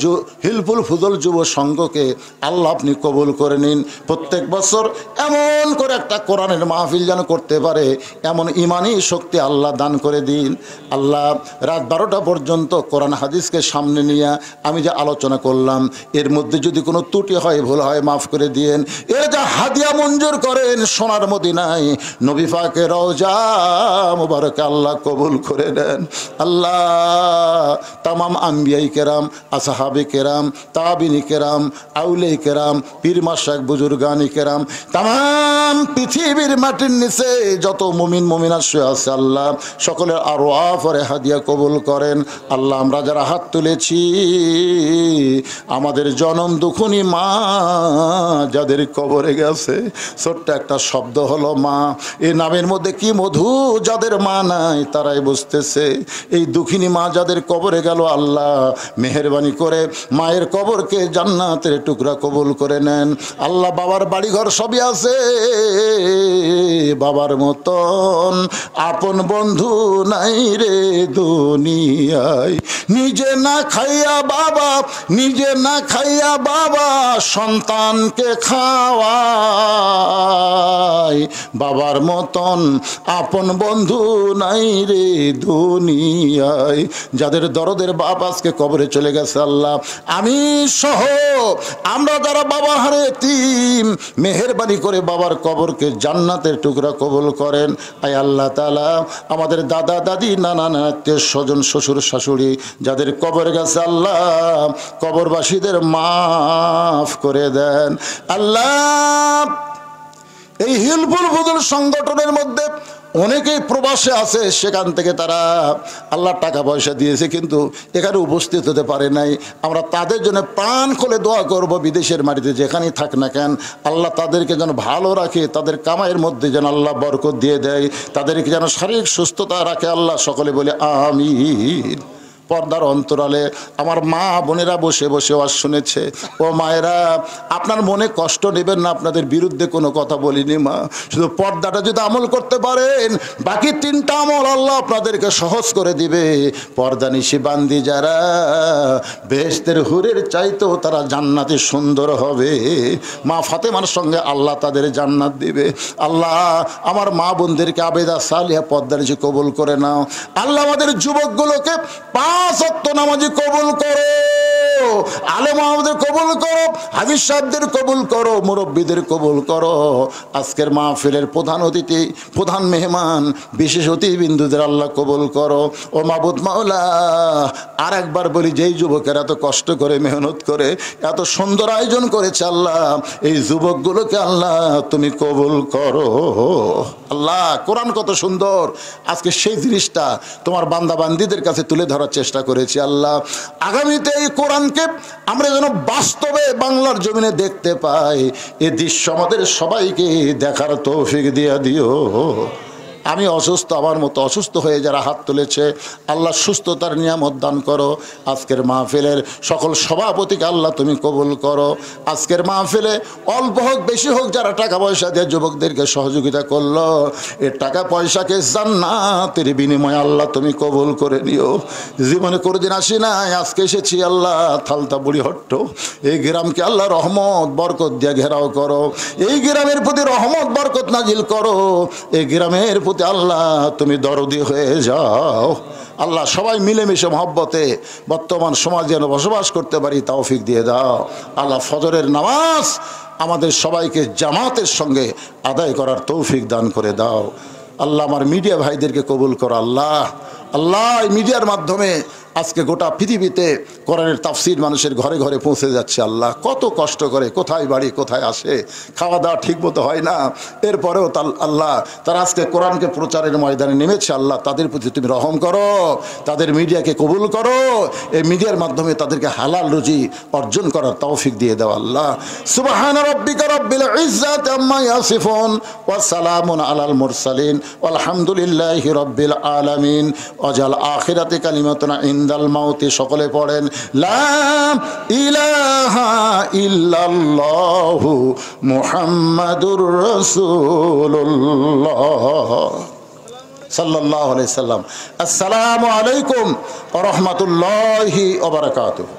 A: হিলফুল ফুজল যুব সংঘকে আল্লাহ আপনি কবুল করে নিন। প্রত্যেক বছর এমন করে একটা কোরআনের মাহফিল যেন করতে পারে, এমন ইমানি শক্তি আল্লাহ দান করে দিন। আল্লাহ, রাত 12টা পর্যন্ত কোরআন হাদিসকে সামনে নিয়ে আমি যে আলোচনা করলাম, এর মধ্যে যদি কোনো ত্রুটি হয়, ভুল হয়, মাফ করে দিয়েন। এর যা হাদিয়া মঞ্জুর করেন সোনার মদিনায় নবী পাকের রওজা মুবারকে আল্লাহ কবুল করে নেন। আল্লাহ, তামাম আম্বিয়াই কেরাম, আসহাবে কেরাম, তাবিনী কেরাম, আউলে কেরাম, পীর মাশায়েখ বুজুর্গানি কেরাম, তামাম পৃথিবীর মাটির নিচে যত মুমিন মুমিনাত শুয়ে আছে, আল্লাহ সকলের আরওয়াহ পরে হাদিয়া কবুল করেন। আল্লাহ, আমরা যারা হাত তুলেছি, আমাদের জনম দুখুনি মা যাদের কবরে গেছে, ছোট্ট একটা শব্দ হলো মা। এই নামের মধ্যে কি মধু, যাদের মা নাই তারাই বুঝতেছে। এই দুঃখিনী মা যাদের কবরে গেল, আল্লাহ মেহেরবানি করে মায়ের কবরকে জান্নাতের টুকরা কবুল করে নেন। আল্লাহ, বাবার বাড়িঘর সবই আছে, বাবার মতন আপন বন্ধু নাই রে দুনিয়ায়। নিজে না খাইয়া বাবা সন্তানকে খাওয়ায়, বাবার মতন আপন বন্ধু নাই রে দুনিয়ায়। যাদের দরদের বাপ আজকে কবরে চলে গেছে, আল্লাহ আমি সহ আমরা যারা বাবা হারে এতিম, মেহেরবানি করে বাবার কবরকে জান্নাতের টুকরা কবুল করেন। আয় আল্লাহ তাআলা, আমাদের দাদা দাদি, নানা আত্মীয় স্বজন, শ্বশুর শাশুড়ি যাদের কবরে গেছে, আল্লাহ কবরবাসীদের মাফ করে দেন। আল্লাহ, এই হিলফুল ফুজুল সংগঠনের মধ্যে অনেকেই প্রবাসে আছে, সেখান থেকে তারা আল্লাহ টাকা পয়সা দিয়েছে, কিন্তু এখানে উপস্থিত হতে পারে নাই। আমরা তাদের জন্য প্রাণ খুলে দোয়া করব, বিদেশের মাটিতে যেখানেই থাক না কেন, আল্লাহ তাদেরকে যেন ভালো রাখে, তাদের কামাইয়ের মধ্যে যেন আল্লাহ বরকত দিয়ে দেয়, তাদেরকে যেন শারীরিক সুস্থতা রাখে। আল্লাহ সকলে বলে আমিন। পর্দার অন্তরালে আমার মা বোনেরা বসে বসে ওয়াজ শুনেছে। ও মায়েরা, আপনার মনে কষ্ট নেবেন না, আপনাদের বিরুদ্ধে কোনো কথা বলিনি মা। শুধু পর্দাটা যদি আমল করতে পারেন, বাকি 3টা আমল আল্লাহ আপনাদেরকে সহজ করে দিবে। পর্দানিশি বান্দি যারা, বেহেশতের হুরের চাইতেও তারা জান্নাতে সুন্দর হবে। মা ফাতেমার সঙ্গে আল্লাহ তাদের জান্নাত দিবে। আল্লাহ আমার মা বোনদেরকে আবেদা সালিহা পর্দানিশি কবুল করে নাও। আল্লাহ আমাদের যুবকগুলোকে 5 ওয়াক্ত নামাজি কবুল করো, আলেম আমাদের কবুল করো, হাদিস সাহেবদের কবুল করো, মুরব্বীদের কবুল করো। আজকের মাহফিলের প্রধান অতিথি, প্রধান মেহমান, বিশেষ অতিথিবৃন্দুদের আল্লাহ কবুল করো। ও মাবুদ মাওলা, আর একবার বলি, যেই যুবকেরা এত কষ্ট করে মেহনত করে এত সুন্দর আয়োজন করেছে আল্লাহ, এই যুবকগুলোকে আল্লাহ তুমি কবুল করো। আল্লাহ কোরআন কত সুন্দর, আজকে সেই জিনিসটা তোমার বান্দা বান্দীদের কাছে তুলে ধরার চেষ্টা করেছি। আল্লাহ আগামীতে এই কোরআনকে আমরা যেন বাস্তবে বাংলার জমিনে দেখতে পাই, এই দৃশ্য আমাদের সবাইকে দেখার তৌফিক দিয়ে দিও। আমি অসুস্থ, আমার মতো অসুস্থ হয়ে যারা হাত তুলেছে আল্লাহ সুস্থতার নিয়ামত দান করো। আজকের মাহফিলের সকল সভাপতিকে আল্লাহ তুমি কবুল করো। আজকের মাহফিলে অল্প হোক বেশি হোক যারা টাকা পয়সা দিয়ে যুবকদেরকে সহযোগিতা করলো, এ টাকা পয়সাকে জান্নাতের বিনিময়ে আল্লাহ তুমি কবুল করে নিও। জীবনে কোনোদিন আসি নাই, আজকে এসেছি আল্লাহ থালতা বুড়িহট্ট, এই গ্রামকে আল্লাহ রহমত বরকত দিয়ে ঘেরাও করো। এই গ্রামের প্রতি রহমত বরকত নাজিল করো। এই গ্রামের প্রতি আল্লাহ তুমি দরদি হয়ে যাও। আল্লাহ সবাই মিলেমিশে মহব্বতে বর্তমান সমাজ যেন বসবাস করতে পারি তৌফিক দিয়ে দাও। আল্লাহ ফজরের নামাজ আমাদের সবাইকে জামাতের সঙ্গে আদায় করার তৌফিক দান করে দাও। আল্লাহ আমার মিডিয়া ভাইদেরকে কবুল করো। আল্লাহ আল্লাহ এই মিডিয়ার মাধ্যমে আজকে গোটা পৃথিবীতে কোরআনের তাফসির মানুষের ঘরে ঘরে পৌঁছে যাচ্ছে। আল্লাহ কত কষ্ট করে, কোথায় বাড়ি কোথায় আসে, খাওয়া দাওয়া ঠিক মতো হয় না, এরপরেও আল্লাহ তারা আজকে কোরআনকে প্রচারের ময়দানে নেমেছে। আল্লাহ তাদের প্রতি তুমি রহম করো, তাদের মিডিয়াকে কবুল করো, এই মিডিয়ার মাধ্যমে তাদেরকে হালাল রুজি অর্জন করার তৌফিক দিয়ে দাও। আল্লাহ সুবহান রাব্বিকা রাব্বিল ইজ্জাতি আম্মা ইয়াসিফুন ওয়া সালামুন আলাল মুরসালিন আলহামদুলিল্লাহি রাব্বিল আলামিন। ওয়াজাল আখিরাতি কালিমাতুনা ইনদাল মাউতি। সকলে পড়েন লা ইলাহা ইল্লাল্লাহু মুহাম্মাদুর রাসূলুল্লাহ সাল্লাল্লাহু আলাইহি সাল্লাম। আসসালামু আলাইকুম ওয়া রাহমাতুল্লাহি ওয়া বারাকাতুহু।